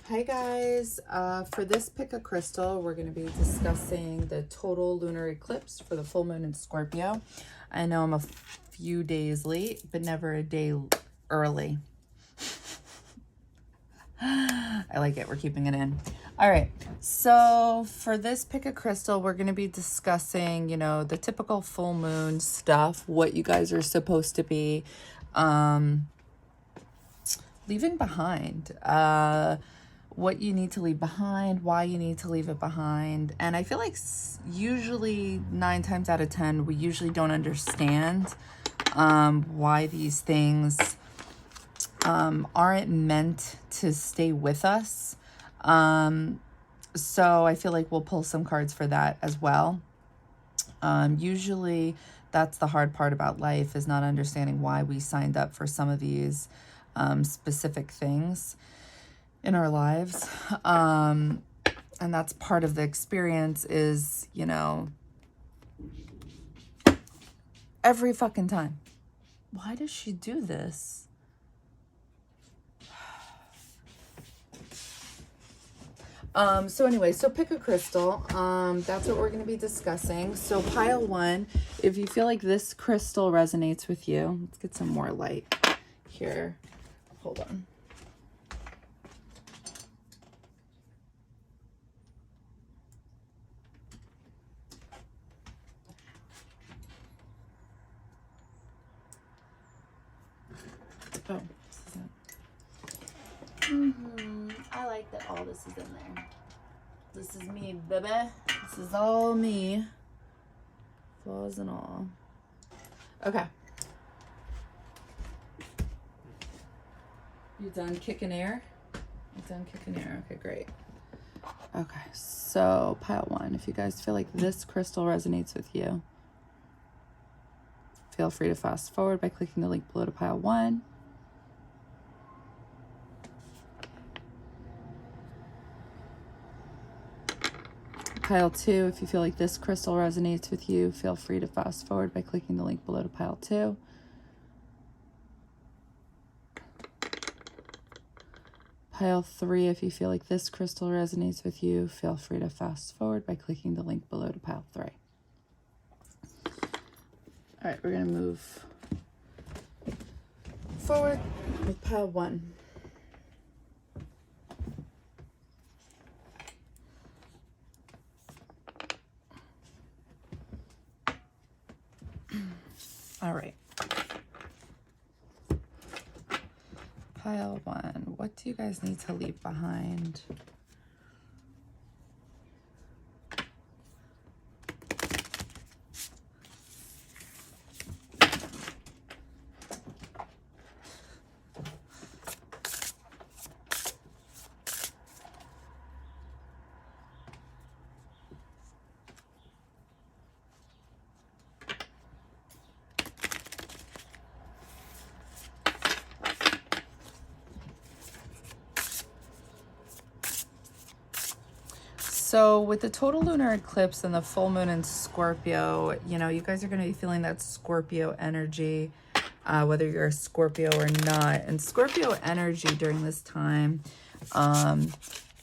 Hi guys, for this pick a crystal, we're going to be discussing the total lunar eclipse for the full moon in Scorpio. I know I'm a few days late, but never a day early. I like it. We're keeping it in. All right. So for this pick a crystal, we're going to be discussing, the typical full moon stuff, what you guys are supposed to be leaving behind. What you need to leave behind, why you need to leave it behind. And I feel like usually 9 times out of 10, we usually don't understand why these things aren't meant to stay with us. So I feel like we'll pull some cards for that as well. Usually that's the hard part about life, is not understanding why we signed up for some of these specific things in our lives. And that's part of the experience is, every fucking time. Why does she do this? So anyway, so pick a crystal. That's what we're going to be discussing. So pile 1, if you feel like this crystal resonates with you, let's get some more light here. Hold on. Oh, this is it. I like that all this is in there. This is me, baby. This is all me. Flaws and all. Okay. You done kicking air? You done kicking air? Okay, great. Okay, so pile 1. If you guys feel like this crystal resonates with you, feel free to fast forward by clicking the link below to pile 1. Pile 2, if you feel like this crystal resonates with you, feel free to fast forward by clicking the link below to pile 2. Pile 3, if you feel like this crystal resonates with you, feel free to fast forward by clicking the link below to pile 3. All right, we're going to move forward with pile 1. All right. Pile 1. What do you guys need to leave behind? So with the total lunar eclipse and the full moon in Scorpio, you guys are going to be feeling that Scorpio energy, whether you're a Scorpio or not. And Scorpio energy during this time,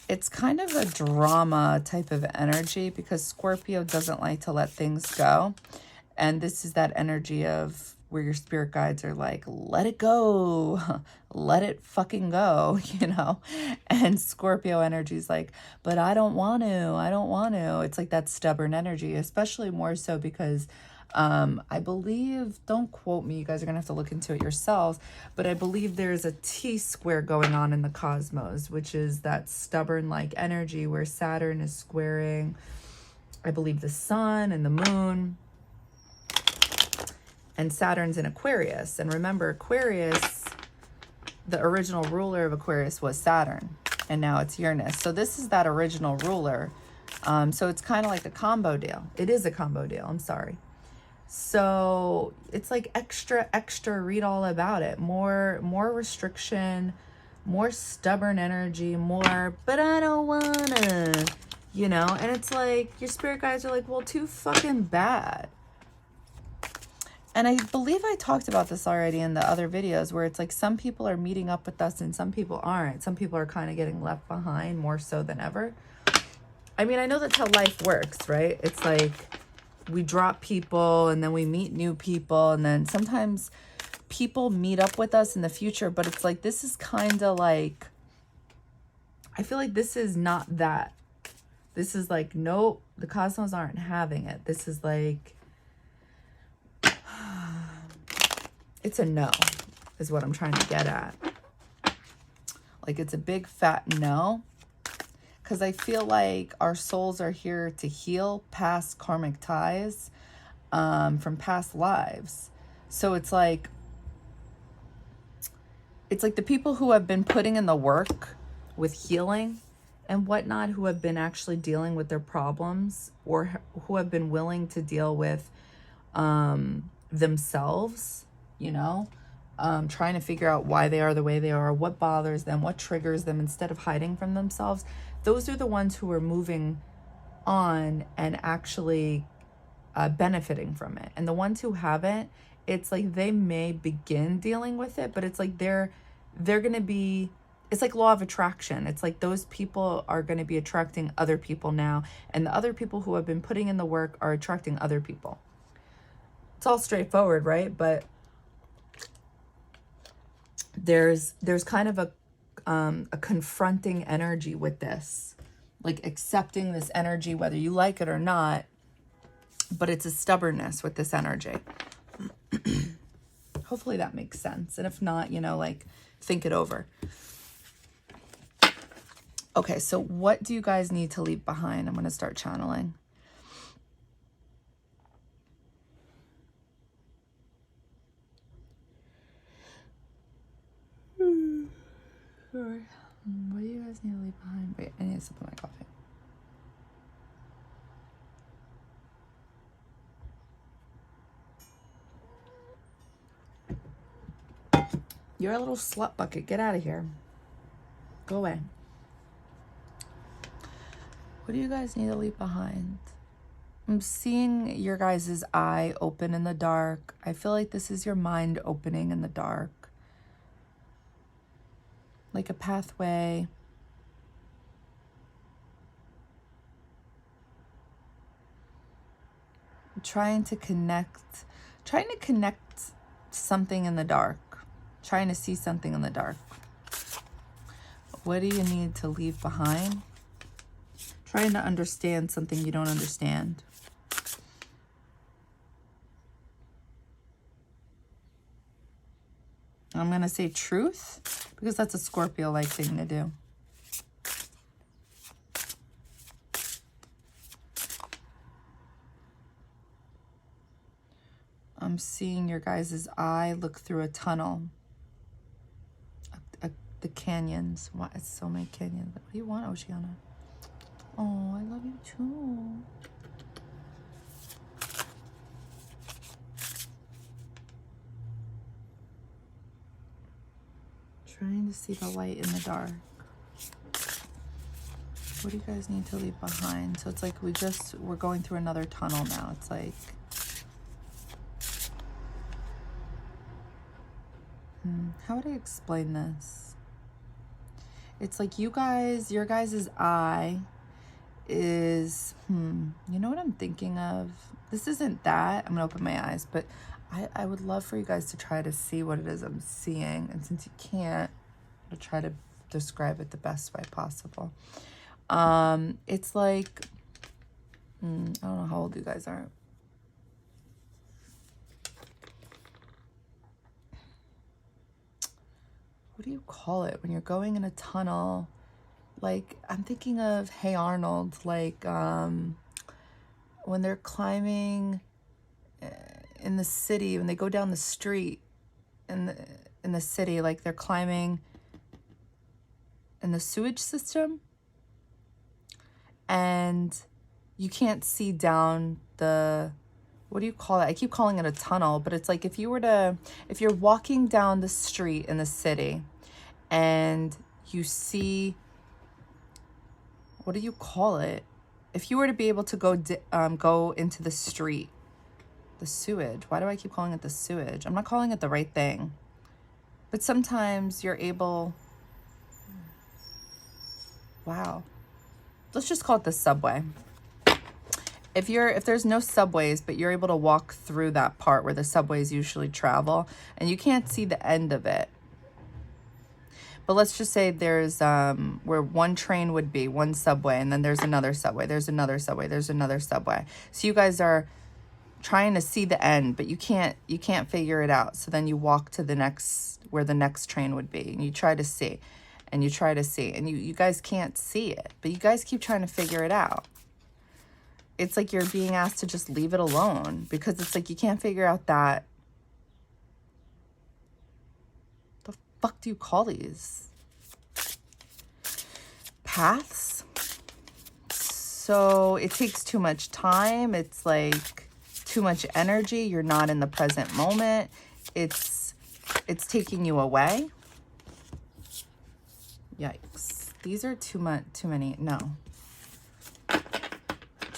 it's kind of a drama type of energy because Scorpio doesn't like to let things go. And this is that energy of where your spirit guides are like, let it go, let it fucking go, And Scorpio energy is like, but I don't want to. It's like that stubborn energy, especially more so because I believe, don't quote me, you guys are going to have to look into it yourselves, but I believe there's a T-square going on in the cosmos, which is that stubborn like energy where Saturn is squaring, I believe, the sun and the moon. And Saturn's in Aquarius. And remember, Aquarius, the original ruler of Aquarius was Saturn. And now it's Uranus. So this is that original ruler. So it's kind of like a combo deal. It is a combo deal. I'm sorry. So it's like extra, read all about it. More restriction, more stubborn energy, more, but I don't wanna, And it's like, your spirit guides are like, well, too fucking bad. And I believe I talked about this already in the other videos, where it's like some people are meeting up with us and some people aren't. Some people are kind of getting left behind more so than ever. I mean, I know that's how life works, right? It's like we drop people and then we meet new people, and then sometimes people meet up with us in the future, but it's like, this is kind of like, I feel like this is not that. This is like, nope, the cosmos aren't having it. This is like, it's a no, is what I'm trying to get at. Like, it's a big fat no. Because I feel like our souls are here to heal past karmic ties from past lives. So it's like the people who have been putting in the work with healing and whatnot, who have been actually dealing with their problems, or who have been willing to deal with themselves, you know, trying to figure out why they are the way they are, what bothers them, what triggers them, instead of hiding from themselves. Those are the ones who are moving on and actually benefiting from it. And the ones who haven't, it's like they may begin dealing with it, but it's like they're going to be, it's like law of attraction. It's like those people are going to be attracting other people now, and the other people who have been putting in the work are attracting other people. It's all straightforward, right? But there's kind of a confronting energy with this, like accepting this energy whether you like it or not, but it's a stubbornness with this energy. Hopefully that makes sense, and if not, you know, like, think it over. Okay, so what do you guys need to leave behind? I'm going to start channeling. Sorry. What do you guys need to leave behind? Wait, I need to sip of my coffee. You're a little slut bucket. Get out of here. Go away. What do you guys need to leave behind? I'm seeing your guys' eye open in the dark. I feel like this is your mind opening in the dark. Like a pathway. Trying to connect something in the dark. Trying to see something in the dark. What do you need to leave behind? Trying to understand something you don't understand. I'm going to say truth, because that's a Scorpio-like thing to do. I'm seeing your guys' eye look through a tunnel. The canyons. Why? It's so many canyons. What do you want, Oceana? Oh, I love you too. Trying to see the light in the dark. What do you guys need to leave behind? So it's like we're going through another tunnel now. It's like, how would I explain this? It's like your guys' eye is, you know what I'm thinking of? This isn't that. I'm gonna open my eyes, but I would love for you guys to try to see what it is I'm seeing. And since you can't, I'll try to describe it the best way possible. It's like, I don't know how old you guys are. What do you call it when you're going in a tunnel? Like, I'm thinking of Hey Arnold, like when they're climbing in the city, when they go down the street in the city, like they're climbing in the sewage system, and you can't see down the, what do you call it? I keep calling it a tunnel, but it's like if you're walking down the street in the city and you see, what do you call it? If you were to be able to go into the street The sewage. Why do I keep calling it the sewage? I'm not calling it the right thing. But sometimes you're able... Wow. Let's just call it the subway. If there's no subways, but you're able to walk through that part where the subways usually travel, and you can't see the end of it. But let's just say there's where one train would be, one subway, and then there's another subway, there's another subway, there's another subway. So you guys are trying to see the end, but you can't figure it out. So then you walk to the next, where the next train would be, and you try to see, and you try to see, and you guys can't see it, but you guys keep trying to figure it out. It's like you're being asked to just leave it alone, because it's like you can't figure out that. The fuck do you call these? Paths? So it takes too much time. It's like too much energy. You're not in the present moment. It's taking you away. Yikes. These are too many. No.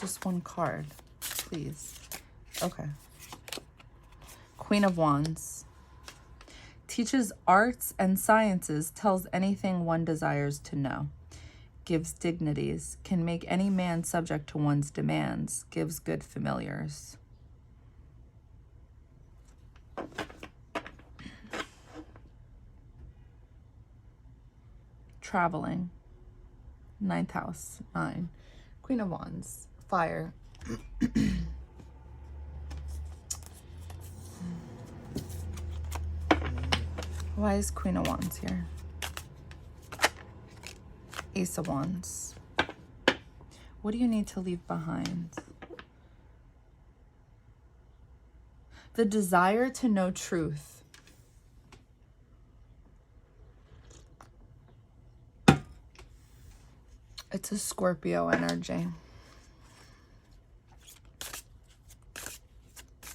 Just one card, please. Okay. Queen of Wands. Teaches arts and sciences, tells anything one desires to know. Gives dignities, can make any man subject to one's demands. Gives good familiars. Traveling. 9th house, 9. Queen of Wands. Fire. Why is Queen of Wands here? Ace of Wands. What do you need to leave behind? The desire to know truth. It's a Scorpio energy.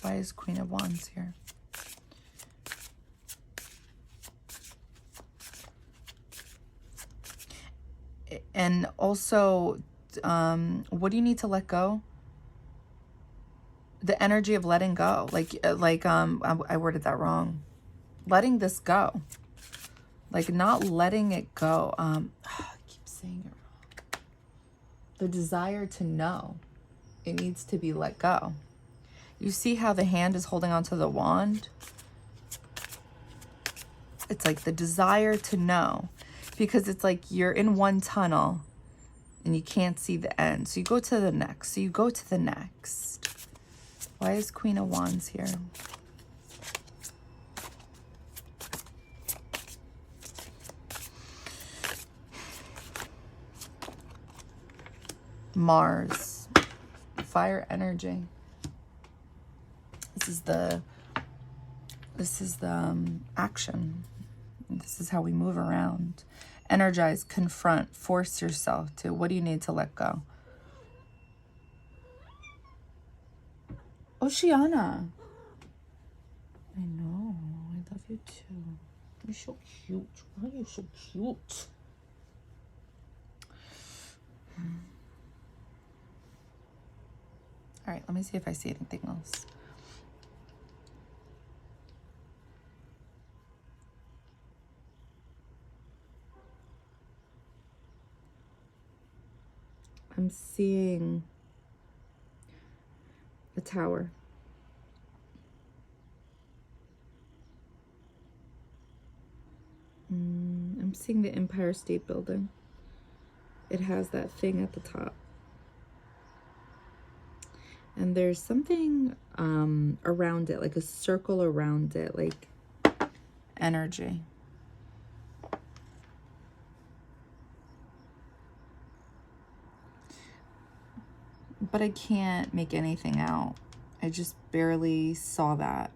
Why is Queen of Wands here? And also, what do you need to let go? The energy of letting go. I worded that wrong. Letting this go. Like not letting it go. I keep saying it wrong. The desire to know. It needs to be let go. You see how the hand is holding onto the wand? It's like the desire to know, because it's like you're in one tunnel and you can't see the end. So you go to the next. So you go to the next. Why is Queen of Wands here? Mars. Fire energy. This is the action. This is how we move around. Energize, confront, force yourself to. What do you need to let go? Oceana. I know. I love you too. You're so cute. Why are you so cute? All right, let me see if I see anything else. I'm seeing a tower. I'm seeing the Empire State Building. It has that thing at the top. And there's something around it, like a circle around it, like energy. But I can't make anything out. I just barely saw that.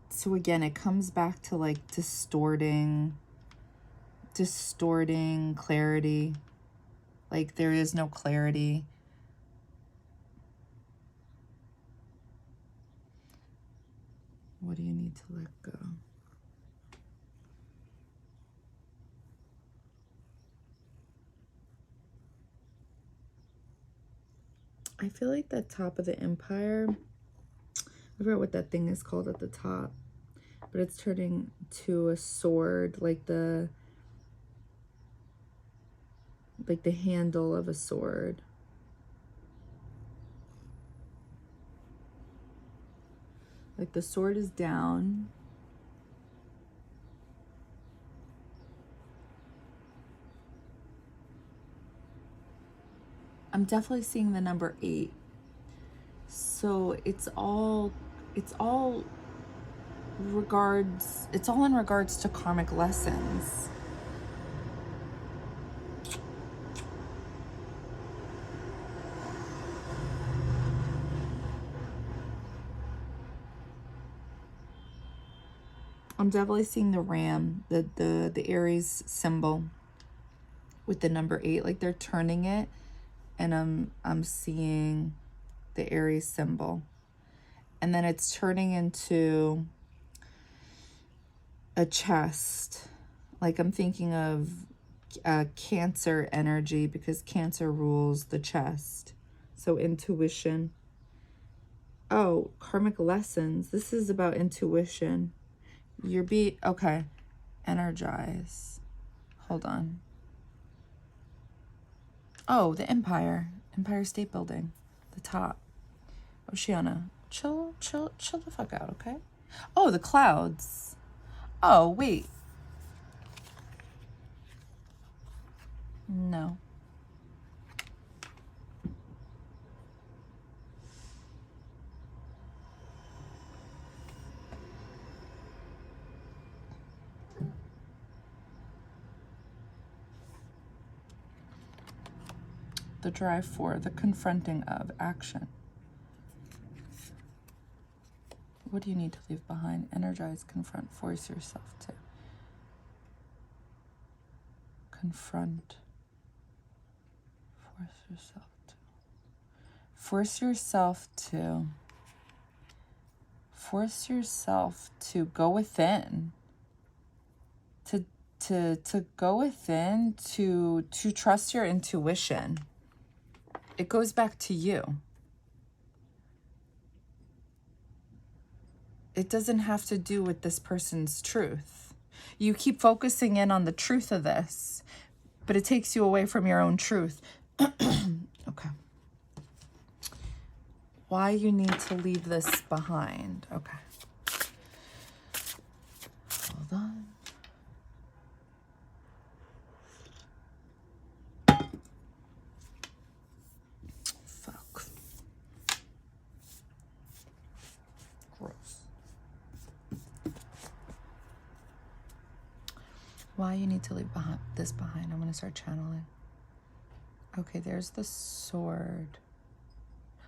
So again, it comes back to like distorting clarity. Like there is no clarity. What do you need to let go? I feel like the top of the Empire, I forget what that thing is called at the top, but it's turning to a sword, like the handle of a sword. Like the sword is down. I'm definitely seeing the number 8. So it's all in regards to karmic lessons. I'm definitely seeing the ram, the Aries symbol with the number 8, like they're turning it, and I'm seeing the Aries symbol. And then it's turning into a chest. Like I'm thinking of Cancer energy, because Cancer rules the chest. So intuition. Oh, karmic lessons. This is about intuition. Okay. Energize. Hold on. Oh, the Empire State Building, the top. Oceana, chill the fuck out, okay? Oh, the clouds. Oh, wait. No. The drive for, the confronting of action. What do you need to leave behind? Energize, confront, force yourself to. Confront. Force yourself to. Force yourself to. Force yourself to go within. To go within, to trust your intuition. It goes back to you. It doesn't have to do with this person's truth. You keep focusing in on the truth of this, but it takes you away from your own truth. Okay. Why you need to leave this behind. Okay. Hold on. Fuck. Gross. Why you need to leave this behind. I'm going to start channeling. Okay, there's the sword.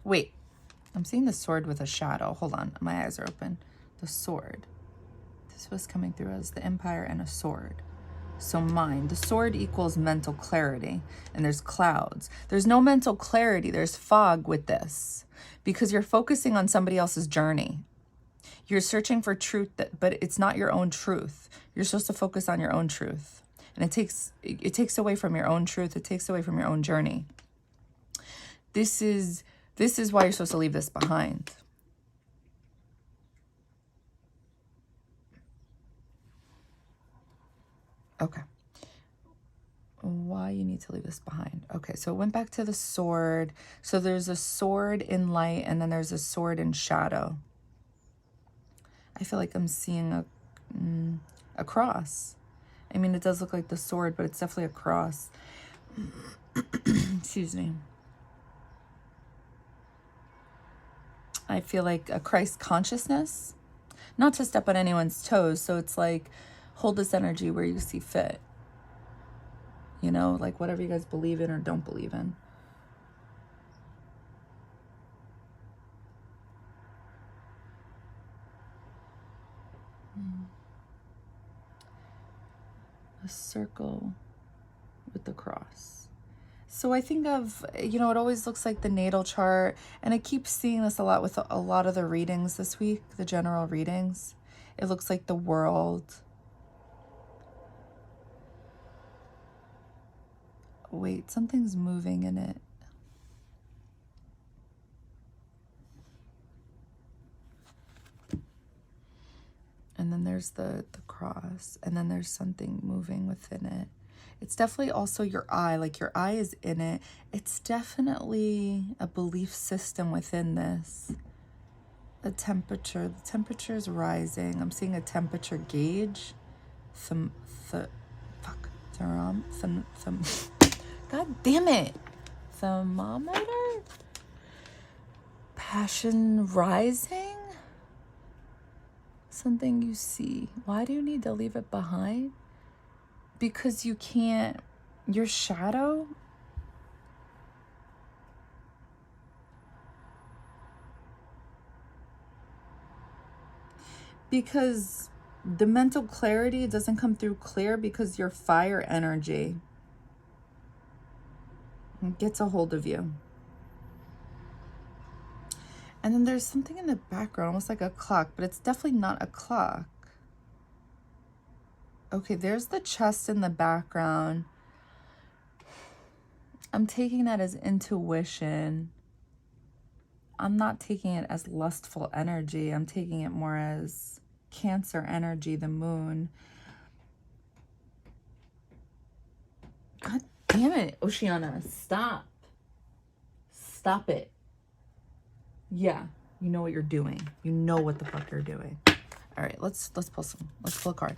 Wait, I'm seeing the sword with a shadow. Hold on, my eyes are open. The sword. This was coming through as the Empire and a sword. So mind. The sword equals mental clarity, and there's clouds. There's no mental clarity. There's fog with this, because you're focusing on somebody else's journey. You're searching for truth, but it's not your own truth. You're supposed to focus on your own truth. And it takes away from your own truth. It takes away from your own journey. This is why you're supposed to leave this behind. Okay. Why you need to leave this behind. Okay, so it went back to the sword. So there's a sword in light, and then there's a sword in shadow. I feel like I'm seeing a cross. I mean, it does look like the sword, but it's definitely a cross. Excuse me. I feel like a Christ consciousness. Not to step on anyone's toes, so it's like, hold this energy where you see fit. You know, like whatever you guys believe in or don't believe in. A circle with the cross. So I think of, it always looks like the natal chart, and I keep seeing this a lot with a lot of the readings this week, the general readings. It looks like the world. Wait, something's moving in it. there's the cross, and then there's something moving within it. It's definitely also your eye, like your eye is in it. It's definitely a belief system within this. The temperature is rising. I'm seeing a temperature gauge. God damn it. Thermometer? Passion rising? Something you see. Why do you need to leave it behind? Because you can't, your shadow? Because the mental clarity doesn't come through clear because your fire energy gets a hold of you. And then there's something in the background, almost like a clock, but it's definitely not a clock. Okay, there's the chest in the background. I'm taking that as intuition. I'm not taking it as lustful energy. I'm taking it more as Cancer energy, the moon. God damn it, Oceana, stop. Stop it. Yeah, you know what you're doing. You know what the fuck you're doing. All right, let's pull a card.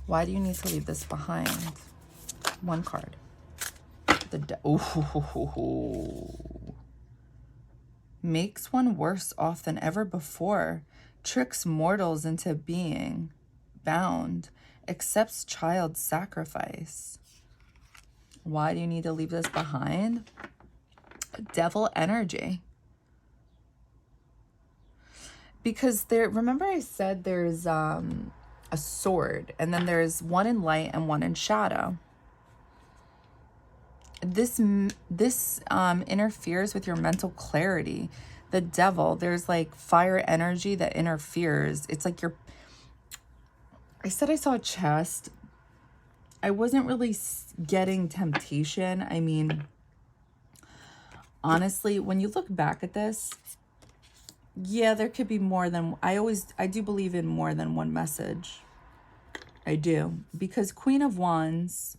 Why do you need to leave this behind? One card. Makes one worse off than ever before. Tricks mortals into being bound. Accepts child sacrifice. Why do you need to leave this behind? Devil energy. Because there, remember I said there's a sword, and then there's one in light and one in shadow. This interferes with your mental clarity. The devil, there's like fire energy that interferes. It's like I said I saw a chest. I wasn't really getting temptation. I mean, honestly, when you look back at this, yeah, there could be more than, I do believe in more than one message. I do. Because Queen of Wands,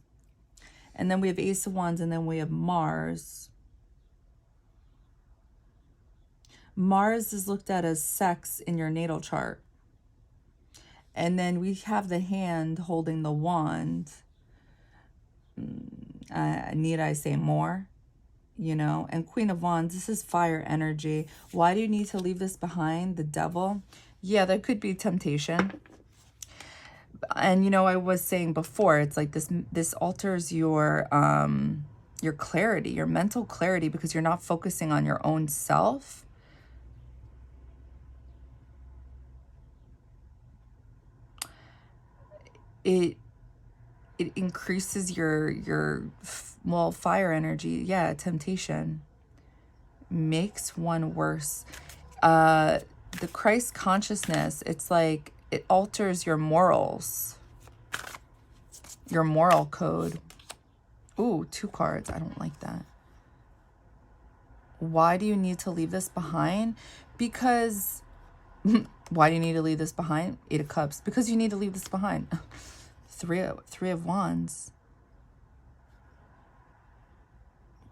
and then we have Ace of Wands, and then we have Mars. Mars is looked at as sex in your natal chart. And then we have the hand holding the wand. Need I say more? You know, and Queen of Wands, this is fire energy. Why do you need to leave this behind? The devil. Yeah, there could be temptation. And, you know, I was saying before, it's like this alters your clarity, your mental clarity, because you're not focusing on your own self. It increases your fire energy. Yeah, temptation makes one worse. The Christ consciousness, it's like it alters your morals, your moral code. Ooh, 2 cards. I don't like that. Why do you need to leave this behind? Because why do you need to leave this behind? 8 of Cups. Because you need to leave this behind. Three of Wands.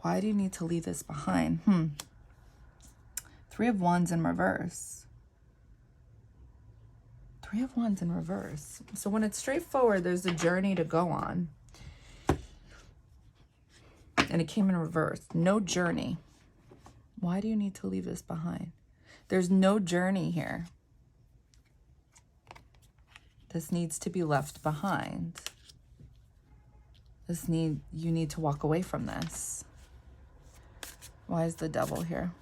Why do you need to leave this behind? 3 of Wands in reverse. 3 of Wands in reverse. So when it's straightforward, there's a journey to go on. And it came in reverse. No journey. Why do you need to leave this behind? There's no journey here. This needs to be left behind. You need to walk away from this. Why is the devil here?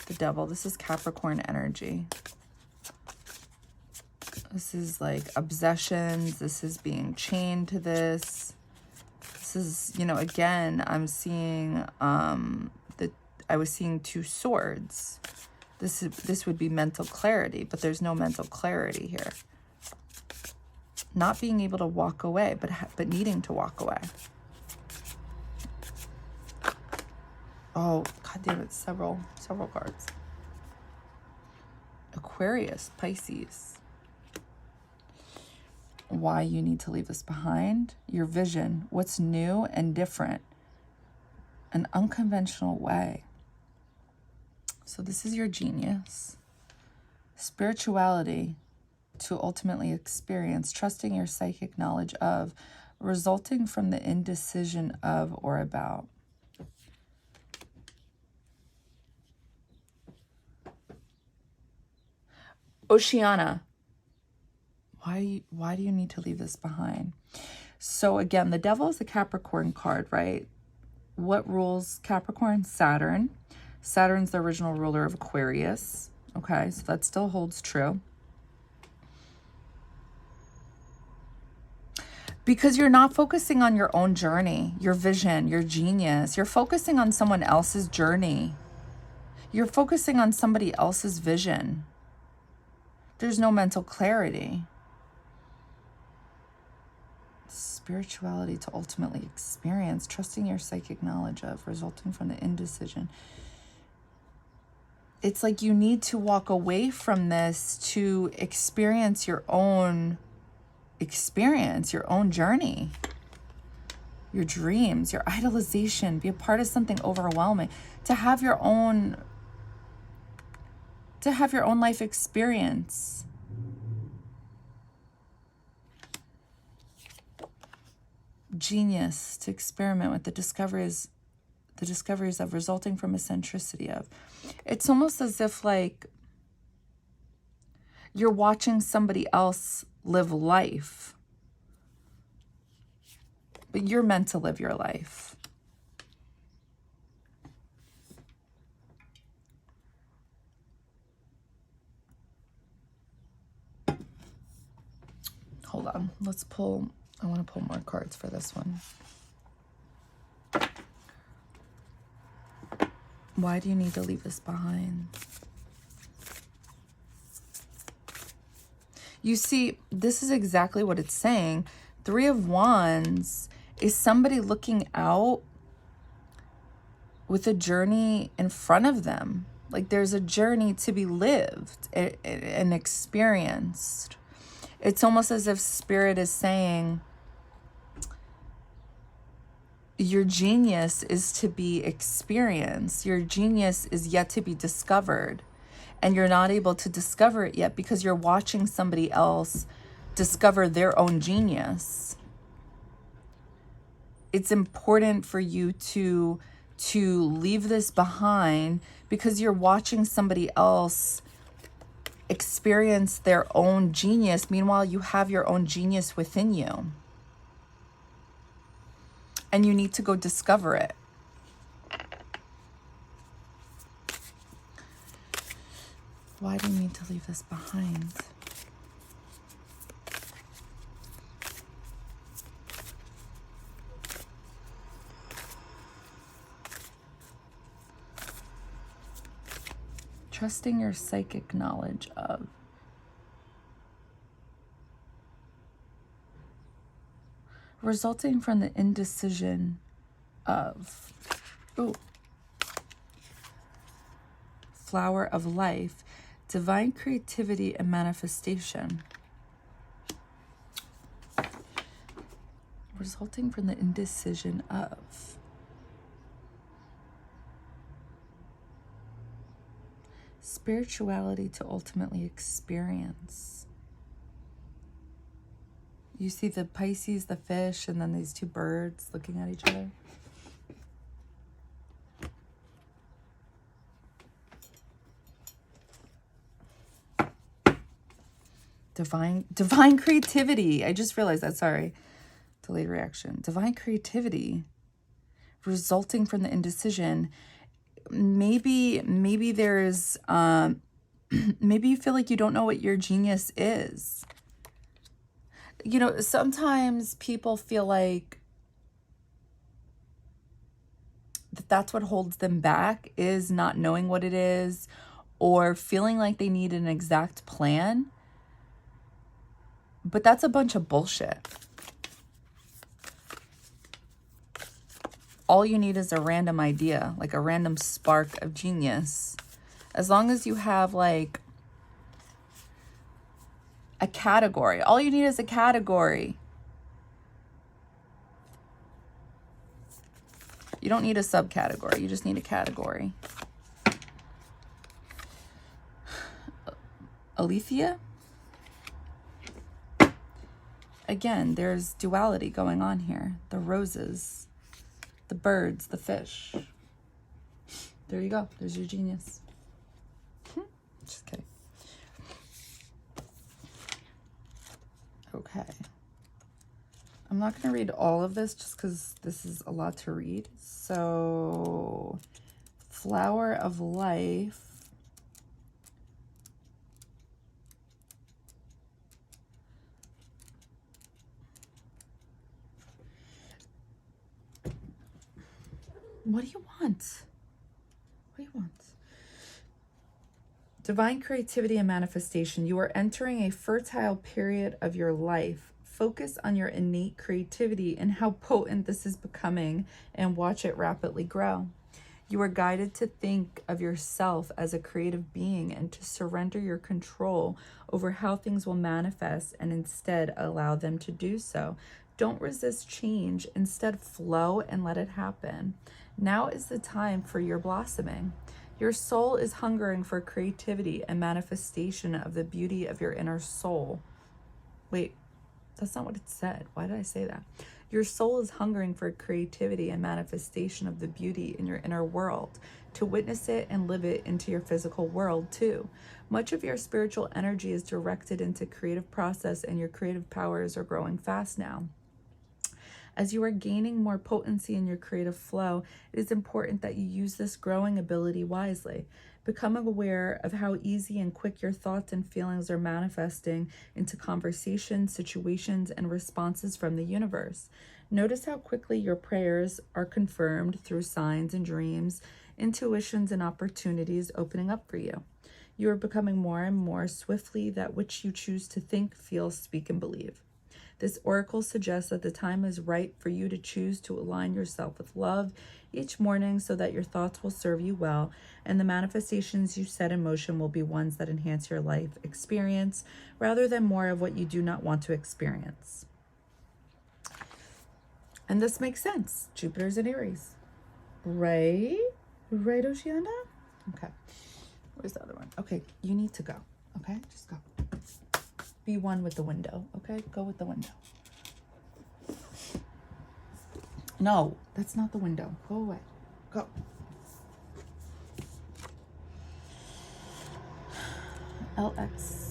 The devil, this is Capricorn energy. This is like obsessions. This is being chained to this. This is, you know, again, I'm seeing, I was seeing 2 swords. This would be mental clarity, but there's no mental clarity here. Not being able to walk away, but needing to walk away. Oh, God damn it, several cards. Aquarius, Pisces. why you need to leave this behind. Your vision, what's new and different, an unconventional way. So this is your genius. Spirituality to ultimately experience, trusting your psychic knowledge of, resulting from the indecision of or about. Oceana, why do you need to leave this behind? So again, the devil is the Capricorn card, right? What rules Capricorn? Saturn. Saturn's the original ruler of Aquarius. Okay, so that still holds true. Because you're not focusing on your own journey, your vision, your genius. You're focusing on someone else's journey. You're focusing on somebody else's vision. There's no mental clarity. Spirituality to ultimately experience, trusting your psychic knowledge of, resulting from the indecision. It's like you need to walk away from this to experience your own experience, your own journey, your dreams, your idolization, be a part of something overwhelming, to have your own life experience. Genius, to experiment with the discoveries of, resulting from eccentricity of. It's almost as if like you're watching somebody else live life, but you're meant to live your life. Hold on, let's pull, I want to pull more cards for this one. Why do you need to leave this behind? You see, this is exactly what it's saying. 3 of Wands is somebody looking out with a journey in front of them. Like there's a journey to be lived and experienced. It's almost as if Spirit is saying, your genius is to be experienced. Your genius is yet to be discovered. And you're not able to discover it yet because you're watching somebody else discover their own genius. It's important for you to leave this behind because you're watching somebody else experience their own genius. Meanwhile, you have your own genius within you. And you need to go discover it. Why do you need to leave this behind? Trusting your psychic knowledge of. Resulting from the indecision of. Ooh. Flower of life. Divine creativity and manifestation. Resulting from the indecision of. Spirituality to ultimately experience. You see the Pisces, the fish, and then these 2 birds looking at each other. Divine creativity. I just realized that, sorry. Delayed reaction. Divine creativity resulting from the indecision. Maybe there's, maybe you feel like you don't know what your genius is. You know, sometimes people feel like that's what holds them back, is not knowing what it is or feeling like they need an exact plan. But that's a bunch of bullshit. All you need is a random idea, like a random spark of genius. As long as you have like A category. All you need is a category. You don't need a subcategory. You just need a category. Alethea? Again, there's duality going on here. The roses, the birds, the fish. There you go. There's your genius. Just kidding. Okay. I'm not going to read all of this just because this is a lot to read. So, Flower of Life. What do you want? What do you want? Divine creativity and manifestation. You are entering a fertile period of your life. Focus on your innate creativity and how potent this is becoming and watch it rapidly grow. You are guided to think of yourself as a creative being and to surrender your control over how things will manifest and instead allow them to do so. Don't resist change. Instead, flow and let it happen. Now is the time for your blossoming. Your soul is hungering for creativity and manifestation of the beauty of your inner soul. Wait, that's not what it said. Why did I say that? Your soul is hungering for creativity and manifestation of the beauty in your inner world, to witness it and live it into your physical world too. Much of your spiritual energy is directed into creative process, and your creative powers are growing fast now. As you are gaining more potency in your creative flow, it is important that you use this growing ability wisely. Becoming aware of how easy and quick your thoughts and feelings are manifesting into conversations, situations, and responses from the universe. Notice how quickly your prayers are confirmed through signs and dreams, intuitions, and opportunities opening up for you. You are becoming more and more swiftly that which you choose to think, feel, speak, and believe. This oracle suggests that the time is right for you to choose to align yourself with love each morning so that your thoughts will serve you well, and the manifestations you set in motion will be ones that enhance your life experience rather than more of what you do not want to experience. And this makes sense. Jupiter's in Aries. Right? Right, Oceana? Okay. Where's the other one? Okay, you need to go. Okay, just go. Be one with the window, okay? Go with the window. No, that's not the window. Go away. Go. LX.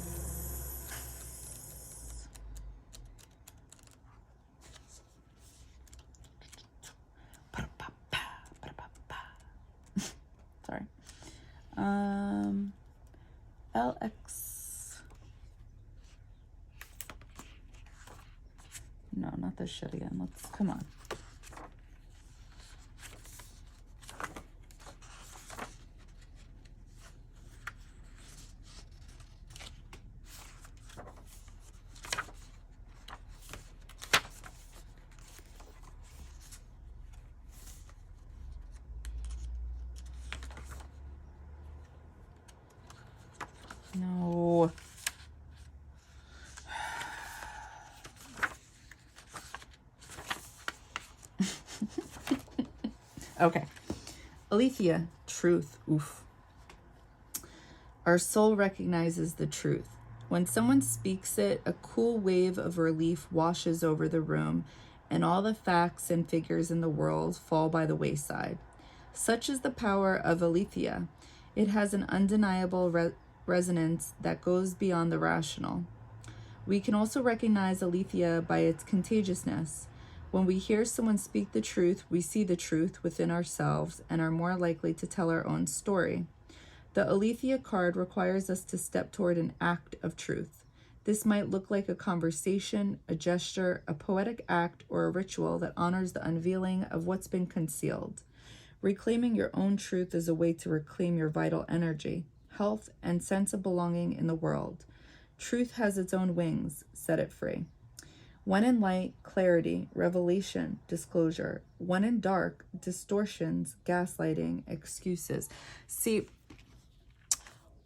Sorry. LX. No, not this shit again. Let's, come on. No. Okay. Alethea, truth. Oof. Our soul recognizes the truth. When someone speaks it, a cool wave of relief washes over the room, and all the facts and figures in the world fall by the wayside. Such is the power of Alethea. It has an undeniable resonance that goes beyond the rational. We can also recognize Alethea by its contagiousness. When we hear someone speak the truth, we see the truth within ourselves and are more likely to tell our own story. The Alethea card requires us to step toward an act of truth. This might look like a conversation, a gesture, a poetic act, or a ritual that honors the unveiling of what's been concealed. Reclaiming your own truth is a way to reclaim your vital energy, health, and sense of belonging in the world. Truth has its own wings. Set it free. When in light, clarity, revelation, disclosure. When in dark, distortions, gaslighting, excuses. See,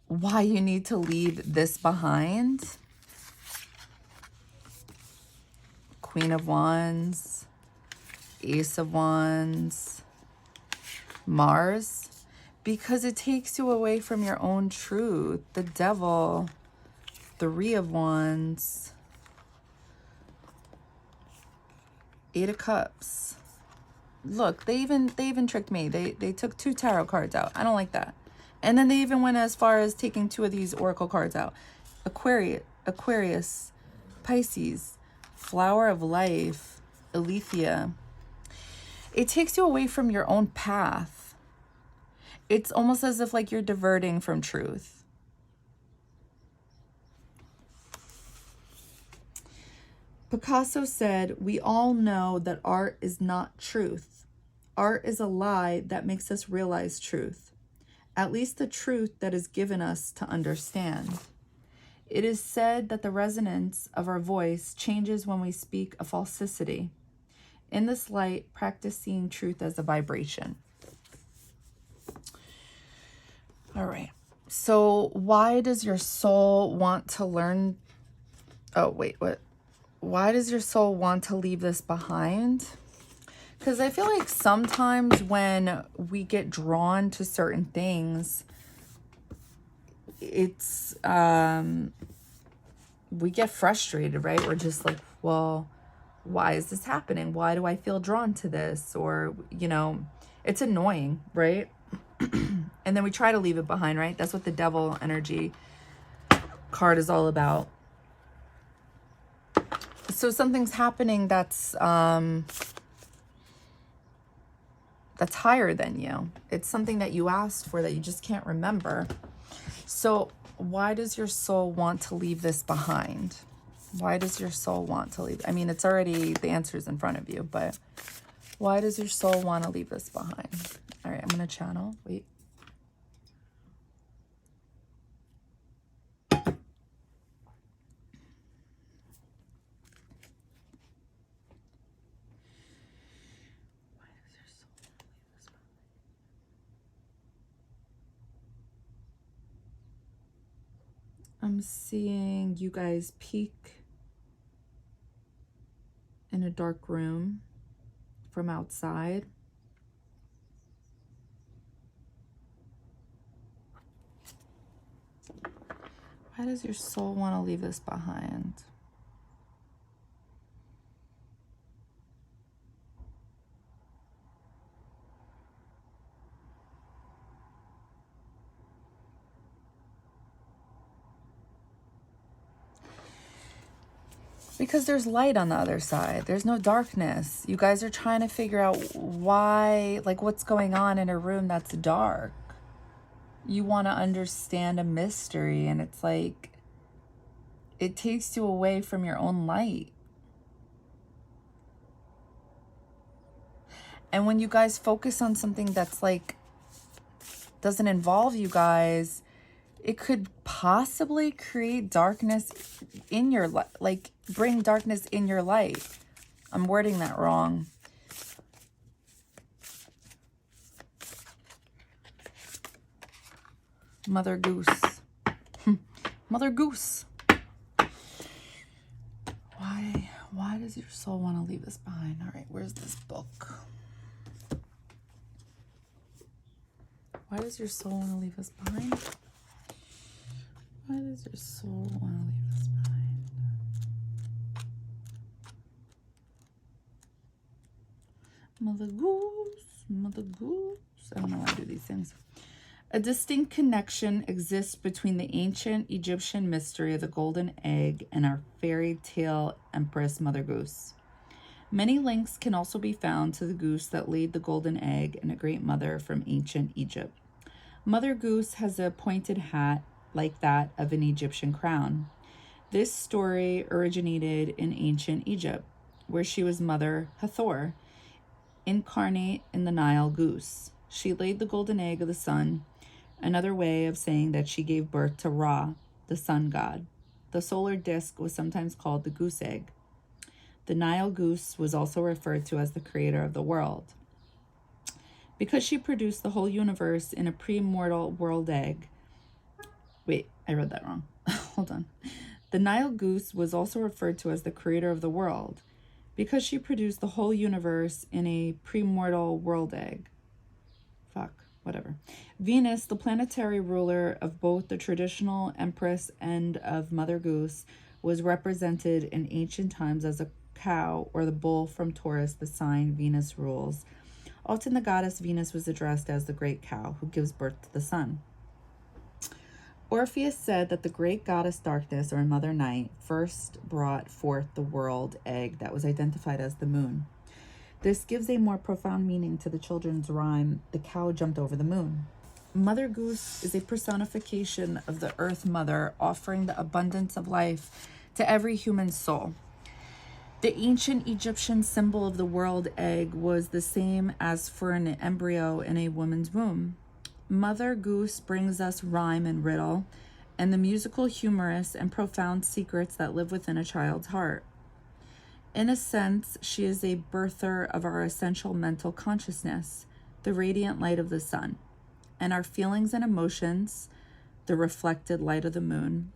why you need to leave this behind Queen of Wands, Ace of Wands, Mars, because it takes you away from your own truth. The Devil, Three of Wands, Eight of Cups. Look, they even tricked me. They took 2 tarot cards out. I don't like that. And then they even went as far as taking 2 of these oracle cards out. Aquarius, Pisces, Flower of Life, Aletheia. It takes you away from your own path. It's almost as if like you're diverting from truth. Picasso said, "We all know that art is not truth. Art is a lie that makes us realize truth, at least the truth that is given us to understand. It is said that the resonance of our voice changes when we speak a falsity. In this light, practice seeing truth as a vibration." All right. So why does your soul want to learn? Oh, wait, what? Why does your soul want to leave this behind? Because I feel like sometimes when we get drawn to certain things, it's, we get frustrated, right? We're just like, well, why is this happening? Why do I feel drawn to this? Or, you know, it's annoying, right? And then we try to leave it behind, right? That's what the Devil energy card is all about. So something's happening that's higher than you. It's something that you asked for that you just can't remember. So why does your soul want to leave this behind? Why does your soul want to leave? I mean, it's already, the answer's in front of you, but why does your soul want to leave this behind? All right, I'm going to channel. Wait. I'm seeing you guys peek in a dark room from outside. Why does your soul want to leave this behind? Because there's light on the other side. There's no darkness. You guys are trying to figure out why, like what's going on in a room that's dark. You want to understand a mystery, and it's like, it takes you away from your own light. And when you guys focus on something that's like, doesn't involve you guys, it could possibly create darkness in your life, like bring darkness in your life. I'm wording that wrong. Mother Goose. Mother Goose. Why does your soul want to leave this behind? All right, where's this book? Why does your soul want to leave this behind? Why does your soul want to leave this behind? Mother Goose, Mother Goose. I don't know why I do these things. A distinct connection exists between the ancient Egyptian mystery of the golden egg and our fairy tale empress Mother Goose. Many links can also be found to the goose that laid the golden egg and a great mother from ancient Egypt. Mother Goose has a pointed hat like that of an Egyptian crown. This story originated in ancient Egypt, where she was Mother Hathor, incarnate in the Nile goose. She laid the golden egg of the sun, another way of saying that she gave birth to Ra, the sun god. The solar disk was sometimes called the goose egg. The Nile goose was also referred to as the creator of the world, because she produced the whole universe in a pre-mortal world egg. Wait, I read that wrong. Hold on. The Nile goose was also referred to as the creator of the world, because she produced the whole universe in a premortal world egg. Fuck, whatever. Venus, the planetary ruler of both the traditional Empress and of Mother Goose, was represented in ancient times as a cow or the bull from Taurus, the sign Venus rules. Often the goddess Venus was addressed as the great cow who gives birth to the sun. Orpheus said that the great goddess Darkness, or Mother Night, first brought forth the world egg that was identified as the moon. This gives a more profound meaning to the children's rhyme, The Cow Jumped Over the Moon. Mother Goose is a personification of the Earth Mother, offering the abundance of life to every human soul. The ancient Egyptian symbol of the world egg was the same as for an embryo in a woman's womb. Mother Goose brings us rhyme and riddle, and the musical humorous and profound secrets that live within a child's heart. In a sense, she is a birther of our essential mental consciousness, the radiant light of the sun, and our feelings and emotions, the reflected light of the moon.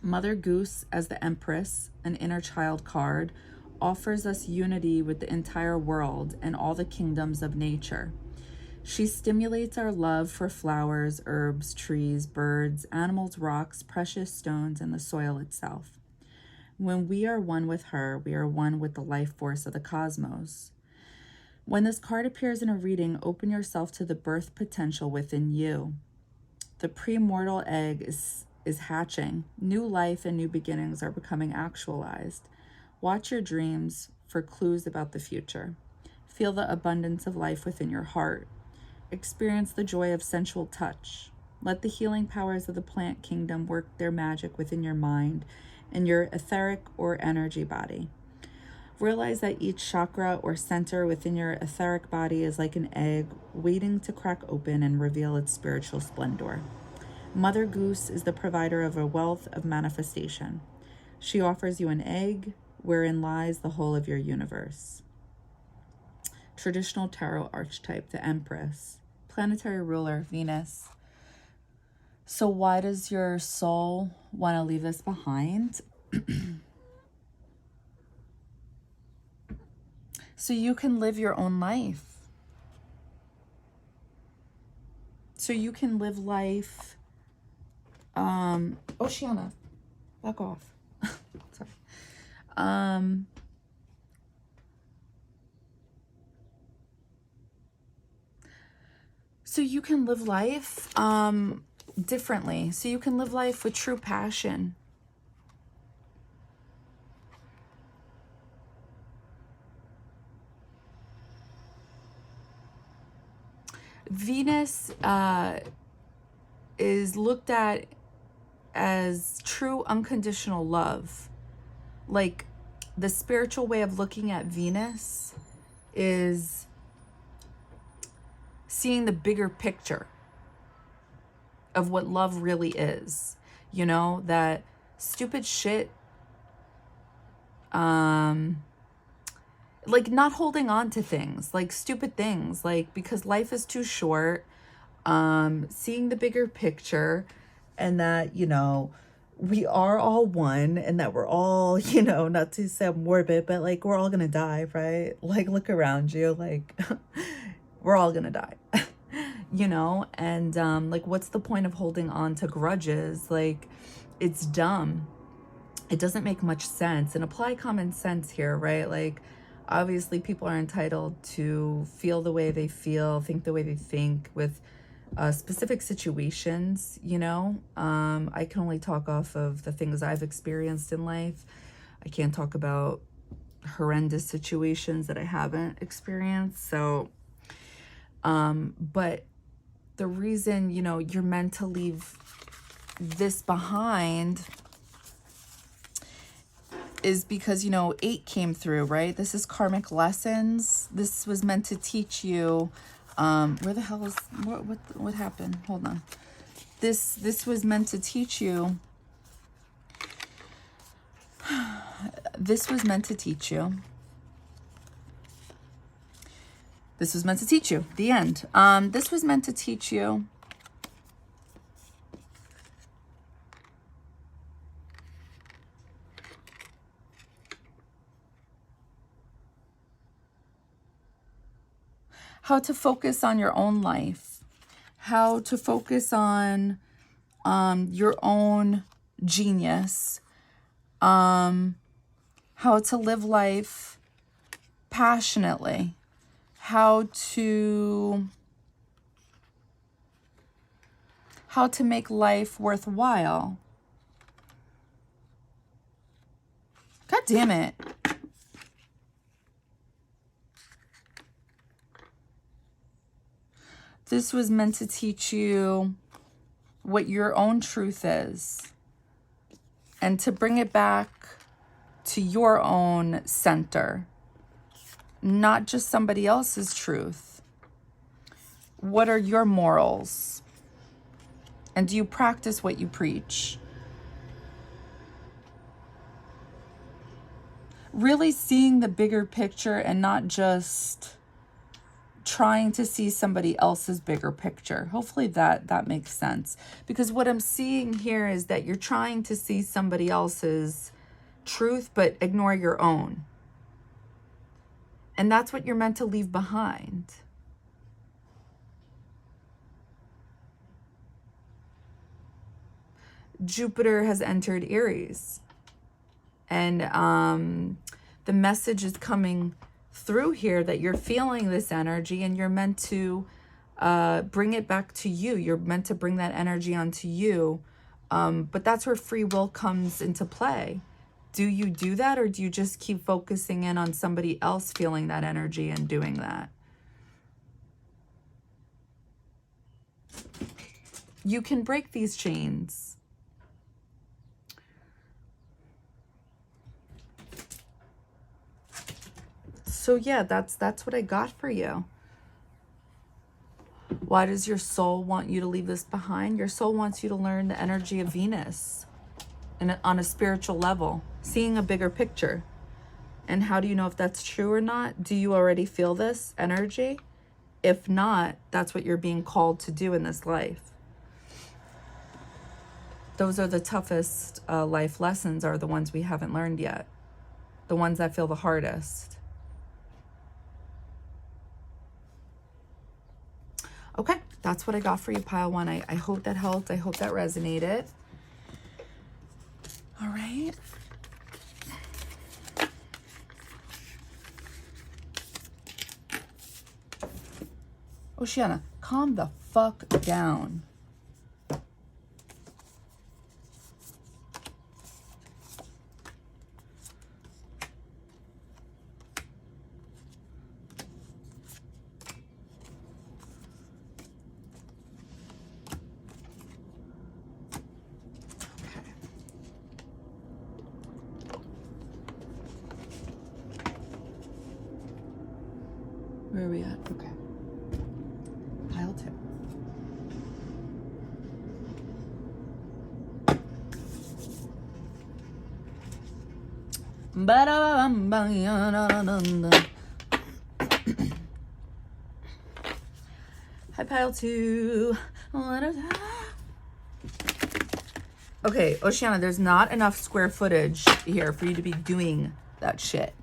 Mother Goose, as the Empress, an inner child card, offers us unity with the entire world and all the kingdoms of nature. She stimulates our love for flowers, herbs, trees, birds, animals, rocks, precious stones, and the soil itself. When we are one with her, we are one with the life force of the cosmos. When this card appears in a reading, open yourself to the birth potential within you. The premortal egg is hatching. New life and new beginnings are becoming actualized. Watch your dreams for clues about the future. Feel the abundance of life within your heart. Experience the joy of sensual touch. Let the healing powers of the plant kingdom work their magic within your mind and your etheric or energy body. Realize that each chakra or center within your etheric body is like an egg waiting to crack open and reveal its spiritual splendor. Mother Goose is the provider of a wealth of manifestation. She offers you an egg wherein lies the whole of your universe. Traditional tarot archetype, the Empress. Planetary ruler, Venus. So why does your soul want to leave this behind? So you can live your own life. So you can live life. Oceana, back off. Sorry. So you can live life differently. So you can live life with true passion. Venus is looked at as true unconditional love. Like, the spiritual way of looking at Venus is seeing the bigger picture of what love really is. You know, that stupid shit, like not holding on to things, like stupid things, like, because life is too short, seeing the bigger picture, and that, you know, we are all one, and that we're all, you know, not to sound morbid, but like, we're all gonna die, right? Like, look around you, like, we're all gonna die. You know, and like, what's the point of holding on to grudges? Like, it's dumb. It doesn't make much sense. And apply common sense here, right? Like, obviously people are entitled to feel the way they feel, think the way they think with specific situations, you know. I can only talk off of the things I've experienced in life. I can't talk about horrendous situations that I haven't experienced. So, but the reason, you know, you're meant to leave this behind is because, you know, 8 came through, right? This is karmic lessons. This was meant to teach you, where the hell is, what happened? Hold on. This was meant to teach you. This was meant to teach you. This was meant to teach you. The end. This was meant to teach you how to focus on your own life, how to focus on your own genius, how to live life passionately, how to make life worthwhile. God damn it. This was meant to teach you what your own truth is and to bring it back to your own center, not just somebody else's truth. What are your morals? And do you practice what you preach? Really seeing the bigger picture and not just trying to see somebody else's bigger picture. Hopefully that makes sense. Because what I'm seeing here is that you're trying to see somebody else's truth, but ignore your own. And that's what you're meant to leave behind. Jupiter has entered Aries. And the message is coming through here that you're feeling this energy and you're meant to bring it back to you. You're meant to bring that energy onto you. But that's where free will comes into play. Do you do that, or do you just keep focusing in on somebody else feeling that energy and doing that? You can break these chains. So yeah, that's what I got for you. Why does your soul want you to leave this behind? Your soul wants you to learn the energy of Venus on a spiritual level, seeing a bigger picture. And how do you know if that's true or not? Do you already feel this energy? If not, that's what you're being called to do in this life. Those are the toughest life lessons, are the ones we haven't learned yet. The ones that feel the hardest. Okay, that's what I got for you, Pile 1. I hope that helped. I hope that resonated. All right. Oceana, calm the fuck down. Where are we at? Okay. Pile 2. Hi, Pile 2. Okay, Oceana, there's not enough square footage here for you to be doing that shit.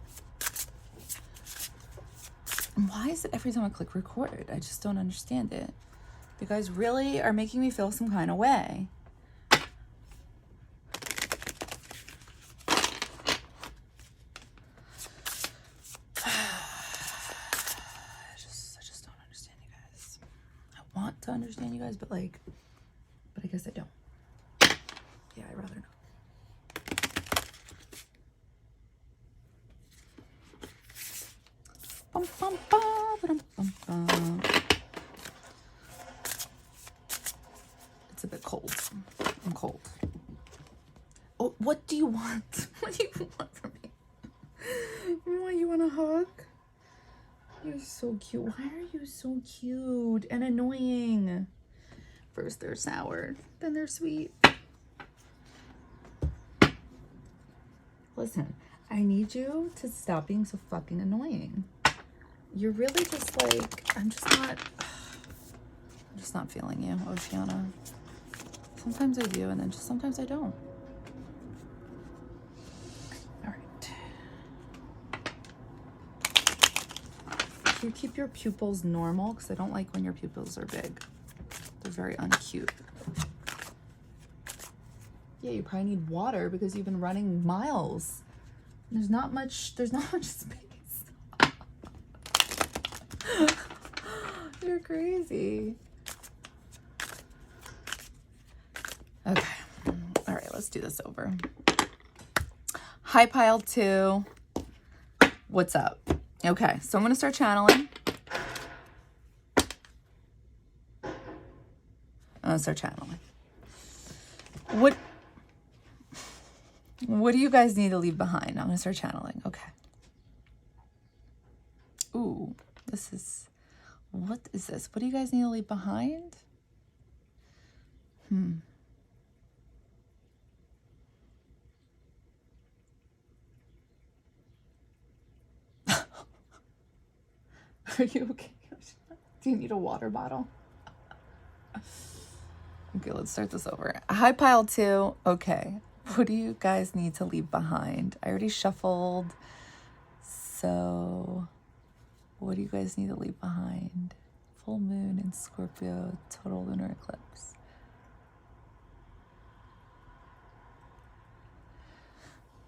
Why is it every time I click record? I just don't understand it. You guys really are making me feel some kind of way. I just don't understand you guys. I want to understand you guys, but I guess I don't. Yeah, I'd rather not. It's a bit cold. I'm cold. Oh, what do you want? What do you want from me? You want a hug? You're so cute. Why are you so cute and annoying? First they're sour, then they're sweet. Listen, I need you to stop being so fucking annoying. You're really just I'm just not feeling you, Oceana. Sometimes I do, and then just sometimes I don't. All right. you keep your pupils normal? Because I don't like when your pupils are big. They're very uncute. Yeah, you probably need water because you've been running miles. There's not much space. You're crazy. Okay. All right, let's do this over. Hi, pile 2. What's up? Okay, so I'm going to start channeling. What do you guys need to leave behind? I'm going to start channeling. Okay. Ooh, what is this? What do you guys need to leave behind? Are you okay? Do you need a water bottle? Okay, let's start this over. Hi, pile 2. Okay. What do you guys need to leave behind? I already shuffled. So, what do you guys need to leave behind? Full moon in Scorpio, total lunar eclipse.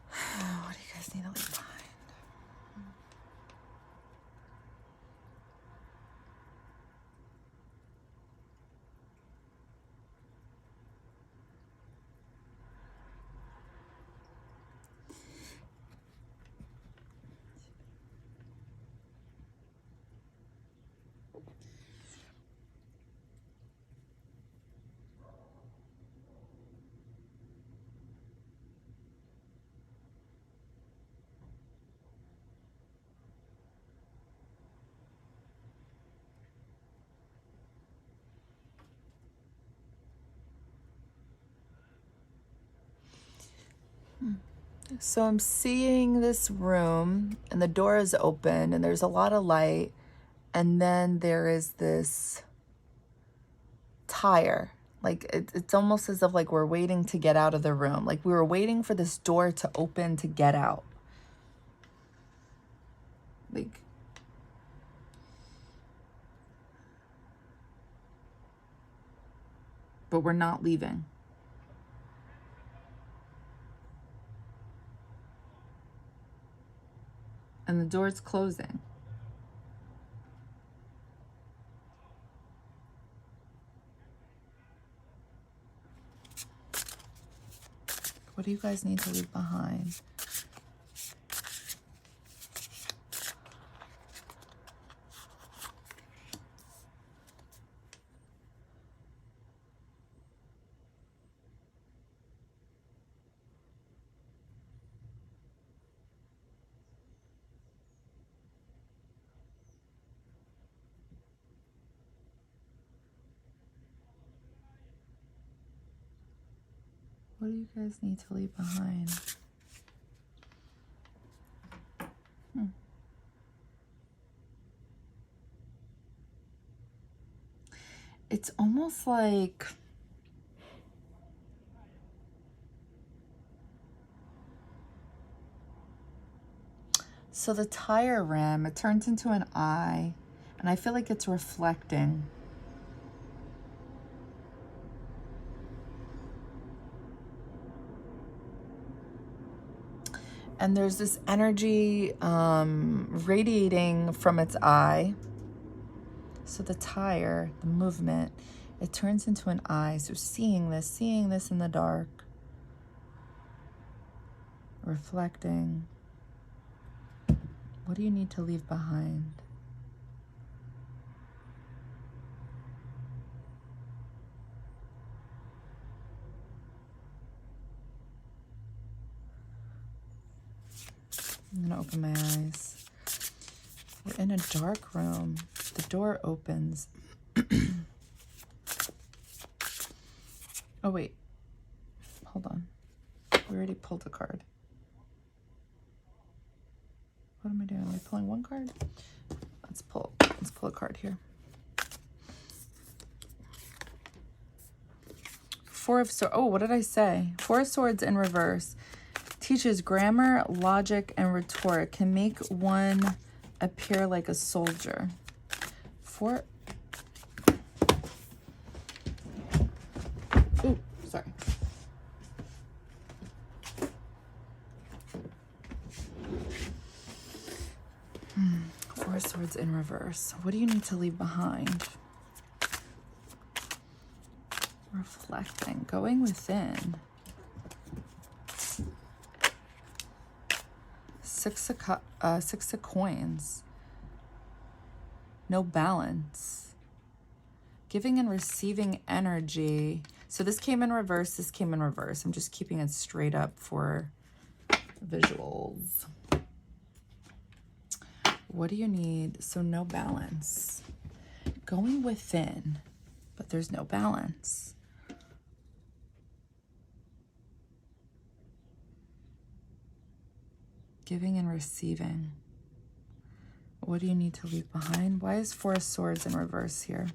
What do you guys need to leave behind? So I'm seeing this room and the door is open and there's a lot of light, and then there is this tire. Like it's almost as if like we're waiting to get out of the room. Like we were waiting for this door to open to get out. Like but we're not leaving. And the door's closing. What do you guys need to leave behind? What do you guys need to leave behind? It's almost like so the tire rim, it turns into an eye, and I feel like it's reflecting. And there's this energy radiating from its eye. So the tire, the movement, it turns into an eye. So seeing this in the dark, reflecting. What do you need to leave behind? I'm gonna open my eyes. We're in a dark room. The door opens. Oh wait, hold on. We already pulled a card. What am I doing? Am I pulling one card? Let's pull a card here. Four of Swords. Oh, what did I say? Four of Swords in reverse. Teaches grammar, logic, and rhetoric. Can make one appear like a soldier. Ooh, sorry. Four of Swords in reverse. What do you need to leave behind? Reflecting, going within. Six of coins. No balance. Giving and receiving energy. So this came in reverse, this came in reverse. I'm just keeping it straight up for visuals. What do you need? So no balance. Going within, but there's no balance. Giving and receiving. What do you need to leave behind? Why is Four of Swords in reverse here?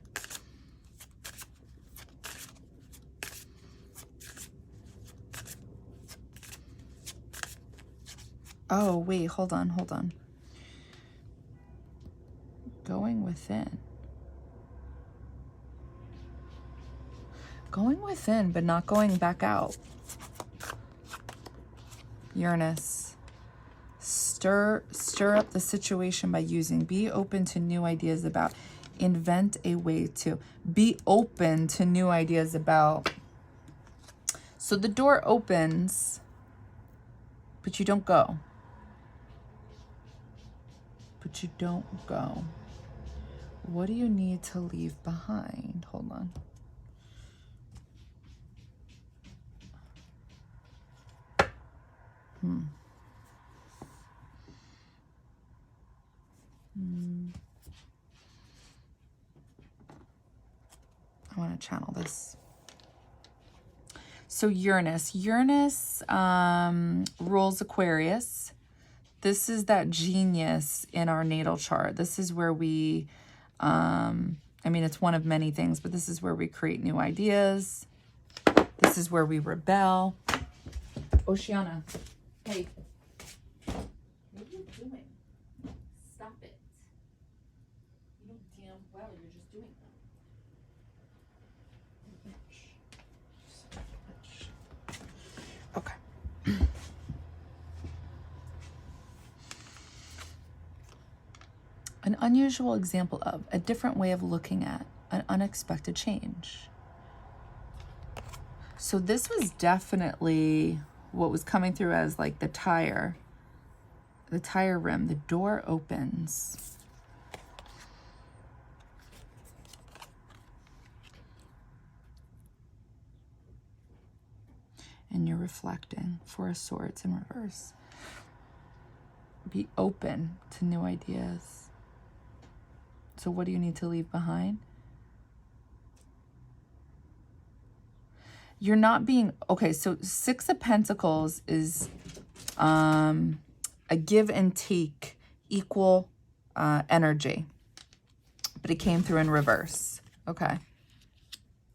Oh, wait, hold on, hold on. Going within. Going within, but not going back out. Uranus. Stir up the situation by using. Be open to new ideas about. Invent a way to. Be open to new ideas about. So the door opens, but you don't go. But you don't go. What do you need to leave behind? Hold on. I want to channel this. So Uranus rules Aquarius. This is that genius in our natal chart. This is where we, I mean, it's one of many things, but this is where we create new ideas. This is where we rebel. Oceana, hey. What are you doing? Stop it. You know damn well you're just doing that. Okay. An unusual example of a different way of looking at an unexpected change. So this was definitely what was coming through as like the tire rim. The door opens. And you're reflecting. Four of Swords in reverse. Be open to new ideas. So what do you need to leave behind? You're not being, okay, so Six of Pentacles is a give and take, equal energy. But it came through in reverse, okay?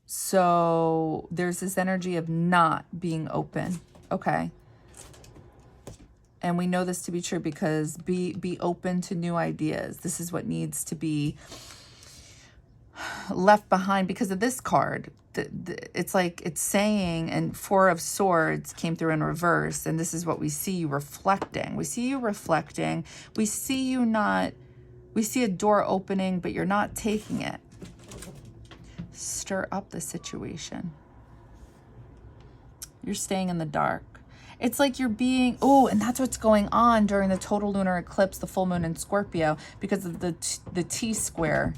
So there's this energy of not being open, okay? And we know this to be true because be open to new ideas. This is what needs to be left behind because of this card. It's like it's saying, and Four of Swords came through in reverse, and this is what we see you reflecting. We see you reflecting. We see you not, we see a door opening, but you're not taking it. Stir up the situation. You're staying in the dark. It's like you're being, oh, and that's what's going on during the total lunar eclipse, the full moon in Scorpio, because of the T-square.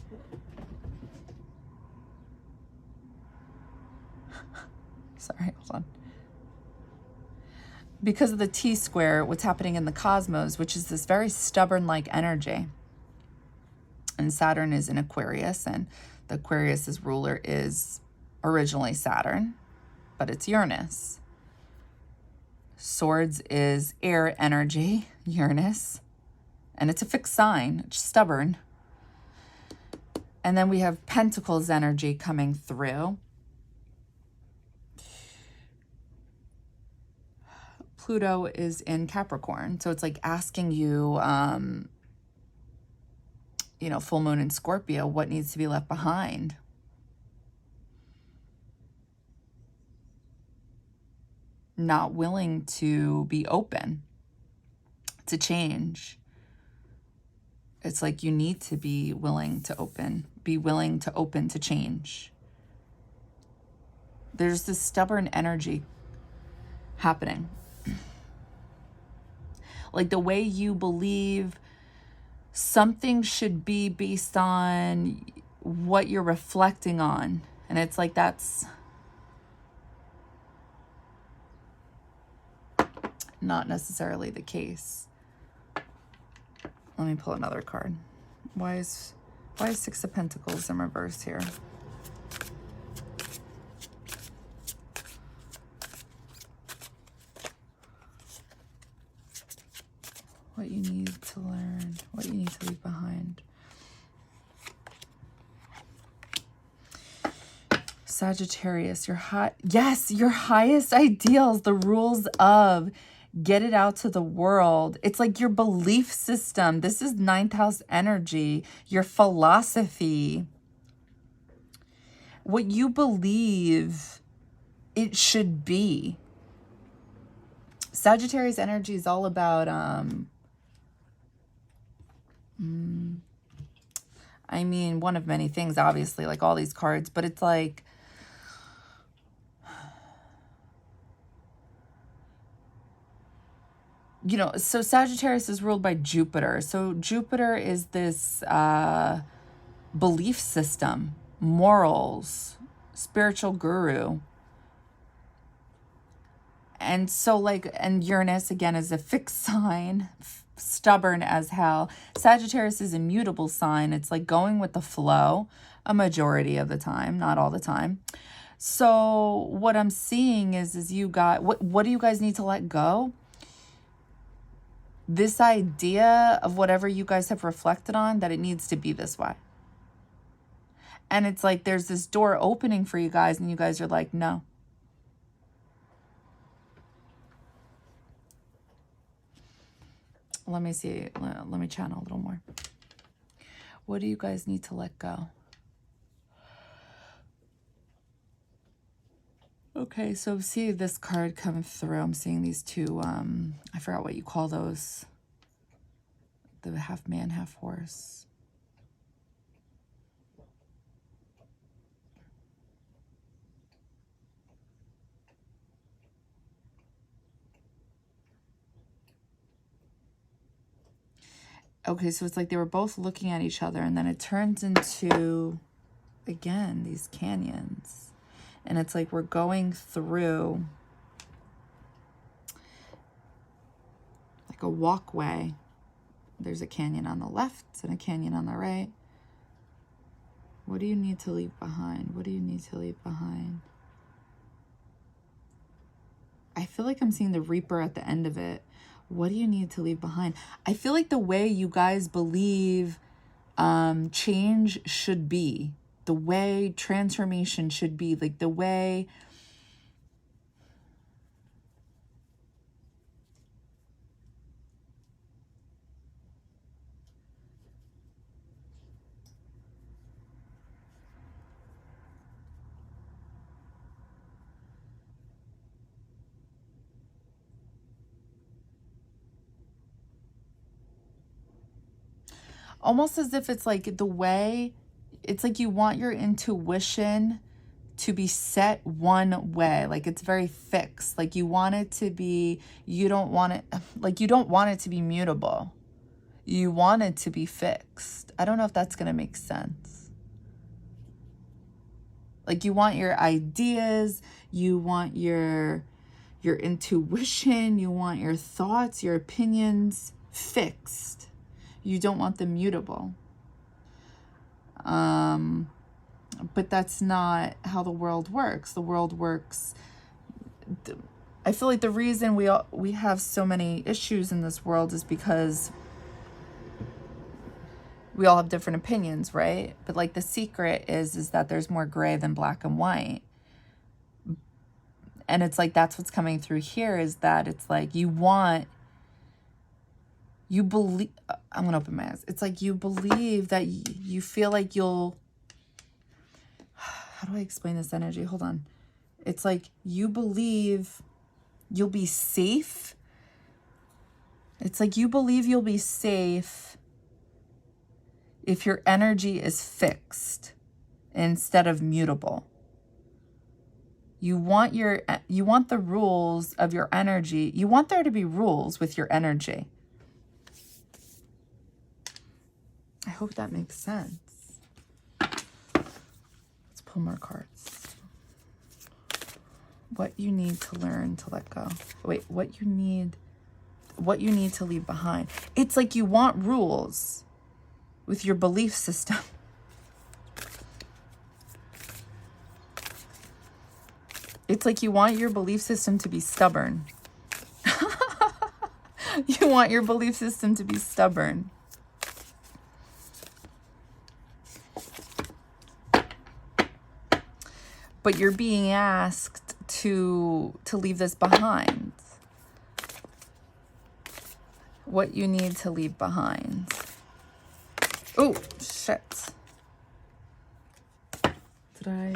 Sorry, hold on. Because of the T-square, what's happening in the cosmos, which is this very stubborn-like energy. And Saturn is in Aquarius, and the Aquarius's ruler is originally Saturn, but it's Uranus. Swords is air energy, Uranus, and it's a fixed sign, it's stubborn. And then we have Pentacles energy coming through. Pluto is in Capricorn, so it's like asking you you know, full moon in Scorpio, what needs to be left behind? Not willing to be open to change. It's like you need to be willing to open to change. There's this stubborn energy happening. Like the way you believe something should be based on what you're reflecting on. And it's like that's not necessarily the case. Let me pull another card. Why is Six of Pentacles in reverse here? What you need to learn, what you need to leave behind. Sagittarius, your highest ideals, the rules of get it out to the world. It's like your belief system. This is ninth house energy, your philosophy. What you believe it should be. Sagittarius energy is all about, I mean, one of many things, obviously, like all these cards, but it's like, you know, so Sagittarius is ruled by Jupiter. So Jupiter is this belief system, morals, spiritual guru. And so like, and Uranus again is a fixed sign, stubborn as hell. Sagittarius is a mutable sign. It's like going with the flow a majority of the time, not all the time. So what I'm seeing is you got, what do you guys need to let go? This idea of whatever you guys have reflected on, that it needs to be this way. And it's like there's this door opening for you guys and you guys are like, no. Let me see. Let me channel a little more. What do you guys need to let go? Okay, so see this card coming through. I'm seeing these two, I forgot what you call those. The half man, half horse. Okay, so it's like they were both looking at each other and then it turns into, again, these canyons. And it's like we're going through like a walkway. There's a canyon on the left and a canyon on the right. What do you need to leave behind? What do you need to leave behind? I feel like I'm seeing the Reaper at the end of it. What do you need to leave behind? I feel like the way you guys believe change should be, the way transformation should be, like the way almost as if it's like the way, it's like you want your intuition to be set one way. Like it's very fixed. Like you want it to be, you don't want it, like you don't want it to be mutable. You want it to be fixed. I don't know if that's going to make sense. Like you want your ideas, you want your intuition, you want your thoughts, your opinions fixed. You don't want them mutable. But that's not how the world works. The world works. I feel like the reason we have so many issues in this world is because we all have different opinions, right? But like the secret is that there's more gray than black and white. And it's like that's what's coming through here, is that it's like you want You believe, I'm going to open my eyes. It's like you believe that you feel like you'll, how do I explain this energy? Hold on. It's like you believe you'll be safe. It's like you believe you'll be safe if your energy is fixed instead of mutable. You want the rules of your energy. You want there to be rules with your energy. I hope that makes sense. Let's pull more cards. What you need to learn to let go. Wait, what you need to leave behind. It's like you want rules with your belief system. It's like you want your belief system to be stubborn. You want your belief system to be stubborn. But you're being asked to leave this behind. What you need to leave behind. Oh, shit. Did I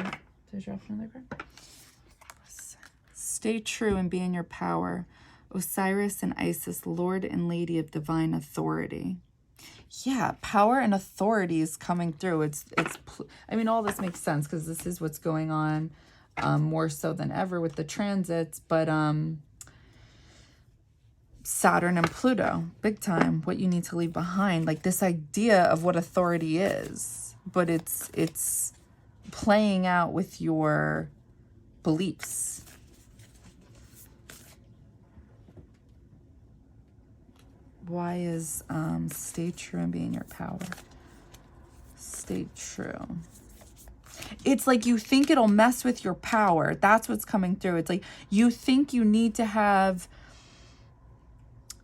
drop another card? Stay true and be in your power. Osiris and Isis, Lord and Lady of Divine Authority. Yeah, power and authority is coming through. I mean, all this makes sense because this is what's going on more so than ever with the transits. But Saturn and Pluto, big time. What you need to leave behind, like this idea of what authority is, but it's playing out with your beliefs. Why is stay true and be in your power? Stay true. It's like you think it'll mess with your power. That's what's coming through. It's like you think you need to have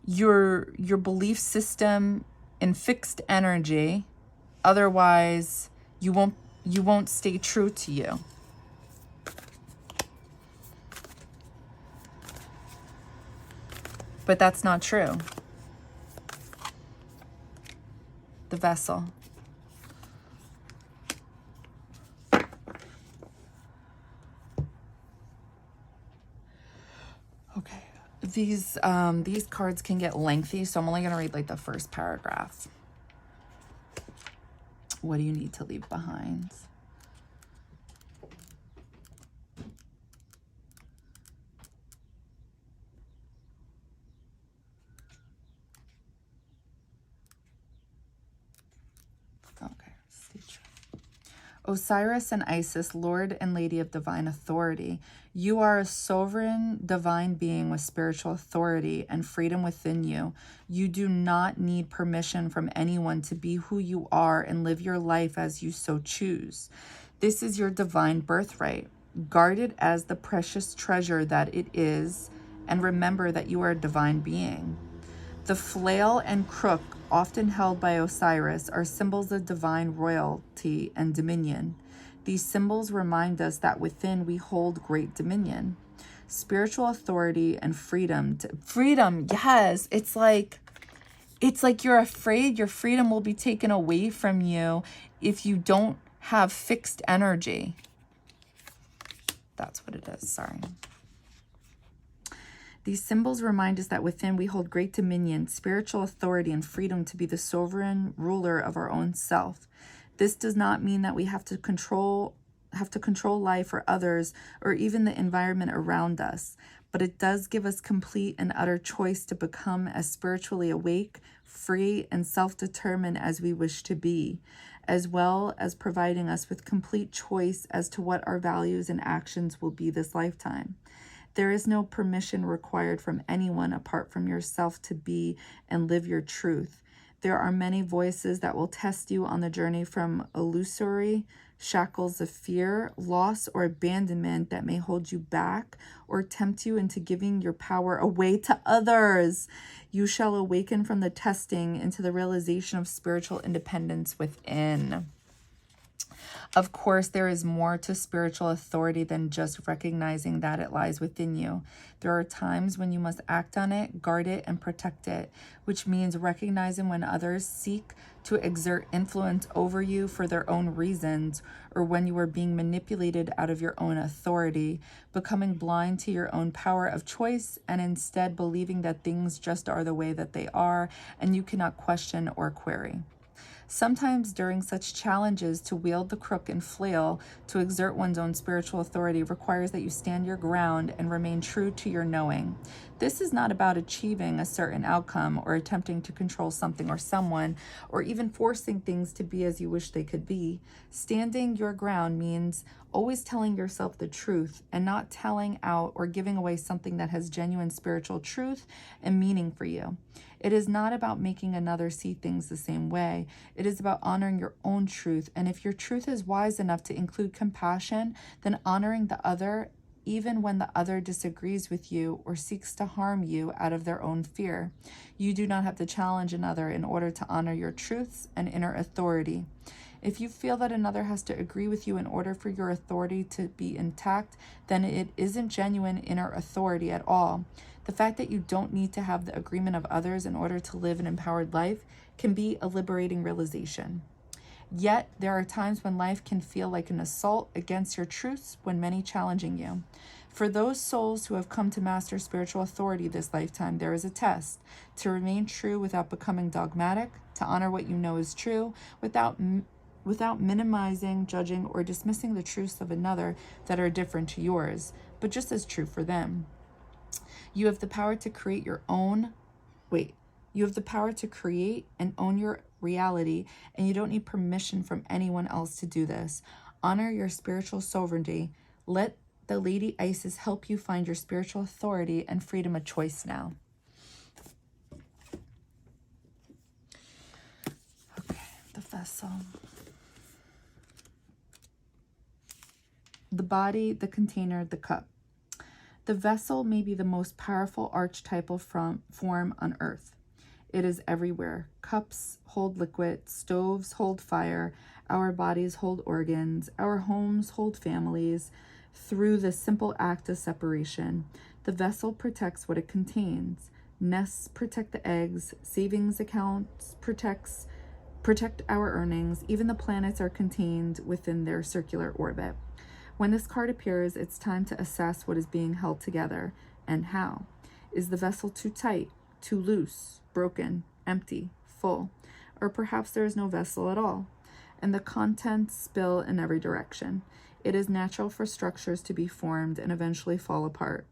your belief system in fixed energy. Otherwise, you won't stay true to you. But that's not true. The vessel. Okay. These cards can get lengthy, so I'm only going to read like the first paragraph. What do you need to leave behind? Osiris and Isis, Lord and Lady of Divine Authority, you are a sovereign divine being with spiritual authority and freedom within you. You do not need permission from anyone to be who you are and live your life as you so choose. This is your divine birthright. Guard it as the precious treasure that it is, and remember that you are a divine being. The flail and crook, often held by Osiris, are symbols of divine royalty and dominion. These symbols remind us that within we hold great dominion, spiritual authority, and freedom. Freedom, yes. It's like you're afraid your freedom will be taken away from you if you don't have fixed energy. That's what it is. Sorry. These symbols remind us that within we hold great dominion, spiritual authority, and freedom to be the sovereign ruler of our own self. This does not mean that we have to control life or others or even the environment around us, but it does give us complete and utter choice to become as spiritually awake, free, and self-determined as we wish to be, as well as providing us with complete choice as to what our values and actions will be this lifetime. There is no permission required from anyone apart from yourself to be and live your truth. There are many voices that will test you on the journey from illusory shackles of fear, loss, or abandonment that may hold you back or tempt you into giving your power away to others. You shall awaken from the testing into the realization of spiritual independence within. Of course, there is more to spiritual authority than just recognizing that it lies within you. There are times when you must act on it, guard it, and protect it, which means recognizing when others seek to exert influence over you for their own reasons, or when you are being manipulated out of your own authority, becoming blind to your own power of choice, and instead believing that things just are the way that they are, and you cannot question or query. Sometimes during such challenges, to wield the crook and flail to exert one's own spiritual authority requires that you stand your ground and remain true to your knowing. This is not about achieving a certain outcome or attempting to control something or someone, or even forcing things to be as you wish they could be. Standing your ground means always telling yourself the truth and not telling out or giving away something that has genuine spiritual truth and meaning for you. It is not about making another see things the same way. It is about honoring your own truth. And if your truth is wise enough to include compassion, then honoring the other, even when the other disagrees with you or seeks to harm you out of their own fear. You do not have to challenge another in order to honor your truths and inner authority. If you feel that another has to agree with you in order for your authority to be intact, then it isn't genuine inner authority at all. The fact that you don't need to have the agreement of others in order to live an empowered life can be a liberating realization. Yet, there are times when life can feel like an assault against your truths when many challenging you. For those souls who have come to master spiritual authority this lifetime, there is a test: to remain true without becoming dogmatic, to honor what you know is true without minimizing, judging, or dismissing the truths of another that are different to yours, but just as true for them. You have the power to create your own, you have the power to create and own your reality, and you don't need permission from anyone else to do this. Honor your spiritual sovereignty. Let the Lady Isis help you find your spiritual authority and freedom of choice now. Okay, the vessel. The body, the container, the cup. The vessel may be the most powerful archetypal form on earth. It is everywhere. Cups hold liquid, stoves hold fire, our bodies hold organs, our homes hold families. Through the simple act of separation, the vessel protects what it contains. Nests protect the eggs, savings accounts protect our earnings. Even the planets are contained within their circular orbit. When this card appears, it's time to assess what is being held together and how. Is the vessel too tight, too loose, broken, empty, full? Or perhaps there is no vessel at all, and the contents spill in every direction. It is natural for structures to be formed and eventually fall apart.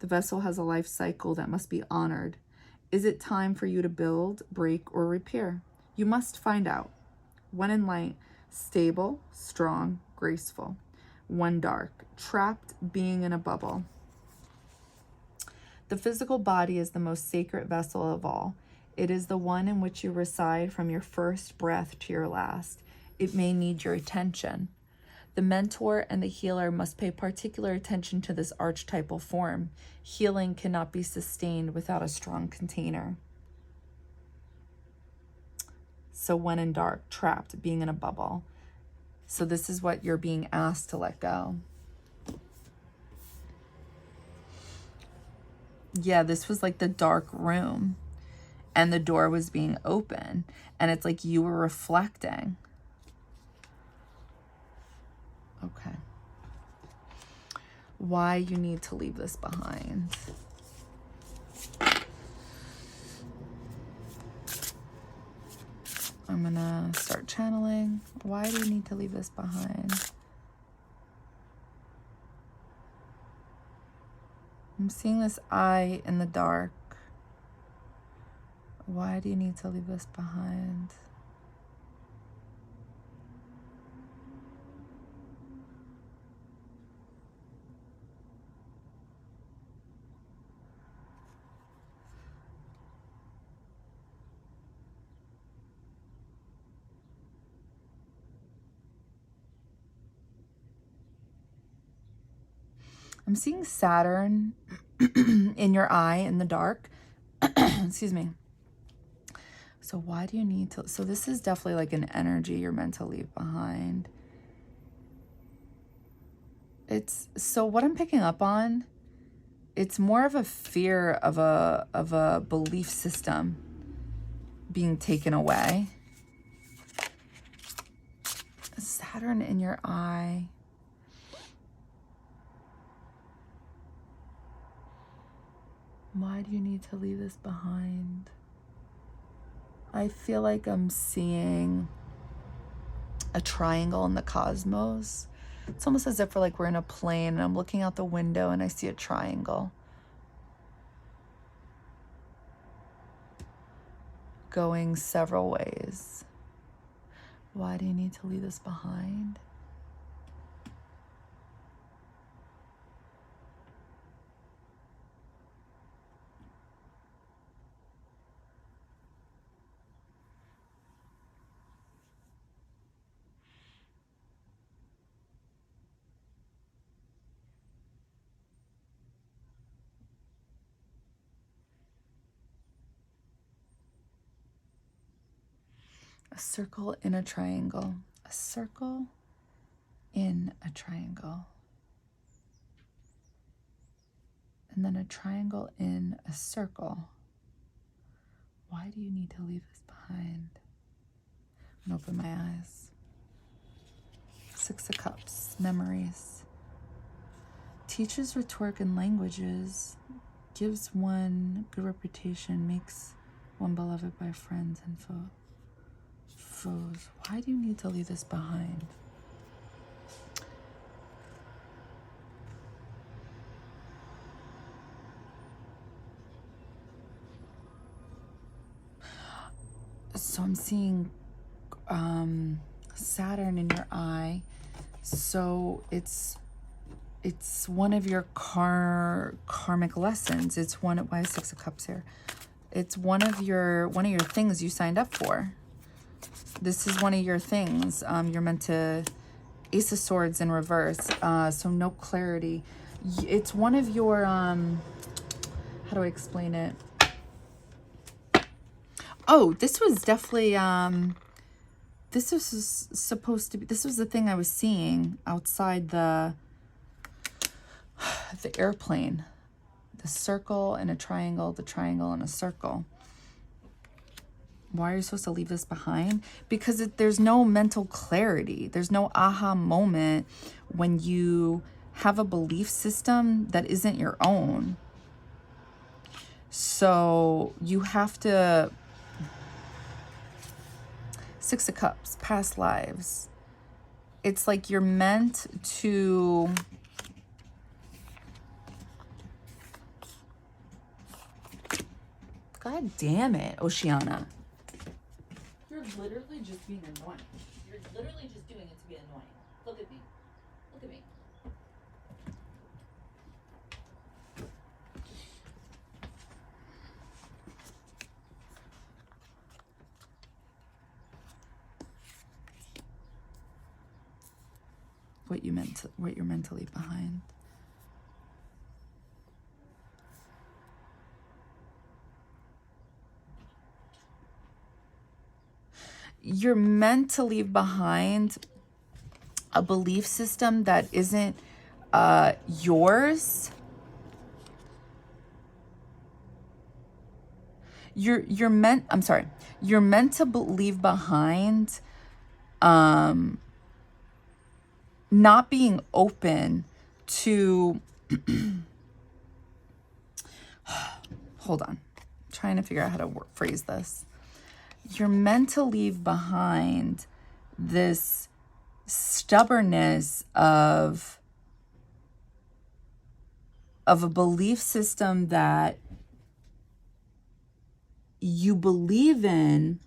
The vessel has a life cycle that must be honored. Is it time for you to build, break, or repair? You must find out. When in light, stable, strong, graceful. When dark, trapped, being in a bubble. The physical body is the most sacred vessel of all. It is the one in which you reside from your first breath to your last. It may need your attention. The mentor and the healer must pay particular attention to this archetypal form. Healing cannot be sustained without a strong container. So when in dark, trapped, being in a bubble. So this is what you're being asked to let go. Yeah, this was like the dark room and the door was being open, and it's like you were reflecting. Okay. Why you need to leave this behind. I'm gonna start channeling. Why do you need to leave this behind? I'm seeing this eye in the dark. Why do you need to leave this behind? I'm seeing Saturn in your eye in the dark. Excuse me. So why do you need to? So this is definitely like an energy you're meant to leave behind. It's, so what I'm picking up on, it's more of a fear of a belief system being taken away. Saturn in your eye. Why do you need to leave this behind? I feel like I'm seeing a triangle in the cosmos. It's almost as if we're in a plane and I'm looking out the window and I see a triangle going several ways. Why do you need to leave this behind? A circle in a triangle. A circle in a triangle. And then a triangle in a circle. Why do you need to leave this behind? I'm gonna open my eyes. Six of Cups, memories. Teaches rhetoric and languages. Gives one good reputation. Makes one beloved by friends and foes. Why do you need to leave this behind? So I'm seeing Saturn in your eye. So it's one of your karmic lessons. It's one. Why is Six of Cups here? It's one of your things you signed up for. This is one of your things. You're meant to, Ace of Swords in reverse. So no clarity. It's one of your, how do I explain it? Oh, this was definitely, this was supposed to be, this was the thing I was seeing outside the airplane. The circle and a triangle, the triangle and a circle. Why are you supposed to leave this behind? Because there's no mental clarity. There's no aha moment when you have a belief system that isn't your own. So you have to... Six of Cups, past lives. It's like you're meant to... God damn it, Oceana. You're literally just being annoying. You're literally just doing it to be annoying. Look at me. Look at me. What you're meant to leave behind. You're meant to leave behind a belief system that isn't yours. You're meant to leave behind not being open to hold on. I'm trying to figure out how to phrase this. You're meant to leave behind this stubbornness of a belief system that you believe in,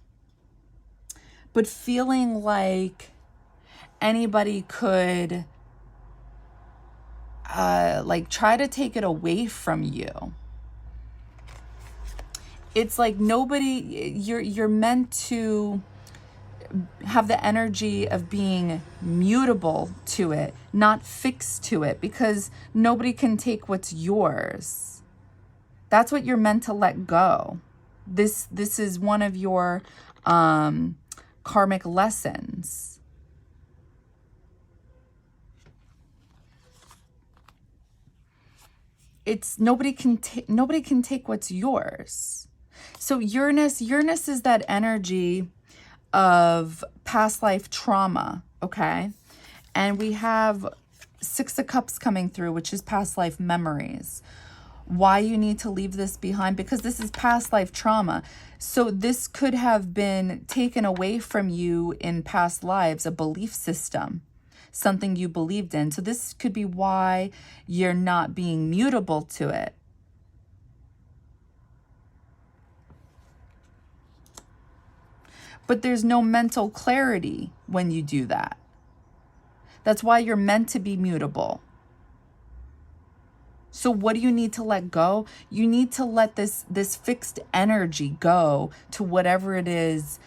but feeling like anybody could try to take it away from you. It's like you're meant to have the energy of being mutable to it, not fixed to it, because nobody can take what's yours. That's what you're meant to let go. This is one of your karmic lessons. it's nobody can take what's yours. So Uranus is that energy of past life trauma, okay? And we have Six of Cups coming through, which is past life memories. Why you need to leave this behind? Because this is past life trauma. So this could have been taken away from you in past lives, a belief system, something you believed in. So this could be why you're not being mutable to it. But there's no mental clarity when you do that. That's why you're meant to be mutable. So what do you need to let go? You need to let this fixed energy go to whatever it is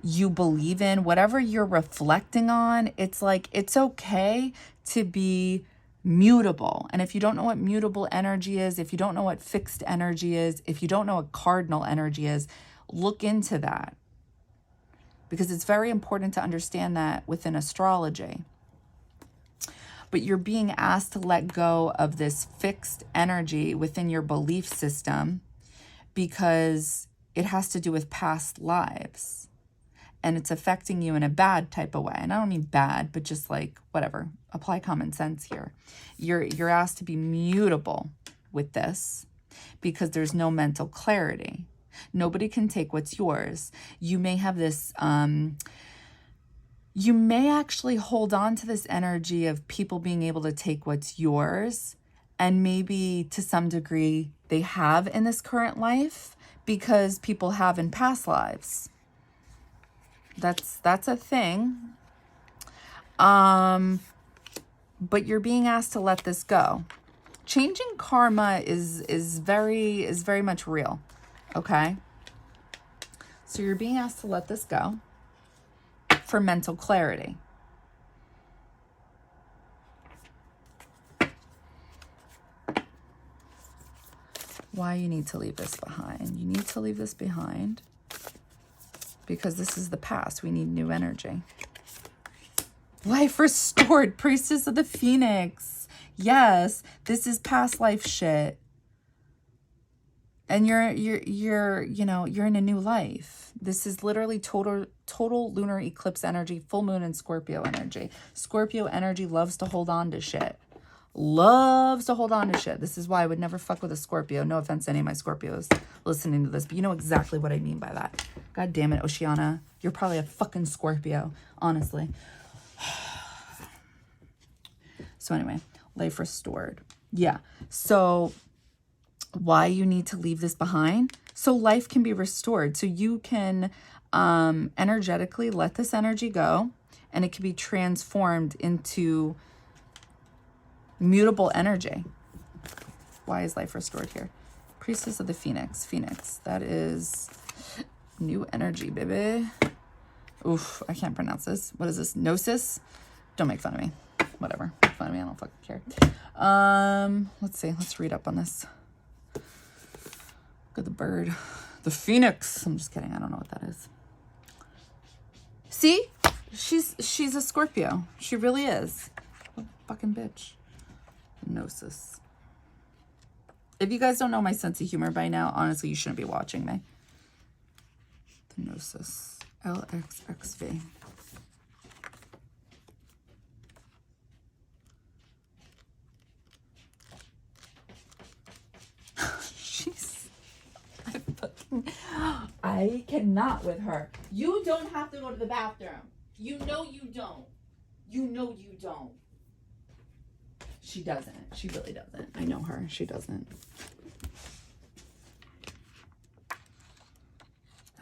you believe in, whatever you're reflecting on. It's like, it's okay to be mutable. And if you don't know what mutable energy is, if you don't know what fixed energy is, if you don't know what cardinal energy is, look into that. Because it's very important to understand that within astrology. But you're being asked to let go of this fixed energy within your belief system because it has to do with past lives. And it's affecting you in a bad type of way. And I don't mean bad, but just like, whatever. Apply common sense here. You're asked to be mutable with this because there's no mental clarity. Nobody can take what's yours. You may have this... you may actually hold on to this energy of people being able to take what's yours, and maybe to some degree they have in this current life because people have in past lives. That's a thing. But you're being asked to let this go. Changing karma is very much real. Okay? So you're being asked to let this go for mental clarity. Why you need to leave this behind? You need to leave this behind because this is the past. We need new energy. Life restored, Priestess of the Phoenix. Yes, this is past life shit. And you're in a new life. This is literally total lunar eclipse energy, full moon and Scorpio energy. Scorpio energy loves to hold on to shit. Loves to hold on to shit. This is why I would never fuck with a Scorpio. No offense to any of my Scorpios listening to this, but you know exactly what I mean by that. God damn it, Oceana. You're probably a fucking Scorpio, honestly. So anyway, life restored. Yeah. So why you need to leave this behind? So life can be restored. So you can energetically let this energy go, and it can be transformed into mutable energy. Why is life restored here? Priestess of the Phoenix. Phoenix. That is new energy, baby. Oof, I can't pronounce this. What is this? Gnosis? Don't make fun of me. Whatever. Make fun of me. I don't fucking care. Let's see. Let's read up on this. Look at the bird. The phoenix. I'm just kidding. I don't know what that is. See? She's a Scorpio. She really is. What a fucking bitch. Gnosis. If you guys don't know my sense of humor by now, honestly, you shouldn't be watching me. The Gnosis. LXXV. I cannot with her. You don't have to go to the bathroom. You know you don't. You know you don't. She doesn't. She really doesn't. I know her. She doesn't.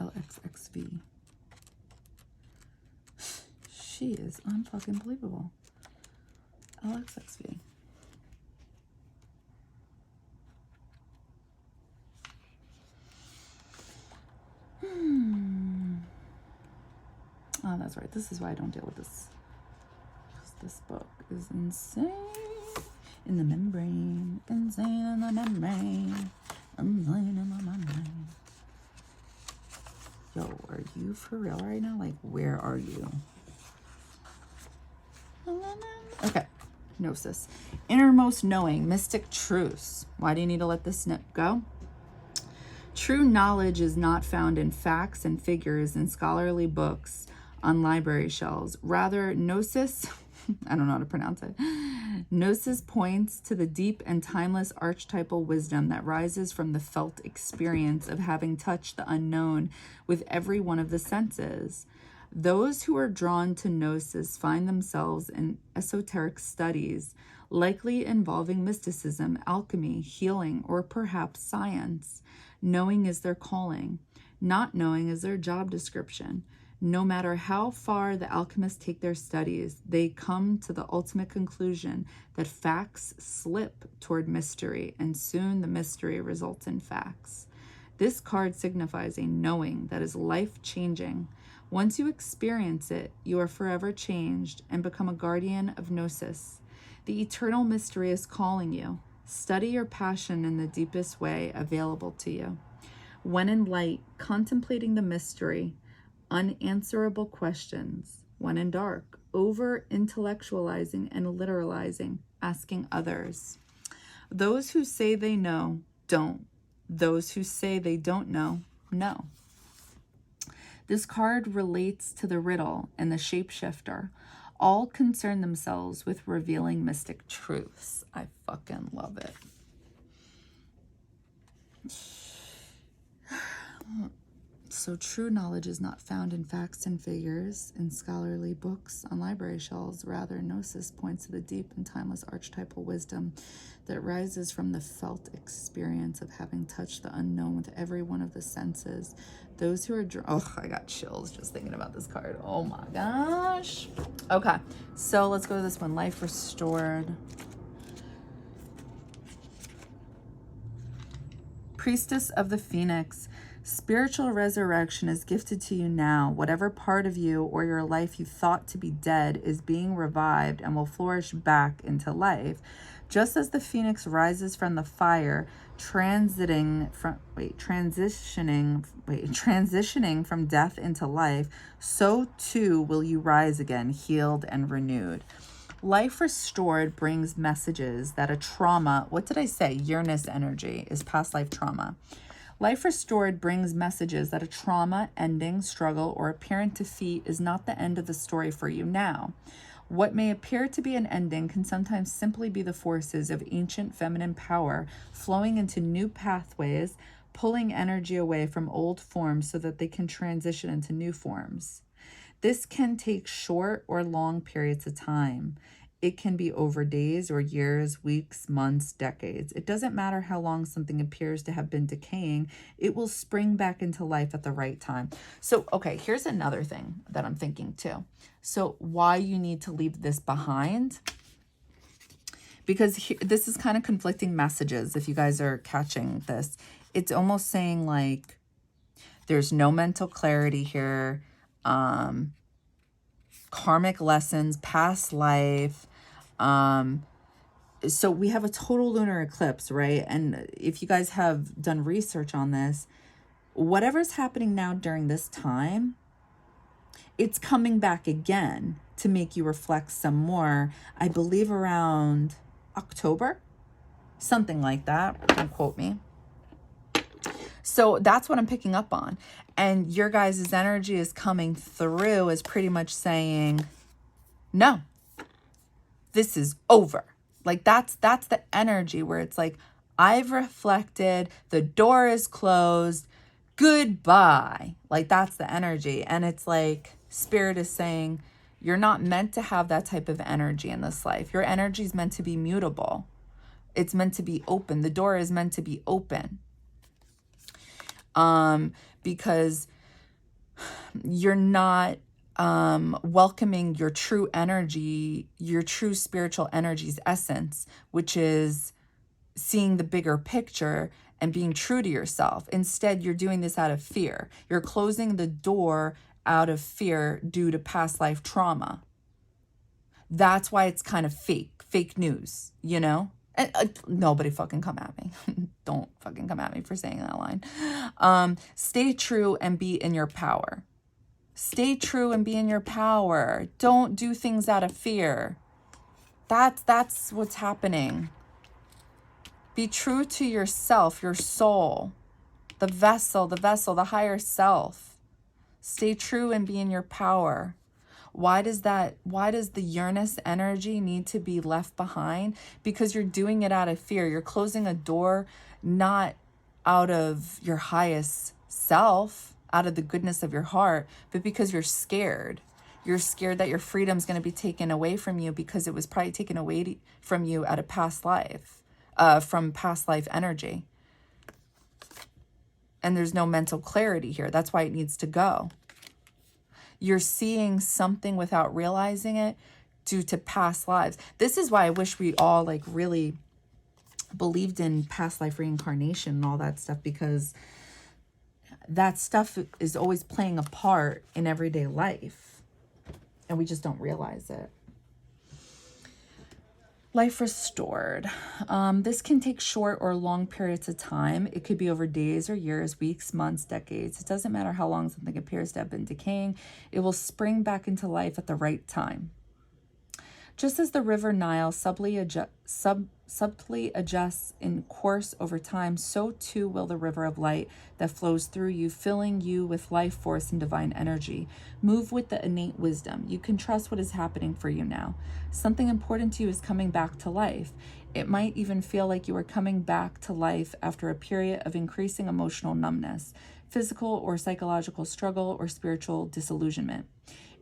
LXXV. She is unfucking believable. LXXV. Oh, that's right. This is why I don't deal with this. This book is insane in the membrane. Insane in the membrane. Insane in the membrane. Yo, are you for real right now? Like, where are you? Okay. Gnosis. Innermost knowing, mystic truths. Why do you need to let this go? True knowledge is not found in facts and figures in scholarly books on library shelves. Rather, gnosis, I don't know how to pronounce it. Gnosis points to the deep and timeless archetypal wisdom that rises from the felt experience of having touched the unknown with every one of the senses. Those who are drawn to gnosis find themselves in esoteric studies, likely involving mysticism, alchemy, healing, or perhaps science. Knowing is their calling. Not knowing is their job description. No matter how far the alchemists take their studies, they come to the ultimate conclusion that facts slip toward mystery, and soon the mystery results in facts. This card signifies a knowing that is life-changing. Once you experience it, you are forever changed and become a guardian of gnosis. The eternal mystery is calling you. Study your passion in the deepest way available to you. When in light, contemplating the mystery, unanswerable questions. When in dark, over-intellectualizing and literalizing, asking others. Those who say they know, don't. Those who say they don't know, know. This card relates to the riddle and the shapeshifter. All concern themselves with revealing mystic truths. I fucking love it. So true knowledge is not found in facts and figures, in scholarly books, on library shelves. Rather, gnosis points to the deep and timeless archetypal wisdom that rises from the felt experience of having touched the unknown with every one of the senses. Those who are oh, I got chills just thinking about this card. Oh my gosh. Okay, so let's go to this one. Life restored. Priestess of the Phoenix. Spiritual resurrection is gifted to you now. Whatever part of you or your life you thought to be dead is being revived and will flourish back into life. Just as the phoenix rises from the fire, transitioning from death into life, so too will you rise again, healed and renewed. Life restored brings messages that a trauma, what did I say? Uranus energy is past life trauma. Life restored brings messages that a trauma, ending, struggle, or apparent defeat is not the end of the story for you now. What may appear to be an ending can sometimes simply be the forces of ancient feminine power flowing into new pathways, pulling energy away from old forms so that they can transition into new forms. This can take short or long periods of time. It can be over days or years, weeks, months, decades. It doesn't matter how long something appears to have been decaying. It will spring back into life at the right time. So, okay, here's another thing that I'm thinking too. So why you need to leave this behind? Because this is kind of conflicting messages. If you guys are catching this, it's almost saying like, there's no mental clarity here. Karmic lessons, past life. So we have a total lunar eclipse, right? And if you guys have done research on this, whatever's happening now during this time, it's coming back again to make you reflect some more. I believe around October, something like that. Don't quote me. So that's what I'm picking up on. And your guys' energy is coming through as pretty much saying, no, this is over. Like that's the energy where it's like, I've reflected, the door is closed, goodbye. Like that's the energy. And it's like spirit is saying, you're not meant to have that type of energy in this life. Your energy is meant to be mutable. It's meant to be open. The door is meant to be open. Because you're not welcoming your true energy, your true spiritual energy's essence, which is seeing the bigger picture and being true to yourself. Instead, you're doing this out of fear. You're closing the door out of fear due to past life trauma. That's why it's kind of fake news, you know? And nobody fucking come at me. Don't fucking come at me for saying that line. Stay true and be in your power. Stay true and be in your power. Don't do things out of fear. That's what's happening. Be true to yourself, your soul, the vessel, the higher self. Stay true and be in your power. Why does the Uranus energy need to be left behind? Because you're doing it out of fear. You're closing a door, not out of your highest self, out of the goodness of your heart, but because you're scared. You're scared that your freedom is going to be taken away from you because it was probably taken away from you at a past life, from past life energy. And there's no mental clarity here. That's why it needs to go. You're seeing something without realizing it due to past lives. This is why I wish we all like really believed in past life reincarnation and all that stuff, because that stuff is always playing a part in everyday life and we just don't realize it. Life restored. This can take short or long periods of time. It could be over days or years, weeks, months, decades. It doesn't matter how long something appears to have been decaying. It will spring back into life at the right time. Just as the river Nile subtly adjusts in course over time, so too will the river of light that flows through you, filling you with life force and divine energy. Move with the innate wisdom. You can trust what is happening for you now. Something important to you is coming back to life. It might even feel like you are coming back to life after a period of increasing emotional numbness, physical or psychological struggle, or spiritual disillusionment.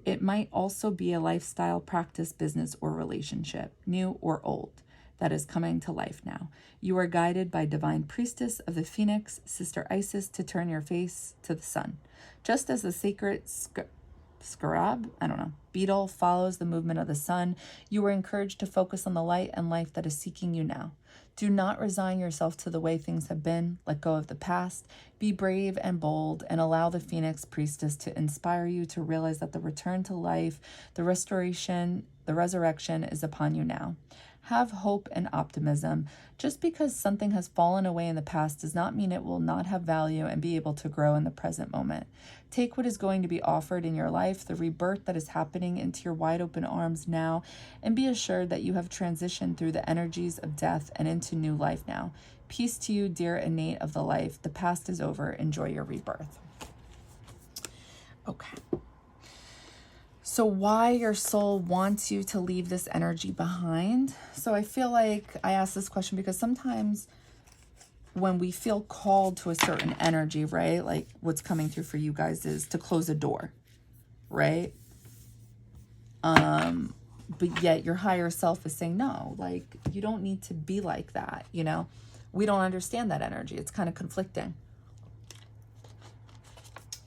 It might also be a lifestyle, practice, business, or relationship, new or old, that is coming to life now. You are guided by divine priestess of the phoenix, Sister Isis, to turn your face to the sun. Just as the sacred scarab, beetle follows the movement of the sun, you are encouraged to focus on the light and life that is seeking you now. Do not resign yourself to the way things have been. Let go of the past. Be brave and bold and allow the Phoenix Priestess to inspire you to realize that the return to life, the restoration, the resurrection is upon you now. Have hope and optimism. Just because something has fallen away in the past does not mean it will not have value and be able to grow in the present moment. Take what is going to be offered in your life, the rebirth that is happening, into your wide open arms now, and be assured that you have transitioned through the energies of death and into new life now. Peace to you, dear innate of the life. The past is over. Enjoy your rebirth. Okay. So why your soul wants you to leave this energy behind. So I feel like I asked this question because sometimes when we feel called to a certain energy, right? Like what's coming through for you guys is to close a door, right? But yet your higher self is saying, no, like you don't need to be like that, you know? We don't understand that energy. It's kind of conflicting.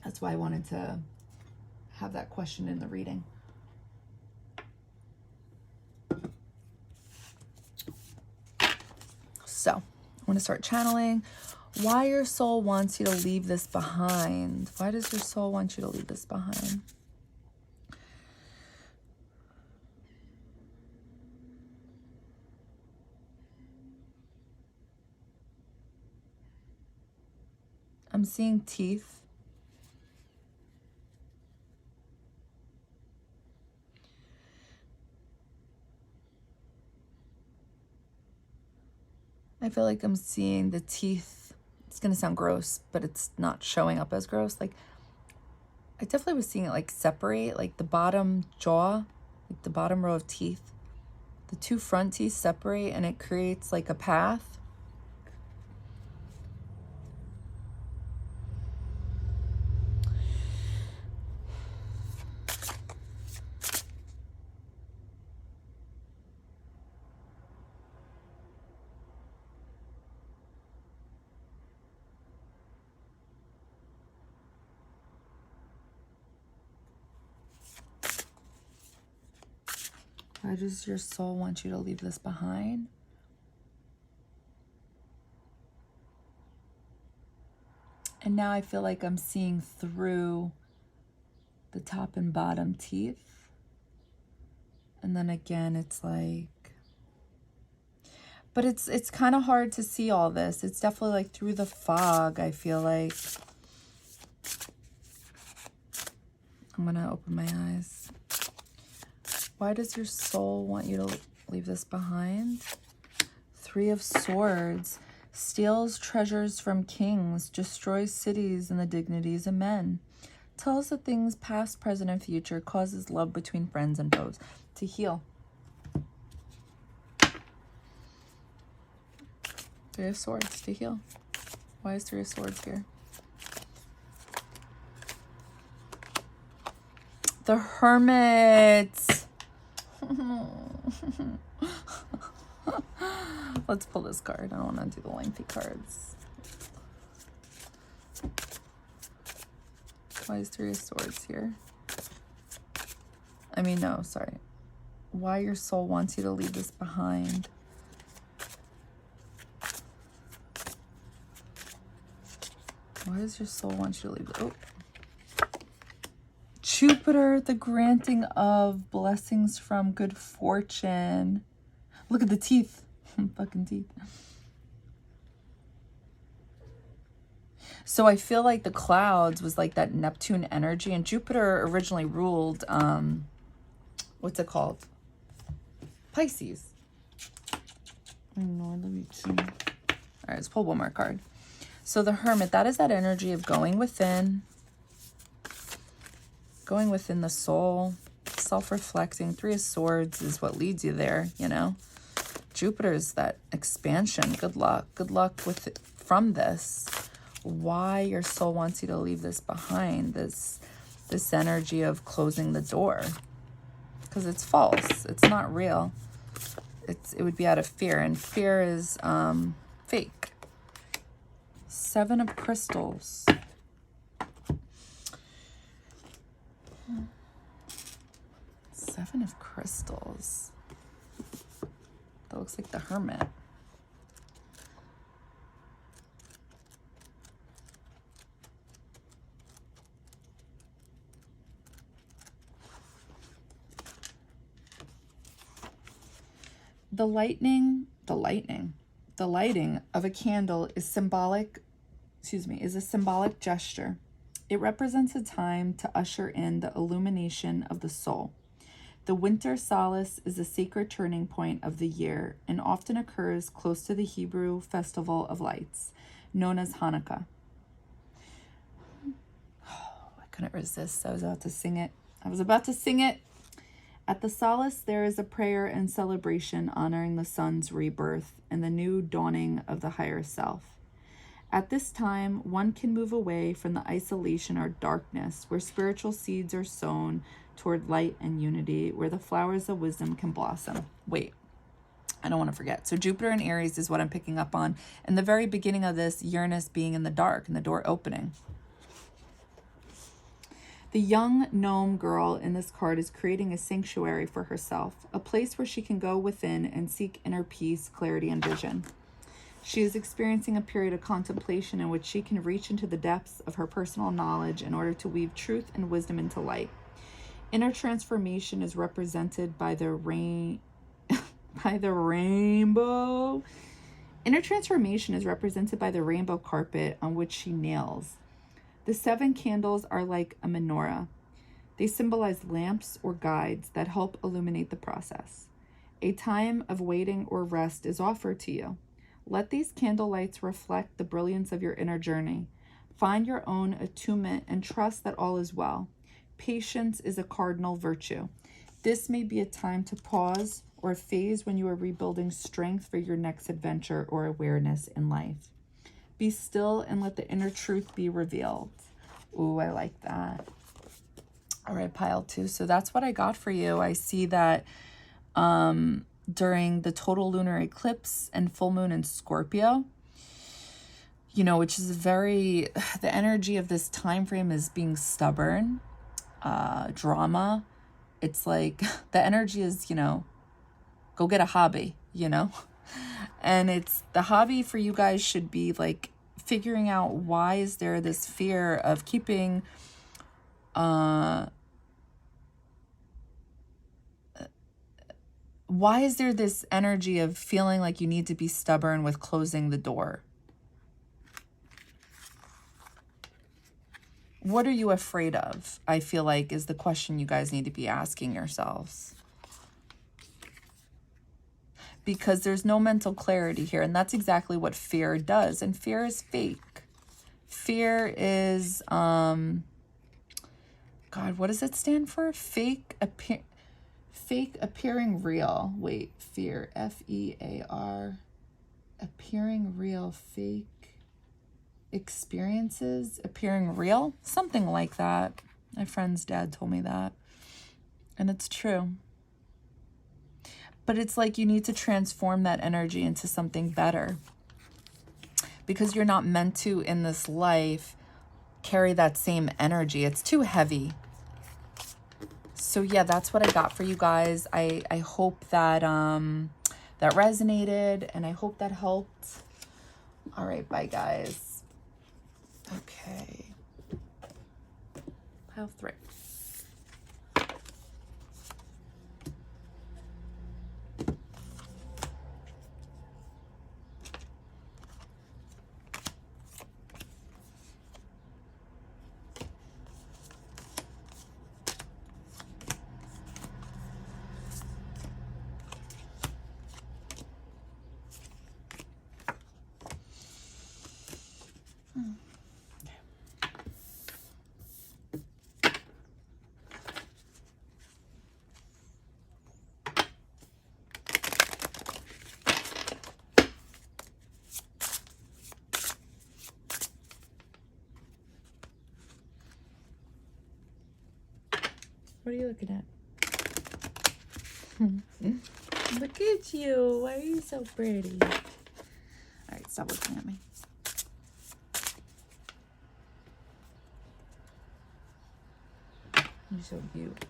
That's why I wanted to have that question in the reading. So I want to start channeling. Why your soul wants you to leave this behind. Why does your soul want you to leave this behind? I'm seeing teeth. I feel like I'm seeing the teeth. It's going to sound gross, but it's not showing up as gross. Like, I definitely was seeing it like separate, like the bottom jaw, like the bottom row of teeth. The two front teeth separate and it creates like a path. Why does your soul want you to leave this behind? And now I feel like I'm seeing through the top and bottom teeth. And then again, it's like, but it's kind of hard to see all this. It's definitely like through the fog, I feel like. I'm going to open my eyes. Why does your soul want you to Leave this behind. Three of Swords. Steals treasures from kings. Destroys cities and the dignities of men. Tells the things past, present, and future. Causes love between friends and foes. To heal. Three of Swords. To heal. Why is Three of Swords here? The Hermit. Let's pull this card. I don't want to do the lengthy cards. Why is Three of Swords here? I mean, no, sorry. Why your soul wants you to leave this behind. Why does your soul want you to leave? Oh. Jupiter, the granting of blessings from good fortune. Look at the teeth. Fucking teeth. So I feel like the clouds was like that Neptune energy, and Jupiter originally ruled, what's it called? Pisces. All right, let's pull one more card. So the Hermit, that is that energy of going within the soul, self-reflecting. Three of Swords is what leads you there, you know. Jupiter's that expansion. Good luck. Good luck with it from this. Why your soul wants you to leave this behind, this energy of closing the door. Because it's false. It's not real. It would be out of fear, and fear is fake. Seven of Crystals. Seven of Crystals. That looks like the Hermit. The lighting of a candle is a symbolic gesture. It represents a time to usher in the illumination of the soul. The winter solace is a sacred turning point of the year and often occurs close to the Hebrew festival of lights, known as Hanukkah. Oh, I couldn't resist. I was about to sing it. At the solace, there is a prayer and celebration honoring the sun's rebirth and the new dawning of the higher self. At this time, one can move away from the isolation or darkness where spiritual seeds are sown toward light and unity, where the flowers of wisdom can blossom. Wait, I don't want to forget. So Jupiter in Aries is what I'm picking up on. In the very beginning of this, Uranus being in the dark and the door opening. The young gnome girl in this card is creating a sanctuary for herself, a place where she can go within and seek inner peace, clarity, and vision. She is experiencing a period of contemplation in which she can reach into the depths of her personal knowledge in order to weave truth and wisdom into light. Inner transformation is represented by the rainbow. Inner transformation is represented by the rainbow carpet on which she nails. The 7 candles are like a menorah. They symbolize lamps or guides that help illuminate the process. A time of waiting or rest is offered to you. Let these candle lights reflect the brilliance of your inner journey. Find your own attunement and trust that all is well. Patience is a cardinal virtue. This may be a time to pause or a phase when you are rebuilding strength for your next adventure or awareness in life. Be still and let the inner truth be revealed. Ooh, I like that. All right, pile 2. So that's what I got for you. I see that during the total lunar eclipse and full moon in Scorpio, which is the energy of this time frame is being stubborn, drama. It's like the energy is, go get a hobby, and it's the hobby for you guys should be like figuring out why is there this fear of keeping why is there this energy of feeling like you need to be stubborn with closing the door? What are you afraid of? I feel like is the question you guys need to be asking yourselves. because there's no mental clarity here. And that's exactly what fear does. And fear is fake. Fear is, God, what does it stand for? Fake appearing real. Wait, fear, F-E-A-R, appearing real, fake experiences, appearing real, something like that. My friend's dad told me that, and it's true. But it's like you need to transform that energy into something better, because you're not meant to, in this life, carry that same energy. It's too heavy. So yeah, that's what I got for you guys. I hope that that resonated, and I hope that helped. All right, bye guys. Okay. Pile 3. What are you looking at? Look at you. Why are you so pretty? All right, stop looking at me. You're so cute.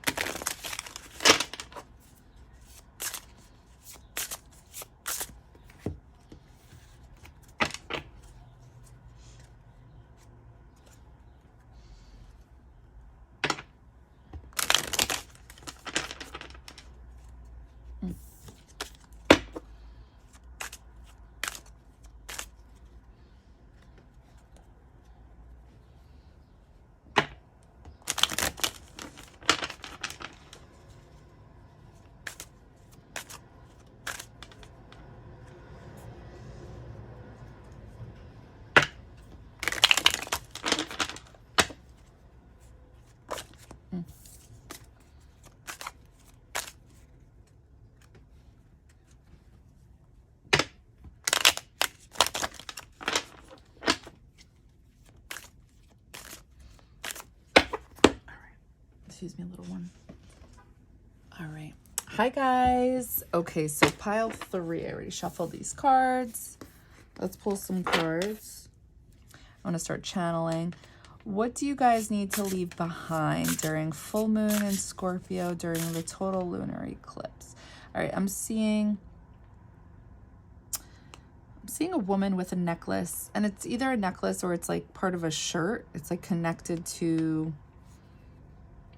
Excuse me, little one. All right. Hi, guys. Okay, so pile 3. I already shuffled these cards. Let's pull some cards. I want to start channeling. What do you guys need to leave behind during full moon in Scorpio during the total lunar eclipse? All right, I'm seeing a woman with a necklace, and it's either a necklace or it's like part of a shirt. It's like connected to,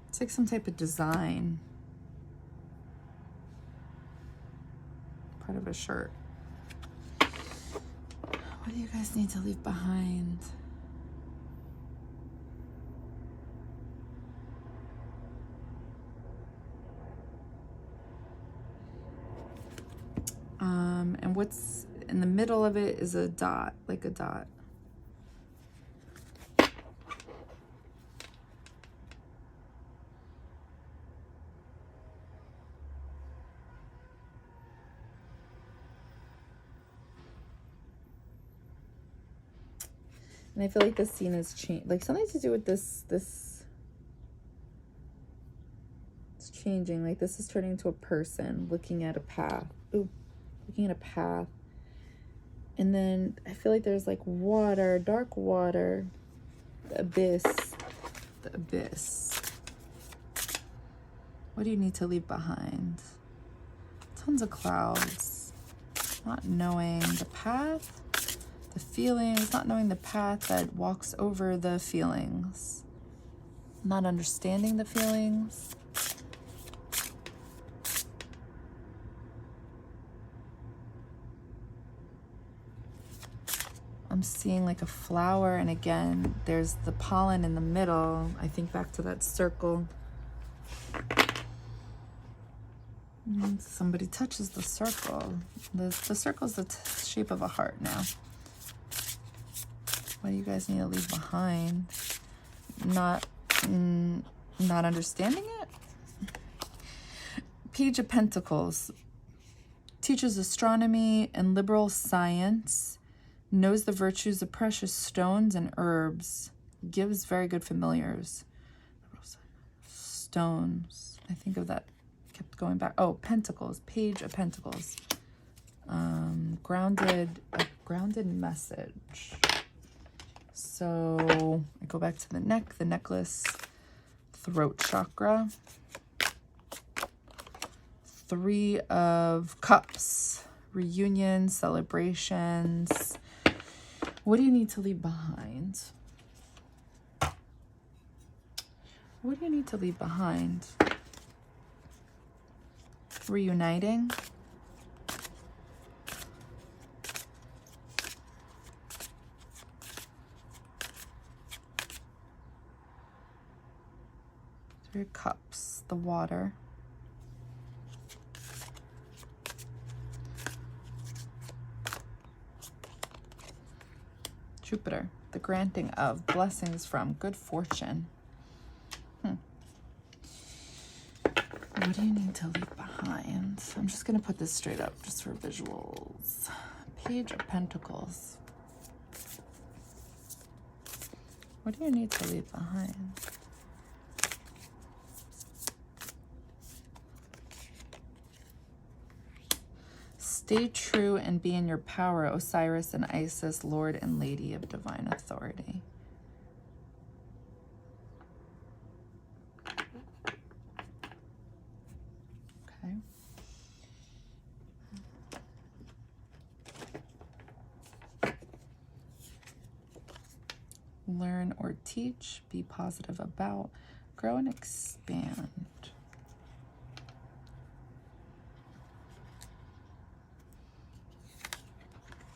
it's like some type of design. Part of a shirt. What do you guys need to leave behind? And what's in the middle of it is a dot, like a dot. And I feel like the scene has changed, like something to do with this it's changing. Like this is turning into a person looking at a path. Ooh, looking at a path. And then I feel like there's like water, dark water, the abyss, the abyss. What do you need to leave behind? Tons of clouds, not knowing the path, the feelings, not knowing the path that walks over the feelings, not understanding the feelings. I'm seeing like a flower, and again, there's the pollen in the middle. I think back to that circle. Somebody touches the circle. The circle's the shape of a heart now. What do you guys need to leave behind? Not understanding it? Page of Pentacles. Teaches astronomy and liberal science. Knows the virtues of precious stones and herbs. Gives very good familiars. Stones. I think of that. Kept going back. Oh, Pentacles. Page of Pentacles. A grounded message. So I go back to the neck, the necklace, throat chakra. 3 of Cups. Reunion, celebrations. What do you need to leave behind? What do you need to leave behind? Reuniting. Three of Cups, the water. Jupiter, the granting of blessings from good fortune. What do you need to leave behind? I'm just going to put this straight up just for visuals. Page of Pentacles. What do you need to leave behind? Stay true and be in your power, Osiris and Isis, Lord and Lady of Divine Authority. Okay. Learn or teach, be positive about, grow and expand.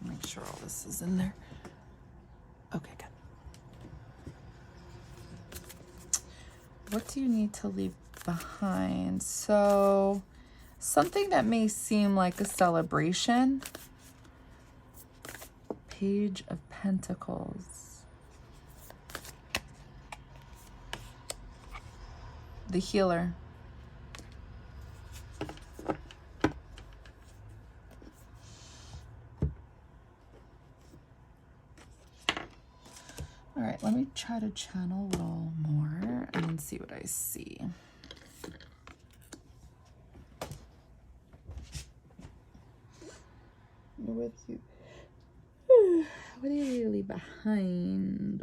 Make sure all this is in there. Okay, good. What do you need to leave behind? So, something that may seem like a celebration. Page of Pentacles. The healer. All right, let me try to channel a little more and then see what I see. What do you leave behind?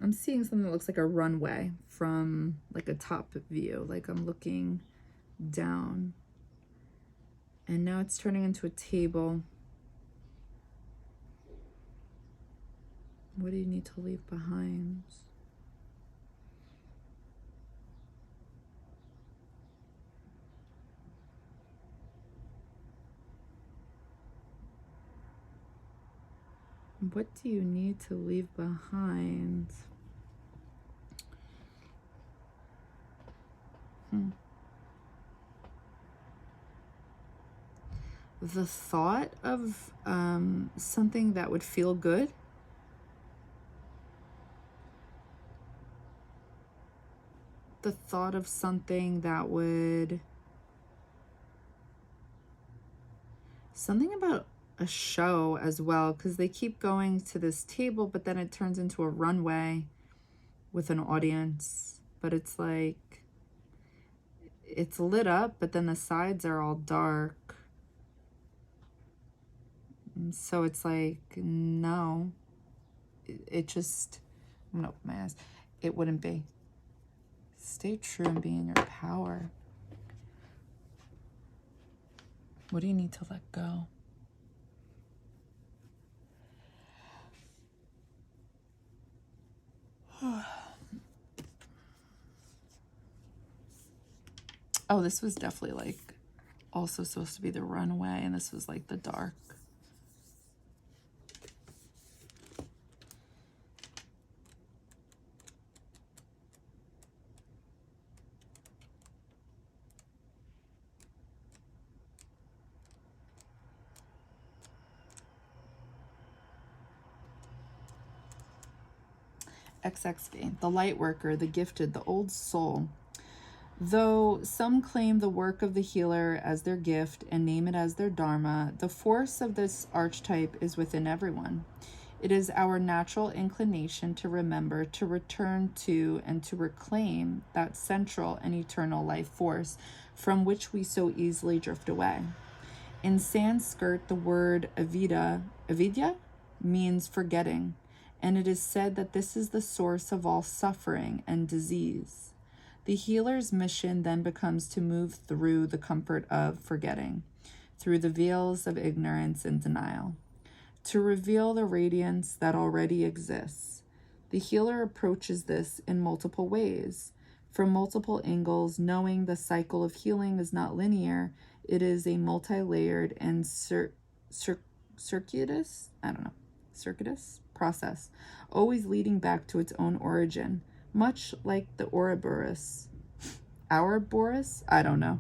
I'm seeing something that looks like a runway from like a top view, like I'm looking down. And now it's turning into a table. What do you need to leave behind? What do you need to leave behind? The thought of something that would feel good. The thought of something that would... Something about a show as well, because they keep going to this table, but then it turns into a runway with an audience. But it's like, it's lit up, but then the sides are all dark. So it's like, no, it just, I'm gonna open my eyes. It wouldn't be. Stay true and be in your power. What do you need to let go? Oh, this was definitely like also supposed to be the runway, and this was like the dark. XXV, the light worker, the gifted, the old soul. Though some claim the work of the healer as their gift and name it as their dharma, the force of this archetype is within everyone. It is our natural inclination to remember, to return to, and to reclaim that central and eternal life force from which we so easily drift away. In Sanskrit, the word avidya means forgetting, and it is said that this is the source of all suffering and disease. The healer's mission then becomes to move through the comfort of forgetting, through the veils of ignorance and denial, to reveal the radiance that already exists. The healer approaches this in multiple ways, from multiple angles, knowing the cycle of healing is not linear. It is a multi-layered and circuitous process, always leading back to its own origin, much like the Ouroboros. Ouroboros? I don't know.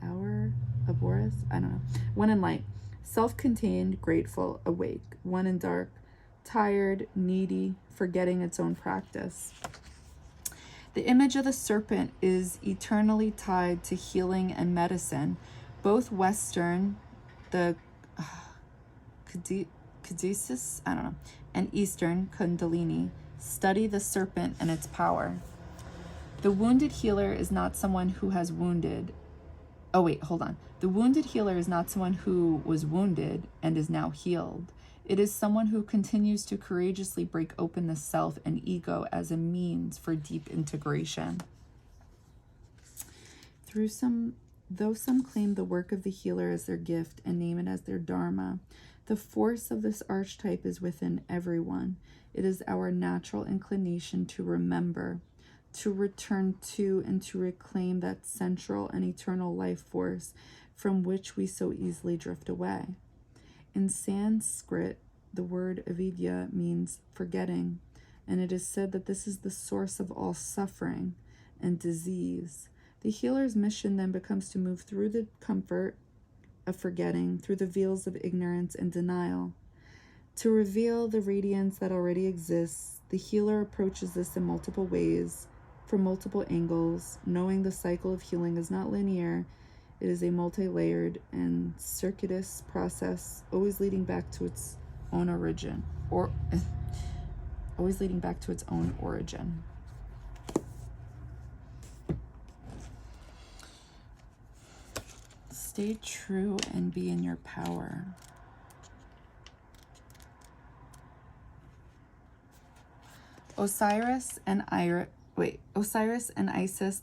Ouroboros? I don't know. One in light, self-contained, grateful, awake. One in dark, tired, needy, forgetting its own practice. The image of the serpent is eternally tied to healing and medicine. Both Western, the Caduceus, and Eastern, Kundalini, study the serpent and its power. The wounded healer is not someone who has wounded. The wounded healer is not someone who was wounded and is now healed. It is someone who continues to courageously break open the self and ego as a means for deep integration. Though some claim the work of the healer as their gift and name it as their dharma, the force of this archetype is within everyone. It is our natural inclination to remember, to return to, and to reclaim that central and eternal life force from which we so easily drift away. In Sanskrit, the word avidya means forgetting, and it is said that this is the source of all suffering and disease. The healer's mission then becomes to move through the comfort of forgetting, through the veils of ignorance and denial, to reveal the radiance that already exists. The healer approaches this in multiple ways, from multiple angles, knowing the cycle of healing is not linear. It is a multi-layered and circuitous process, always leading back to its own origin, Stay true and be in your power. Osiris and Isis,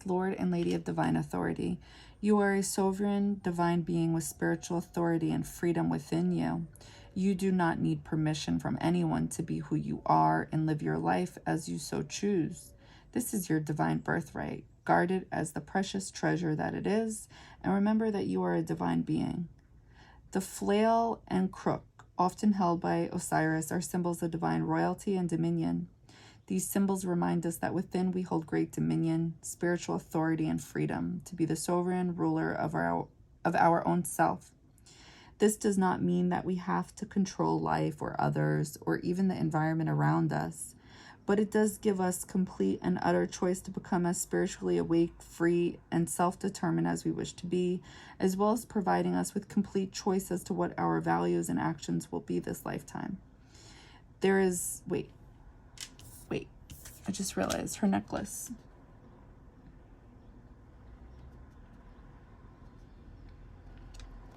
Lord and Lady of Divine Authority. You are a sovereign divine being with spiritual authority and freedom within you. You do not need permission from anyone to be who you are and live your life as you so choose. This is your divine birthright. Guard it as the precious treasure that it is, and remember that you are a divine being. The flail and crook, often held by Osiris, are symbols of divine royalty and dominion. These symbols remind us that within we hold great dominion, spiritual authority, and freedom to be the sovereign ruler of our own self. This does not mean that we have to control life or others or even the environment around us, but it does give us complete and utter choice to become as spiritually awake, free, and self-determined as we wish to be, as well as providing us with complete choice as to what our values and actions will be this lifetime. I just realized her necklace.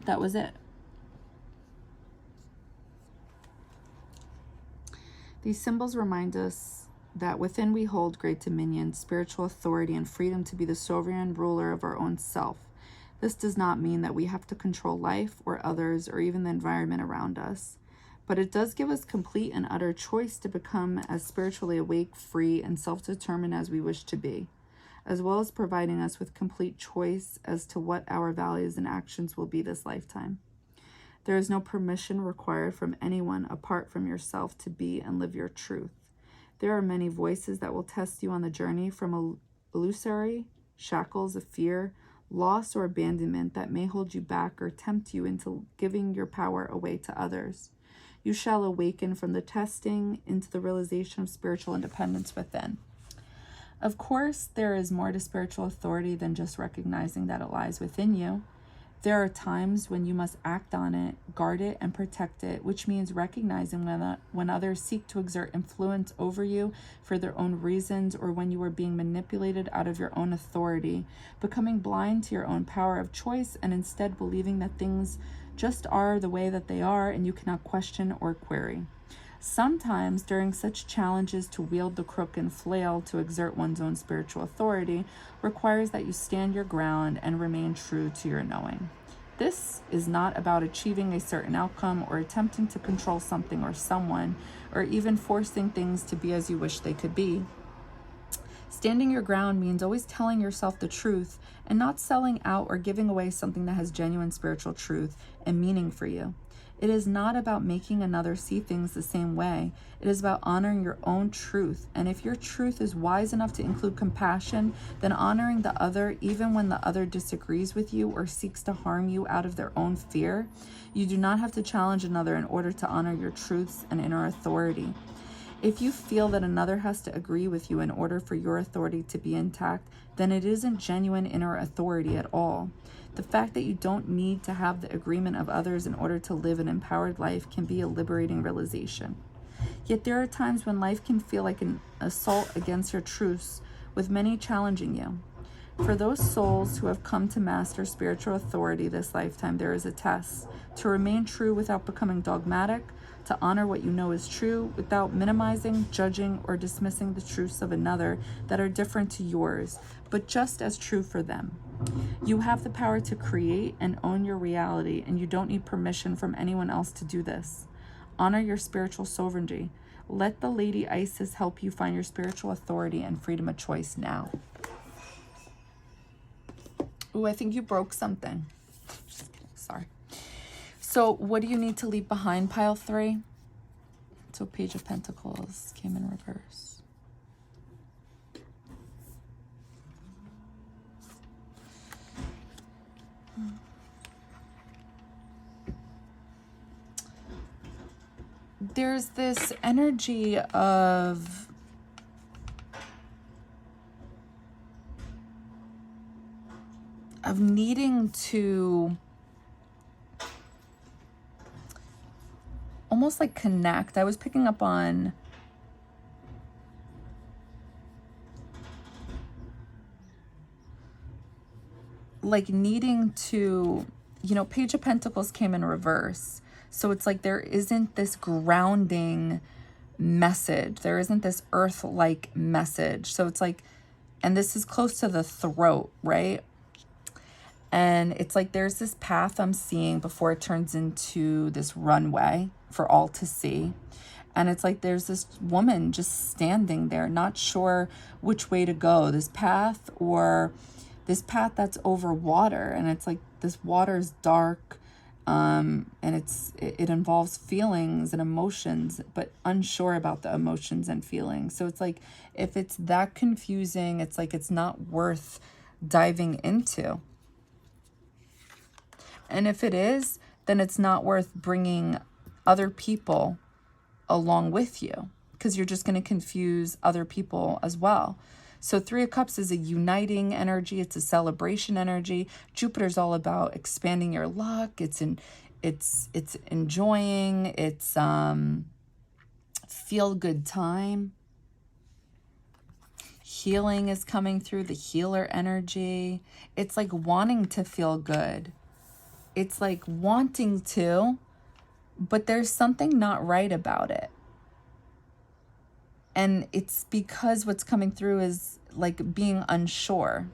That was it. These symbols remind us that within we hold great dominion, spiritual authority, and freedom to be the sovereign ruler of our own self. This does not mean that we have to control life or others or even the environment around us, but it does give us complete and utter choice to become as spiritually awake, free, and self-determined as we wish to be, as well as providing us with complete choice as to what our values and actions will be this lifetime. There is no permission required from anyone apart from yourself to be and live your truth. There are many voices that will test you on the journey, from illusory shackles of fear, loss, or abandonment that may hold you back or tempt you into giving your power away to others. You shall awaken from the testing into the realization of spiritual independence within. Of course, there is more to spiritual authority than just recognizing that it lies within you. There are times when you must act on it, guard it, and protect it, which means recognizing when others seek to exert influence over you for their own reasons, or when you are being manipulated out of your own authority, becoming blind to your own power of choice, and instead believing that things just are the way that they are and you cannot question or query. Sometimes, during such challenges, to wield the crook and flail to exert one's own spiritual authority requires that you stand your ground and remain true to your knowing. This is not about achieving a certain outcome or attempting to control something or someone, or even forcing things to be as you wish they could be. Standing your ground means always telling yourself the truth and not selling out or giving away something that has genuine spiritual truth and meaning for you. It is not about making another see things the same way. It is about honoring your own truth. And if your truth is wise enough to include compassion, then honoring the other, even when the other disagrees with you or seeks to harm you out of their own fear. You do not have to challenge another in order to honor your truths and inner authority. If you feel that another has to agree with you in order for your authority to be intact, then it isn't genuine inner authority at all. The fact that you don't need to have the agreement of others in order to live an empowered life can be a liberating realization. Yet there are times when life can feel like an assault against your truths, with many challenging you. For those souls who have come to master spiritual authority this lifetime, there is a test to remain true without becoming dogmatic, to honor what you know is true without minimizing, judging, or dismissing the truths of another that are different to yours, but just as true for them. You have the power to create and own your reality, and you don't need permission from anyone else to do this. Honor your spiritual sovereignty. Let the Lady Isis help you find your spiritual authority and freedom of choice now. Ooh, I think you broke something. Just kidding, sorry. So what do you need to leave behind, pile 3? So Page of Pentacles came in reverse. There's this energy of needing to almost like connect. I was picking up on like needing to, Page of Pentacles came in reverse. So it's like there isn't this grounding message. There isn't this earth-like message. So it's like, and this is close to the throat, right? And it's like there's this path I'm seeing before it turns into this runway for all to see. And it's like there's this woman just standing there, not sure which way to go, this path or this path that's over water. And it's like this water's dark. And it involves feelings and emotions, but unsure about the emotions and feelings. So it's like, if it's that confusing, it's like, it's not worth diving into. And if it is, then it's not worth bringing other people along with you, because you're just going to confuse other people as well. So 3 of Cups is a uniting energy. It's a celebration energy. Jupiter's all about expanding your luck. It's enjoying. It's feel good time. Healing is coming through, the healer energy. It's like wanting to feel good. It's like wanting to, but there's something not right about it. And it's because what's coming through is like being unsure.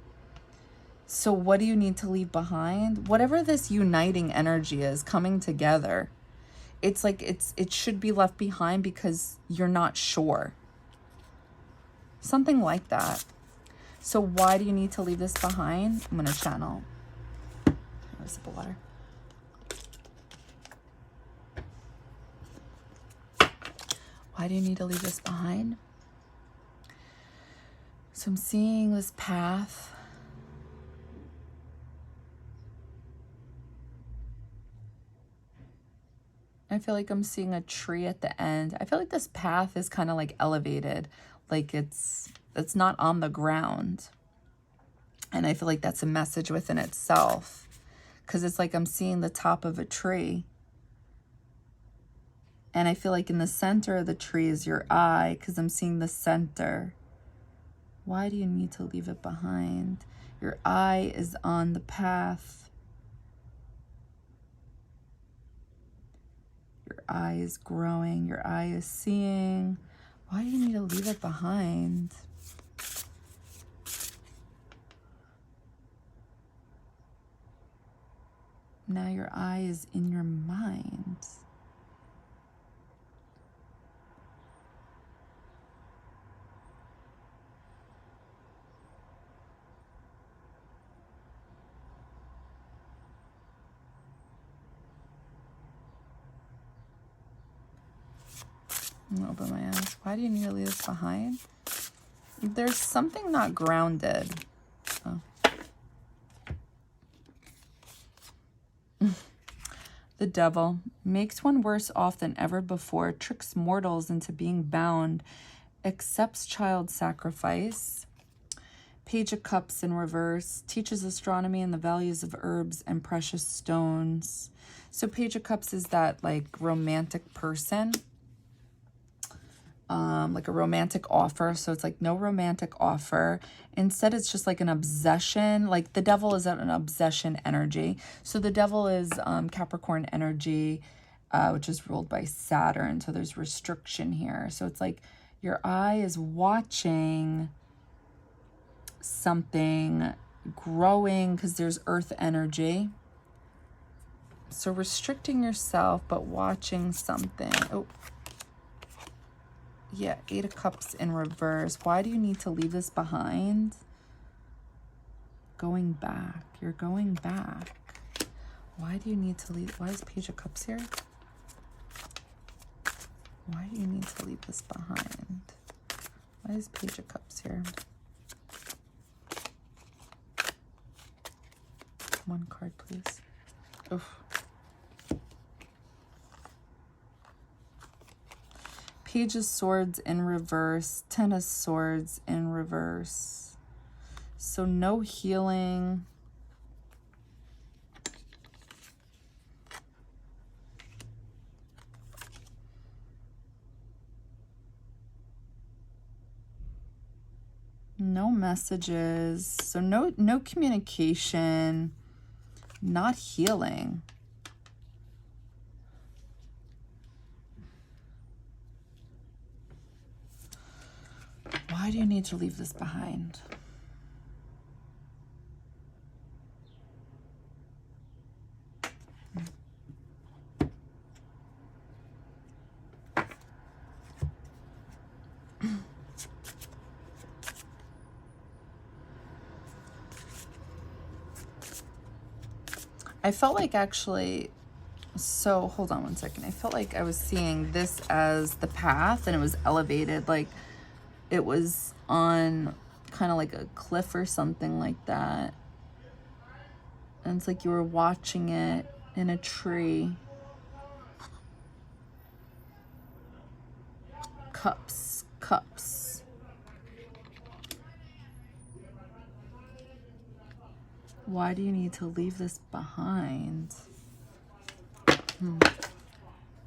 So what do you need to leave behind? Whatever this uniting energy is coming together, it's like it should be left behind because you're not sure. Something like that. So why do you need to leave this behind? I'm going to channel. Have a sip of water. Why do you need to leave this behind? So I'm seeing this path. I I feel like I'm seeing a tree at the end. I feel like this path is kind of like elevated, like it's not on the ground. And I feel like that's a message within itself, because it's like I'm seeing the top of a tree. And I feel like in the center of the tree is your eye, because I'm seeing the center. Why do you need to leave it behind? Your eye is on the path. Your eye is growing. Your eye is seeing. Why do you need to leave it behind? Now your eye is in your mind. I'm gonna open my eyes. Why do you need to leave this behind? There's something not grounded. Oh. The devil makes one worse off than ever before, tricks mortals into being bound, accepts child sacrifice. Page of Cups in reverse, teaches astronomy and the values of herbs and precious stones. So Page of Cups is that like romantic person, like a romantic offer. So it's like no romantic offer. Instead, it's just like an obsession. Like the devil is an obsession energy. So the devil is Capricorn energy, which is ruled by Saturn. So there's restriction here. So it's like your eye is watching something growing because there's earth energy. So restricting yourself, but watching something. Oh, yeah, 8 of Cups in reverse. Why do you need to leave this behind? Going back. You're going back. Why do you need to leave? Why is Page of Cups here? Why do you need to leave this behind? Why is Page of Cups here? One card, please. Oof. Page of Swords in reverse. 10 of Swords in reverse. So no healing. No messages. So no communication. Not healing. Why do you need to leave this behind? I felt like actually, so hold on one second. I felt like I was seeing this as the path and it was elevated, like it was on kind of like a cliff or something like that. And it's like you were watching it in a tree. Cups, cups. Why do you need to leave this behind?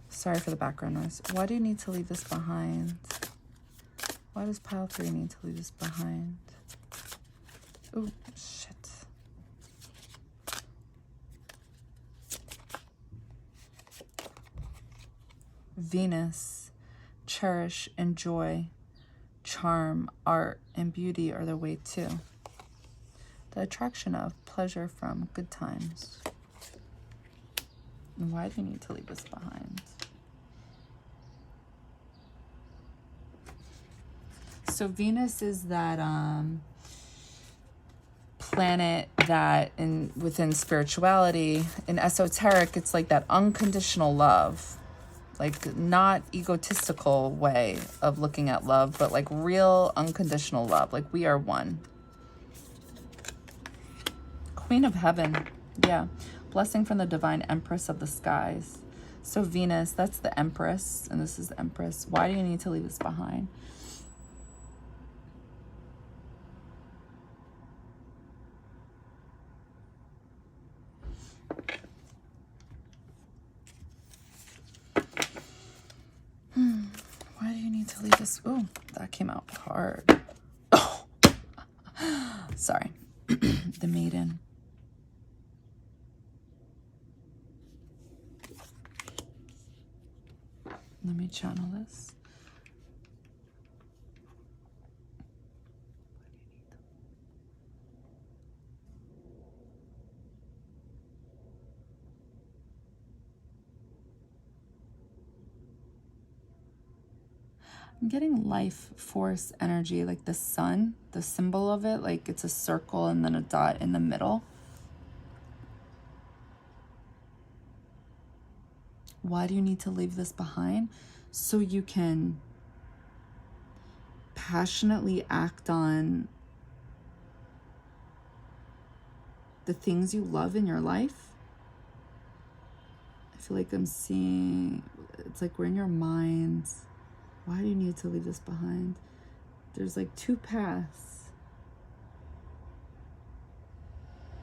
Sorry for the background noise. Why do you need to leave this behind? Why does pile 3 need to leave this behind? Oh, shit. Venus, cherish, enjoy, charm, art, and beauty are the way too. The attraction of, pleasure from, good times. And why do you need to leave this behind? So Venus is that planet that within spirituality, in esoteric, it's like that unconditional love. Like not egotistical way of looking at love, but like real unconditional love. Like we are one. Queen of Heaven. Yeah. Blessing from the divine empress of the skies. So Venus, that's the Empress, and this is the Empress. Why do you need to leave this behind? Why do you need to leave this? Oh, that came out hard. Oh, sorry. The Maiden. Let me channel this. I'm getting life force energy, like the sun, the symbol of it, like it's a circle and then a dot in the middle. Why do you need to leave this behind? So you can passionately act on the things you love in your life. I feel like I'm seeing, it's like we're in your minds. Why do you need to leave this behind? There's like two paths.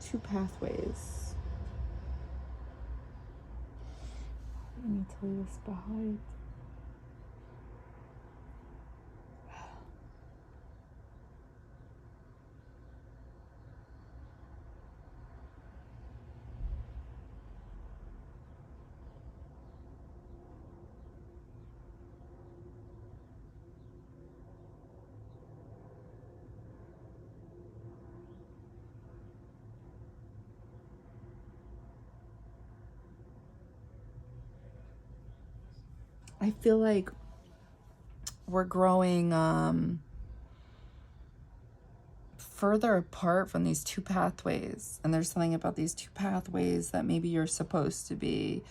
Two pathways. Why do you need to leave this behind? I feel like we're growing further apart from these two pathways. And there's something about these two pathways that maybe you're supposed to be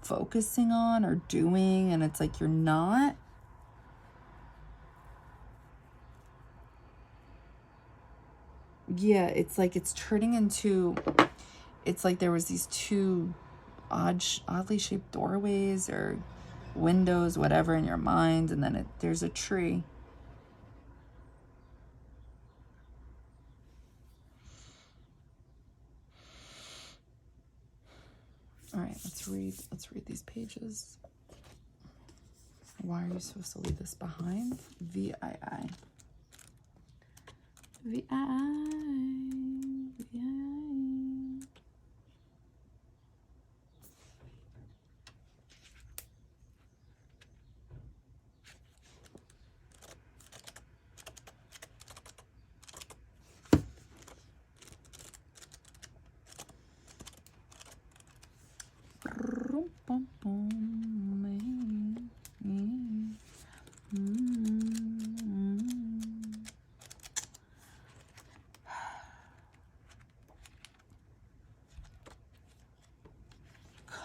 focusing on or doing, and it's like you're not. Yeah, it's like it's turning into, it's like there was these two oddly shaped doorways or windows, whatever, in your mind, and then there's a tree. All right, let's read these pages. Why are you supposed to leave this behind? VII.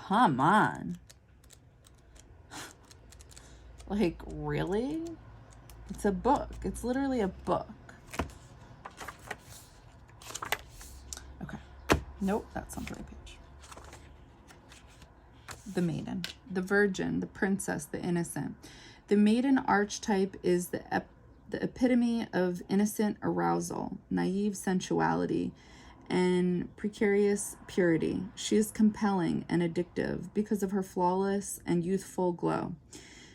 Come on. Like, really? It's a book. It's literally a book. Okay. Nope, that's not the right page. The Maiden, the Virgin, the Princess, the Innocent. The Maiden archetype is the epitome of innocent arousal, naive sensuality, and precarious purity. She is compelling and addictive because of her flawless and youthful glow.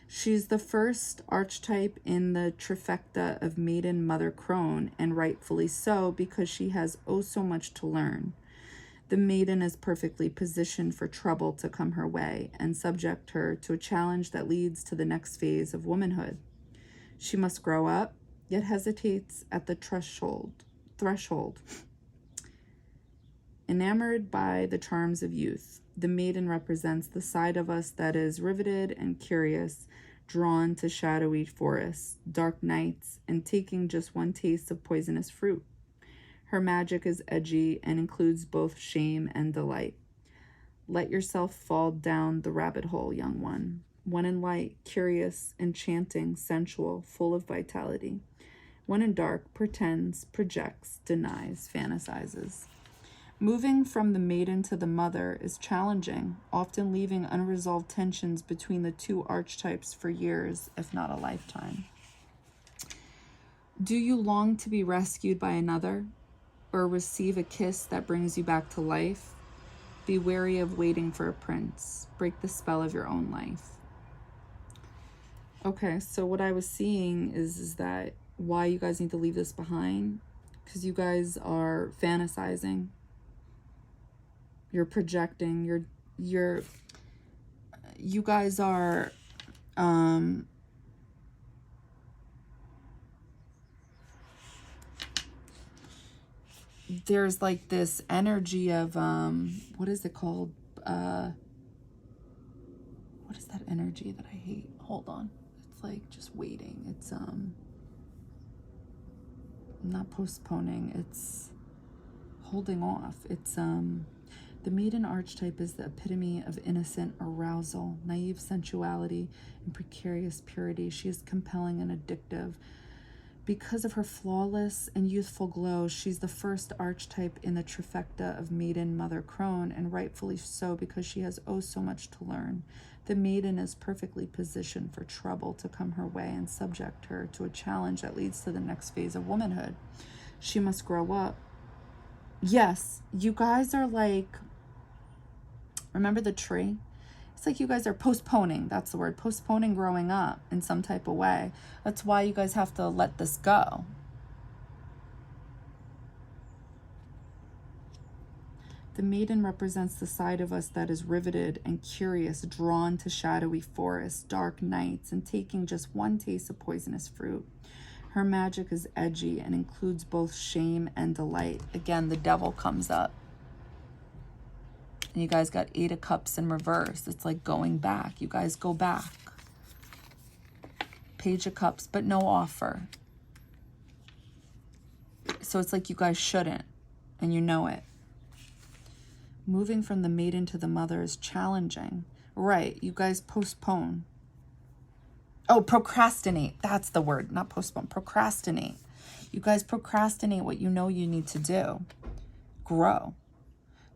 She's the first archetype in the trifecta of Maiden, Mother, Crone, and rightfully so, because she has oh so much to learn. The Maiden is perfectly positioned for trouble to come her way and subject her to a challenge that leads to the next phase of womanhood. She must grow up, yet hesitates at the threshold. Enamored by the charms of youth, the Maiden represents the side of us that is riveted and curious, drawn to shadowy forests, dark nights, and taking just one taste of poisonous fruit. Her magic is edgy and includes both shame and delight. Let yourself fall down the rabbit hole, young one. One in light, curious, enchanting, sensual, full of vitality. One in dark, pretends, projects, denies, fantasizes. Moving from the maiden to the mother is challenging, often leaving unresolved tensions between the two archetypes for years, if not a lifetime. Do you long to be rescued by another, or receive a kiss that brings you back to life? Be wary of waiting for a prince. Break the spell of your own life. Okay, so what I was seeing is that why you guys need to leave this behind, because you guys are fantasizing. You're projecting, you guys are, there's like this energy of, what is it called? What is that energy that I hate? Hold on. It's like just waiting. It's, not postponing. It's holding off. It's, the maiden archetype is the epitome of innocent arousal, naive sensuality, and precarious purity. She is compelling and addictive. Because of her flawless and youthful glow, she's the first archetype in the trifecta of maiden, mother, crone, and rightfully so because she has oh so much to learn. The maiden is perfectly positioned for trouble to come her way and subject her to a challenge that leads to the next phase of womanhood. She must grow up. Yes, you guys are like, remember the tree? It's like you guys are postponing, that's the word, postponing growing up in some type of way. That's why you guys have to let this go. The maiden represents the side of us that is riveted and curious, drawn to shadowy forests, dark nights, and taking just one taste of poisonous fruit. Her magic is edgy and includes both shame and delight. Again, the devil comes up. And you guys got 8 of Cups in reverse. It's like going back. You guys go back. Page of Cups, but no offer. So it's like you guys shouldn't, and you know it. Moving from the maiden to the mother is challenging. Right, you guys postpone. Oh, procrastinate. That's the word, not postpone. Procrastinate. You guys procrastinate what you know you need to do. Grow.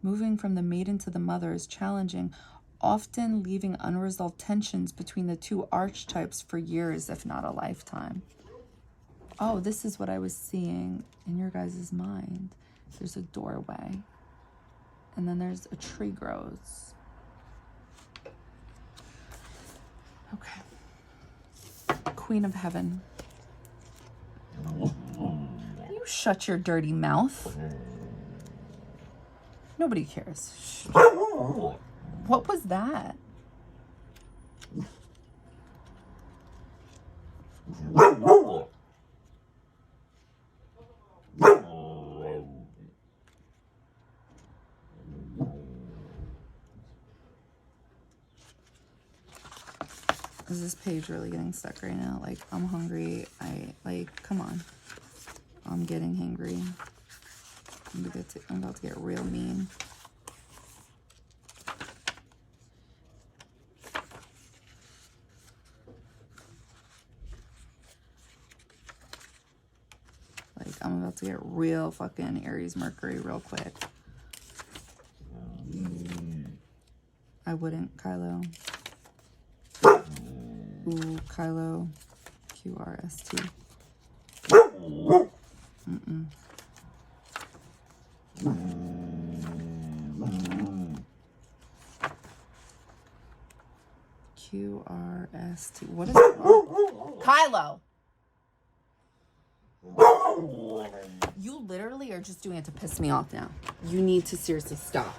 Moving from the maiden to the mother is challenging, often leaving unresolved tensions between the two archetypes for years, if not a lifetime. Oh, this is what I was seeing in your guys' mind. There's a doorway, and then there's a tree grows. Okay. Queen of Heaven. You shut your dirty mouth. Nobody cares. Shh. What was that? Is this page really getting stuck right now? Like, I'm hungry. Come on. I'm getting hangry. I'm about to get real mean. Like, I'm about to get real fucking Aries Mercury real quick. I wouldn't, Kylo. Ooh, Kylo. QRST. Mm-mm. QRST. What is it? Kylo! You literally are just doing it to piss me off now. You need to seriously stop.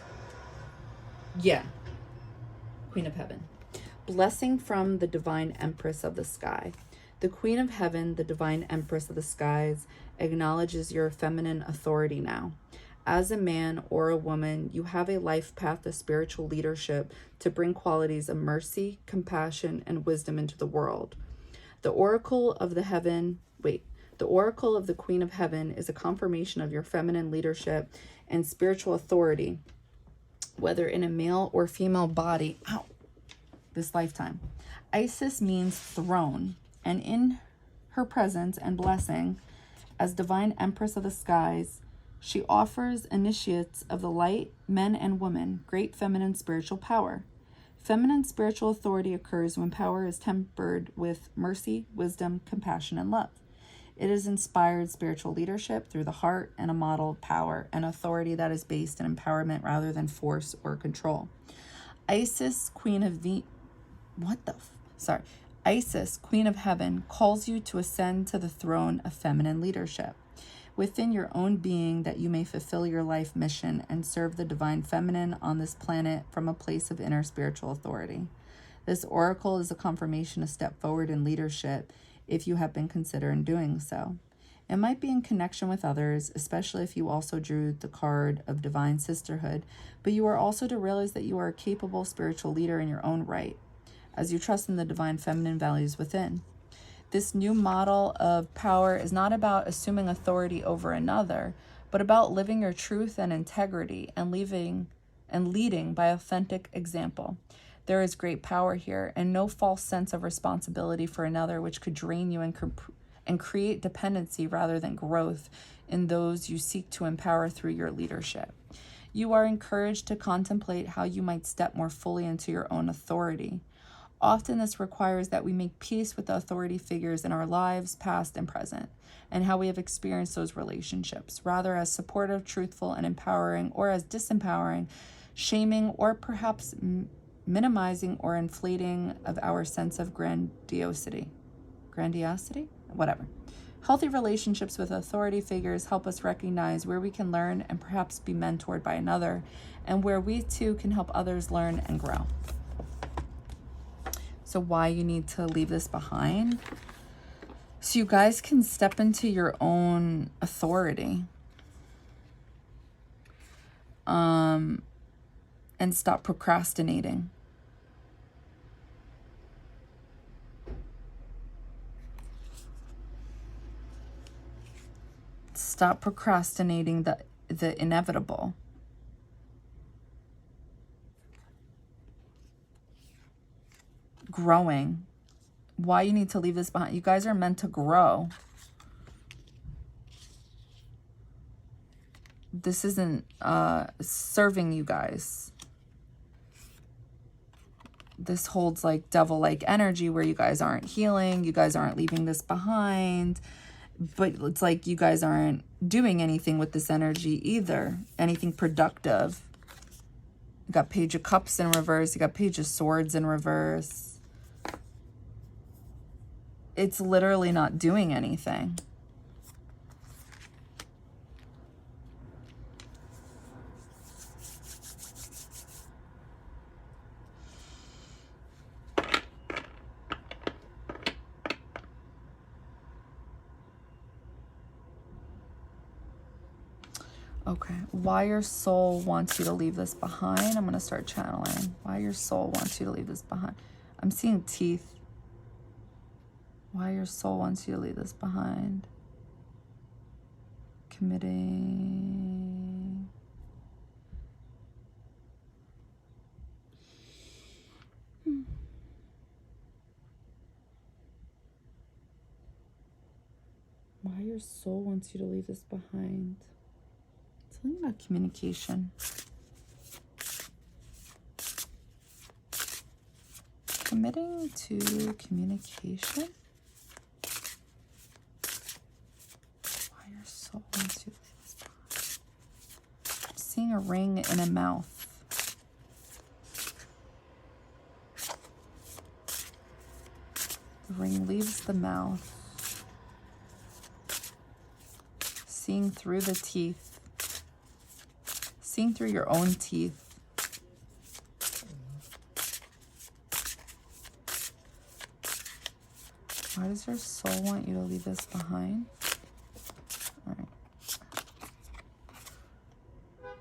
Yeah. Queen of Heaven. Blessing from the Divine Empress of the Sky. The Queen of Heaven, the Divine Empress of the Skies, acknowledges your feminine authority now. As a man or a woman, you have a life path of spiritual leadership to bring qualities of mercy, compassion, and wisdom into the world. The Oracle of the Oracle of the Queen of Heaven is a confirmation of your feminine leadership and spiritual authority, whether in a male or female body. Ow. This lifetime. Isis means throne, and in her presence and blessing as Divine Empress of the Skies, She offers initiates of the light, men and women, great feminine spiritual power. Feminine spiritual authority occurs when power is tempered with mercy, wisdom, compassion, and love. It is inspired spiritual leadership through the heart and a model of power and authority that is based in empowerment rather than force or control. Isis, Queen of Isis, Queen of Heaven, calls you to ascend to the throne of feminine leadership within your own being, that you may fulfill your life mission and serve the divine feminine on this planet from a place of inner spiritual authority. This oracle is a confirmation to step forward in leadership if you have been considering doing so. It might be in connection with others, especially if you also drew the card of divine sisterhood, but you are also to realize that you are a capable spiritual leader in your own right, as you trust in the divine feminine values within. This new model of power is not about assuming authority over another, but about living your truth and integrity and leading by authentic example. There is great power here and no false sense of responsibility for another, which could drain you and create dependency rather than growth in those you seek to empower through your leadership. You are encouraged to contemplate how you might step more fully into your own authority. Often this requires that we make peace with the authority figures in our lives, past and present, and how we have experienced those relationships, rather as supportive, truthful, and empowering, or as disempowering, shaming, or perhaps minimizing or inflating of our sense of grandiosity, whatever. Healthy relationships with authority figures help us recognize where we can learn and perhaps be mentored by another, and where we too can help others learn and grow. So why you need to leave this behind? So you guys can step into your own authority. And stop procrastinating. Stop procrastinating the inevitable. Growing. Why you need to leave this behind? You guys are meant to grow. This isn't serving you guys. This holds like devil-like energy where you guys aren't healing. You guys aren't leaving this behind. But it's like you guys aren't doing anything with this energy either. Anything productive. You got Page of Cups in reverse. You got Page of Swords in reverse. It's literally not doing anything. Okay, why your soul wants you to leave this behind. I'm going to start channeling. Why your soul wants you to leave this behind. I'm seeing teeth. Why your soul wants you to leave this behind. Committing. Why your soul wants you to leave this behind. Something about communication. Committing to communication. Why your soul wants you to leave this behind. I'm seeing a ring in a mouth. The ring leaves the mouth. Seeing through the teeth. Seeing through your own teeth. Why does your soul want you to leave this behind? All right.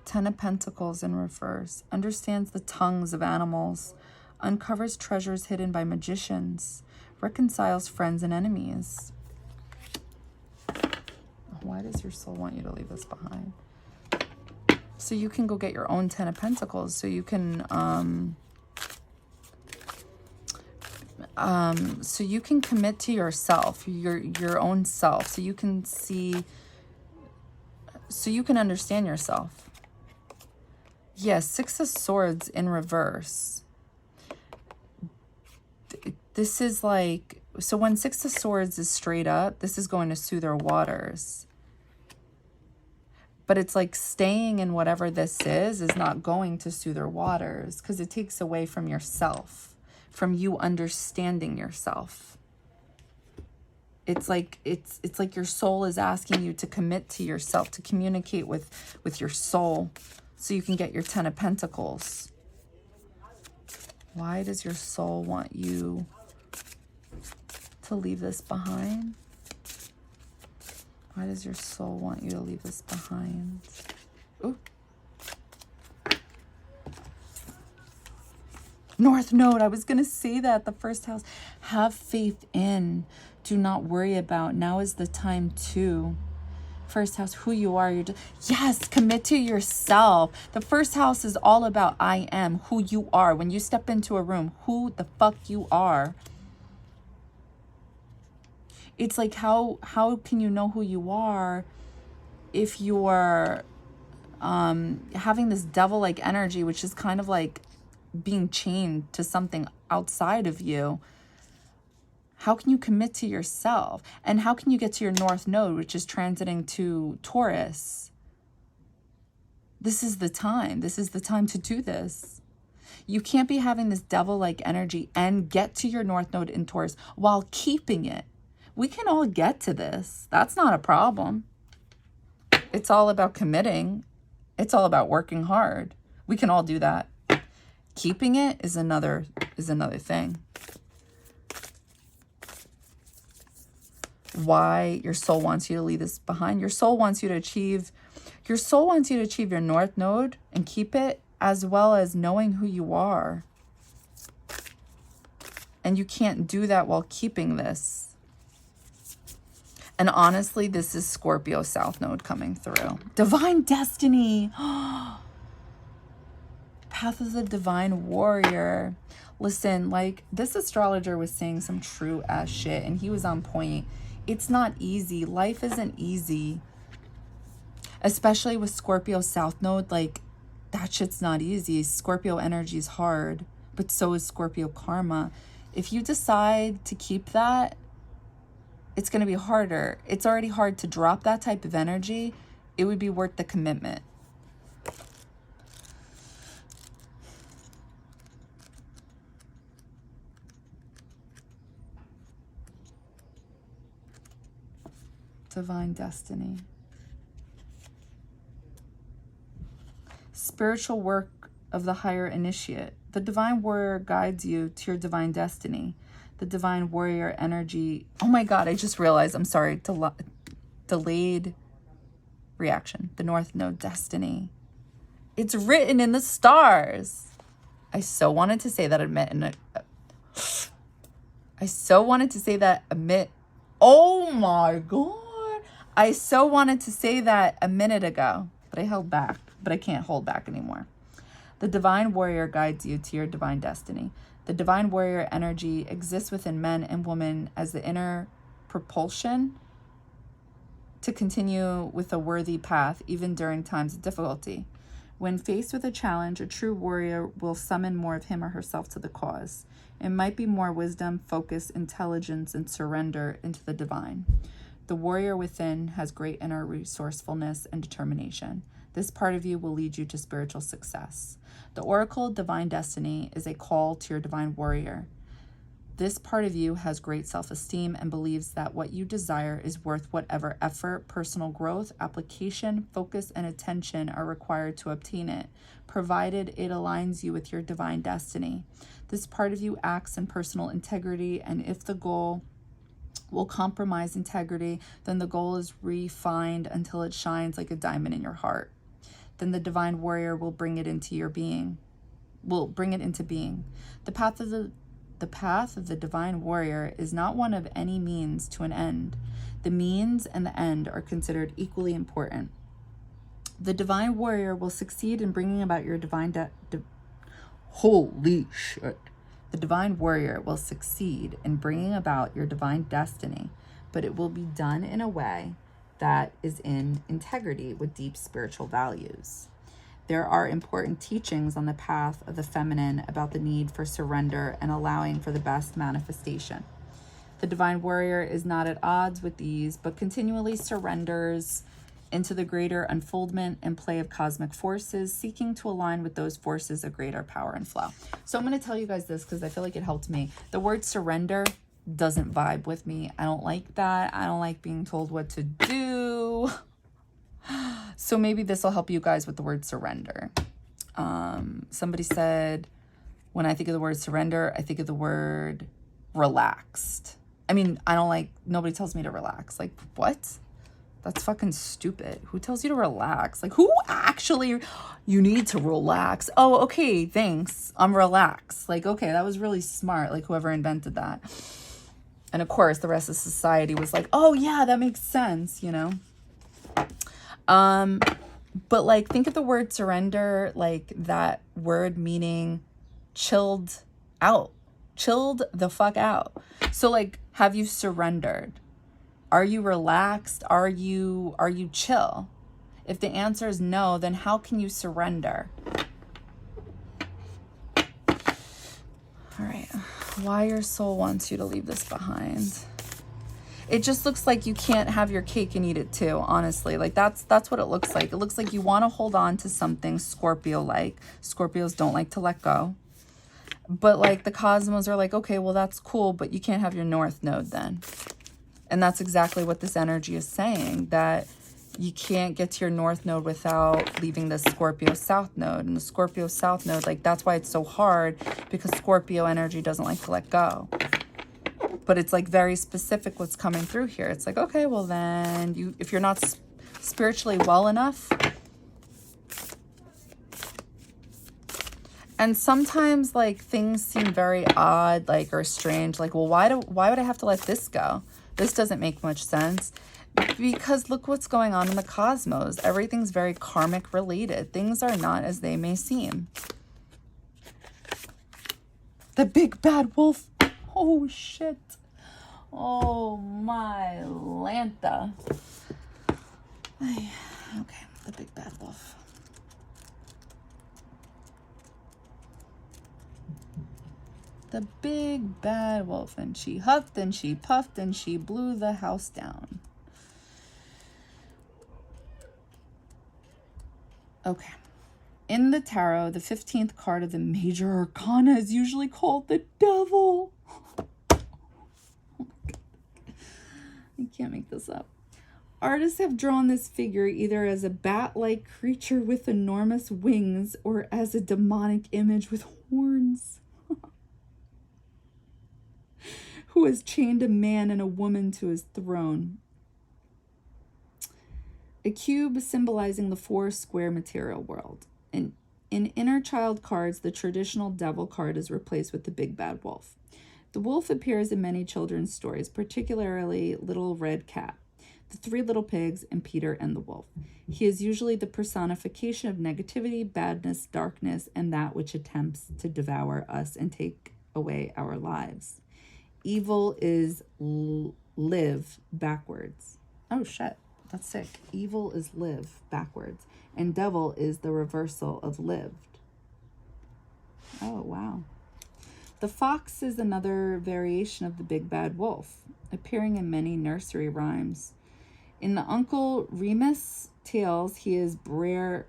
10 of Pentacles in reverse. Understands the tongues of animals. Uncovers treasures hidden by magicians. Reconciles friends and enemies. Why does your soul want you to leave this behind? So you can go get your own 10 of Pentacles. So you can commit to yourself, your own self. So you can see so you can understand yourself. Yes, Six of Swords in reverse. This is like, so when Six of Swords is straight up, this is going to soothe our waters. But it's like staying in whatever this is not going to soothe our waters, because it takes away from yourself, from you understanding yourself. It's like your soul is asking you to commit to yourself, to communicate with your soul, so you can get your 10 of Pentacles. Why does your soul want you to leave this behind? Why does your soul want you to leave this behind? Ooh. North Node, I was going to say that, the first house. Have faith in. Do not worry about. Now is the time to. First house, who you are. Yes, commit to yourself. The first house is all about I am, who you are. When you step into a room, who the fuck you are. It's like, how can you know who you are if you're having this devil-like energy, which is kind of like being chained to something outside of you? How can you commit to yourself? And how can you get to your North Node, which is transiting to Taurus? This is the time. This is the time to do this. You can't be having this devil-like energy and get to your North Node in Taurus while keeping it. We can all get to this. That's not a problem. It's all about committing. It's all about working hard. We can all do that. Keeping it is another thing. Why your soul wants you to leave this behind. Your soul wants you to achieve your North Node and keep it, as well as knowing who you are. And you can't do that while keeping this. And honestly, this is Scorpio South Node coming through. Divine Destiny. Path of the Divine Warrior. Listen, like, this astrologer was saying some true ass shit, and he was on point. It's not easy. Life isn't easy. Especially with Scorpio South Node, like, that shit's not easy. Scorpio energy is hard, but so is Scorpio karma. If you decide to keep that, it's going to be harder. It's already hard to drop that type of energy. It would be worth the commitment. Divine Destiny. Spiritual work of the higher initiate. The Divine Warrior guides you to your Divine Destiny. The Divine Warrior energy. Oh my God, I just realized. I'm sorry. Delayed reaction. The North Node Destiny. It's written in the stars. I so wanted to say that Oh my God. I so wanted to say that a minute ago, but I held back, but I can't hold back anymore. The Divine Warrior guides you to your Divine Destiny. The Divine Warrior energy exists within men and women as the inner propulsion to continue with a worthy path, even during times of difficulty. When faced with a challenge, a true warrior will summon more of him or herself to the cause. It might be more wisdom, focus, intelligence, and surrender into the divine. The warrior within has great inner resourcefulness and determination. This part of you will lead you to spiritual success. The Oracle Divine Destiny is a call to your Divine Warrior. This part of you has great self-esteem and believes that what you desire is worth whatever effort, personal growth, application, focus, and attention are required to obtain it, provided it aligns you with your Divine Destiny. This part of you acts in personal integrity, and if the goal will compromise integrity, then the goal is refined until it shines like a diamond in your heart. Then the Divine Warrior will bring it into being. The path of the Divine Warrior is not one of any means to an end. The means and the end are considered equally important. The Divine Warrior will succeed in bringing about your Holy shit. The Divine Warrior will succeed in bringing about your Divine Destiny, but it will be done in a way that is in integrity with deep spiritual values. There are important teachings on the path of the feminine about the need for surrender and allowing for the best manifestation. The divine warrior is not at odds with these, but continually surrenders into the greater unfoldment and play of cosmic forces, seeking to align with those forces of greater power and flow. So I'm going to tell you guys this because I feel like it helped me. The word surrender doesn't vibe with me. I don't like that. I don't like being told what to do. So maybe this will help you guys with the word surrender. Somebody said, when I think of the word surrender, I think of the word relaxed. I mean, I don't like, nobody tells me to relax. Like, what? That's fucking stupid. Who tells you to relax? Like, who actually, you need to relax? Oh, okay, thanks. I'm relaxed. Like, okay, that was really smart. Like, whoever invented that. And of course, the rest of society was like, oh yeah, that makes sense, you know? But like, think of the word surrender, like that word meaning chilled out, chilled the fuck out. So like, have you surrendered? Are you relaxed? Are you chill? If the answer is no, then how can you surrender? All right. Why your soul wants you to leave this behind. It just looks like you can't have your cake and eat it too, honestly. Like that's what it looks like. It looks like you want to hold on to something Scorpio-like. Scorpios don't like to let go. But like the cosmos are like, okay, well that's cool, but you can't have your north node then. And that's exactly what this energy is saying, that you can't get to your north node without leaving the Scorpio south node. And the Scorpio south node, like that's why it's so hard, because Scorpio energy doesn't like to let go. But it's like very specific what's coming through here. It's like, okay, well then if you're not spiritually well enough. And sometimes like things seem very odd, like, or strange. Like, well, why would I have to let this go? This doesn't make much sense. Because look what's going on in the cosmos. Everything's very karmic related. Things are not as they may seem. The big bad wolf. Oh, shit. Oh, my Lanta. Okay, the big bad wolf. The big bad wolf. And she huffed and she puffed and she blew the house down. Okay. In the tarot, the 15th card of the major arcana is usually called the devil. I can't make this up. Artists have drawn this figure either as a bat-like creature with enormous wings or as a demonic image with horns. Who has chained a man and a woman to his throne. A cube symbolizing the four square material world. In inner child cards, the traditional devil card is replaced with the big bad wolf. The wolf appears in many children's stories, particularly Little Red Cat, The Three Little Pigs, and Peter and the Wolf. He is usually the personification of negativity, badness, darkness, and that which attempts to devour us and take away our lives. Evil is live backwards. Oh, shit. That's sick. Evil is live backwards. And devil is the reversal of lived. Oh, wow. The fox is another variation of the big bad wolf, appearing in many nursery rhymes. In the Uncle Remus tales, he is Brer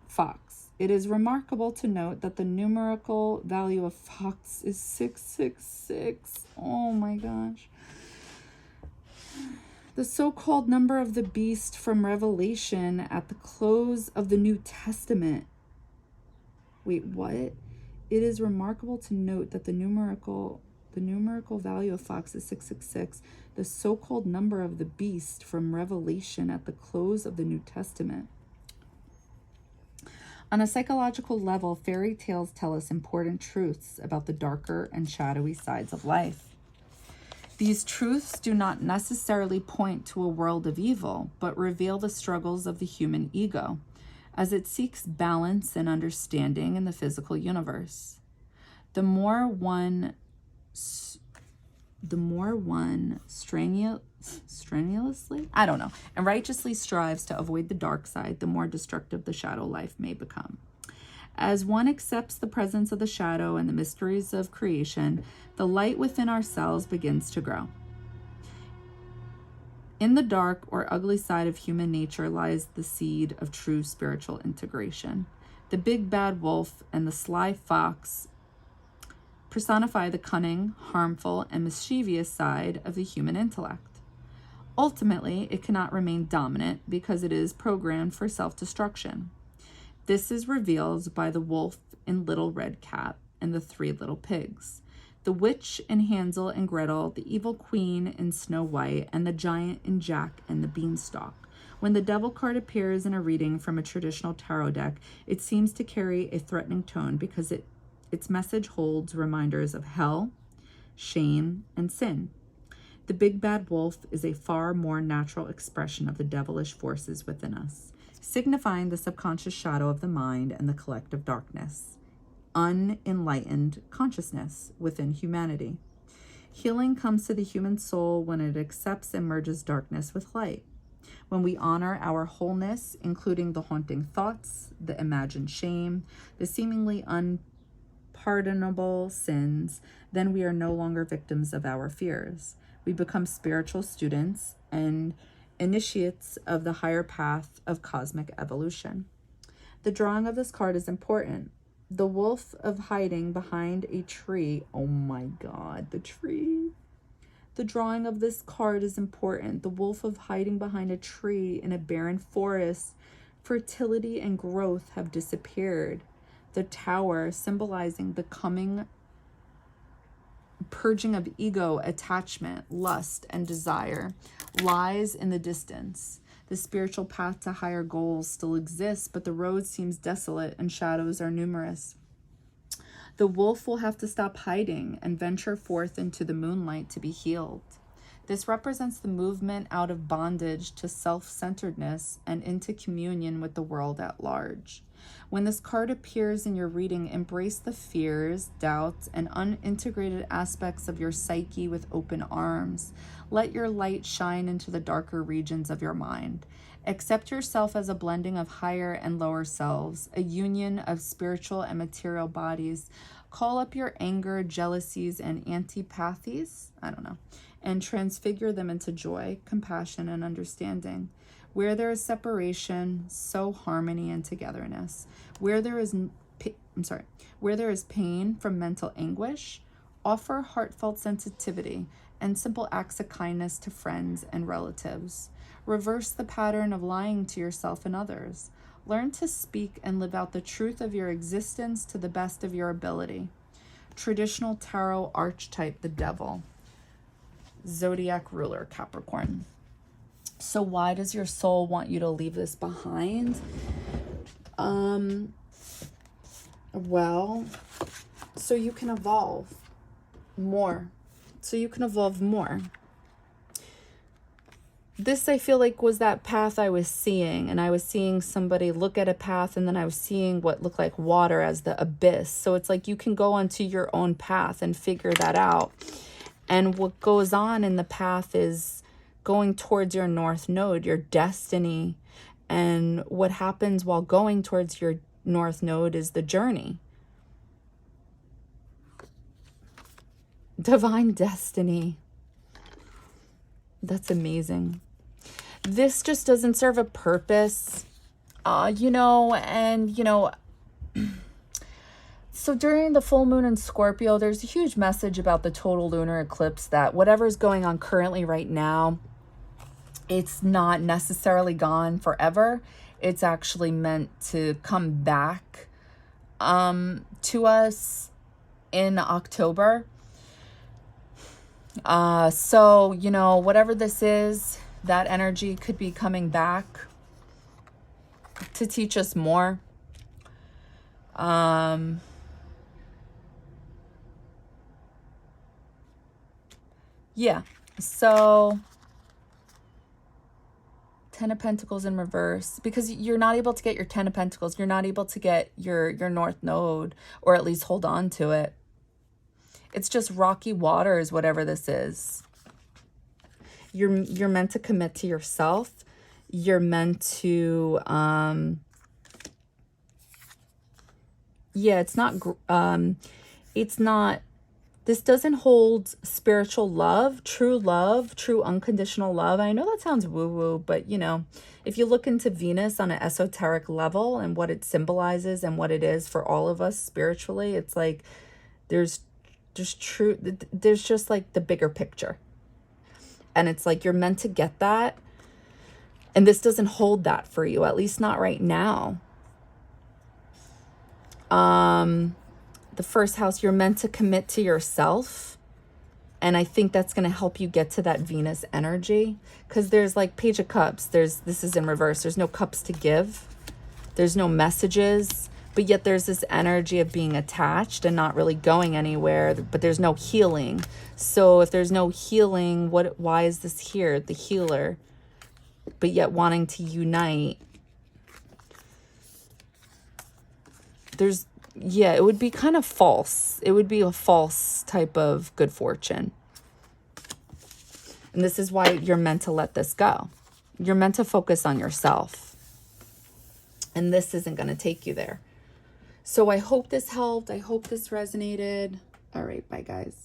Fox. It is remarkable to note that the numerical value of fox is 666. Oh my gosh. The so-called number of the beast from Revelation at the close of the New Testament. Wait, what? It is remarkable to note that the numerical value of fox is 666. The so-called number of the beast from Revelation at the close of the New Testament. On a psychological level, fairy tales tell us important truths about the darker and shadowy sides of life. These truths do not necessarily point to a world of evil, but reveal the struggles of the human ego as it seeks balance and understanding in the physical universe. The more one strenuously strenuously, I don't know, and righteously strives to avoid the dark side, the more destructive the shadow life may become. As one accepts the presence of the shadow and the mysteries of creation, the light within ourselves begins to grow. In the dark or ugly side of human nature lies the seed of true spiritual integration. The big bad wolf and the sly fox personify the cunning, harmful, and mischievous side of the human intellect. Ultimately, it cannot remain dominant because it is programmed for self-destruction. This is revealed by the wolf in Little Red Cap and the three little pigs, the witch in Hansel and Gretel, the evil queen in Snow White, and the giant in Jack and the Beanstalk. When the devil card appears in a reading from a traditional tarot deck, it seems to carry a threatening tone because its message holds reminders of hell, shame, and sin. The big bad wolf is a far more natural expression of the devilish forces within us, signifying the subconscious shadow of the mind and the collective darkness, unenlightened consciousness within humanity. Healing comes to the human soul when it accepts and merges darkness with light. When we honor our wholeness, including the haunting thoughts, the imagined shame, the seemingly unpardonable sins, then we are no longer victims of our fears. We become spiritual students and initiates of the higher path of cosmic evolution. The drawing of this card is important. The wolf of hiding behind a tree. Oh my God, the tree. The drawing of this card is important. The wolf of hiding behind a tree in a barren forest. Fertility and growth have disappeared. The tower, symbolizing the coming purging of ego, attachment, lust, and desire, lies in the distance. The spiritual path to higher goals still exists, but the road seems desolate and shadows are numerous. The wolf will have to stop hiding and venture forth into the moonlight to be healed. This represents the movement out of bondage to self-centeredness and into communion with the world at large. When this card appears in your reading, embrace the fears, doubts, and unintegrated aspects of your psyche with open arms. Let your light shine into the darker regions of your mind. Accept yourself as a blending of higher and lower selves, a union of spiritual and material bodies. Call up your anger, jealousies, and antipathies, and transfigure them into joy, compassion, and understanding. Where there is separation, sow harmony and togetherness. Where there is pain from mental anguish, offer heartfelt sensitivity and simple acts of kindness to friends and relatives. Reverse the pattern of lying to yourself and others. Learn to speak and live out the truth of your existence to the best of your ability. Traditional tarot archetype, the devil. Zodiac ruler, Capricorn. So why does your soul want you to leave this behind? Well, so you can evolve more. This, I feel like, was that path I was seeing, and I was seeing somebody look at a path, and then I was seeing what looked like water as the abyss. So it's like you can go onto your own path and figure that out. And what goes on in the path is going towards your north node, your destiny. And what happens while going towards your north node is the journey. Divine destiny. That's amazing. This just doesn't serve a purpose, So during the full moon in Scorpio, there's a huge message about the total lunar eclipse that whatever's going on currently right now, it's not necessarily gone forever. It's actually meant to come back to us in October. So, whatever this is, that energy could be coming back to teach us more. Yeah, so 10 of Pentacles in reverse, because you're not able to get your 10 of Pentacles. You're not able to get your north node, or at least hold on to it. It's just rocky waters, whatever this is. You're meant to commit to yourself. You're meant to, yeah, it's not, this doesn't hold spiritual love, true unconditional love. I know that sounds woo-woo, but you know, if you look into Venus on an esoteric level and what it symbolizes and what it is for all of us spiritually, it's like there's just like the bigger picture. And it's like you're meant to get that. And this doesn't hold that for you, at least not right now. The first house, you're meant to commit to yourself. And I think that's going to help you get to that Venus energy. Because there's like Page of Cups. This is in reverse. There's no cups to give. There's no messages. But yet there's this energy of being attached and not really going anywhere. But there's no healing. So if there's no healing, why is this here? The healer. But yet wanting to unite. Yeah, it would be kind of false. It would be a false type of good fortune. And this is why you're meant to let this go. You're meant to focus on yourself. And this isn't going to take you there. So I hope this helped. I hope this resonated. All right, bye guys.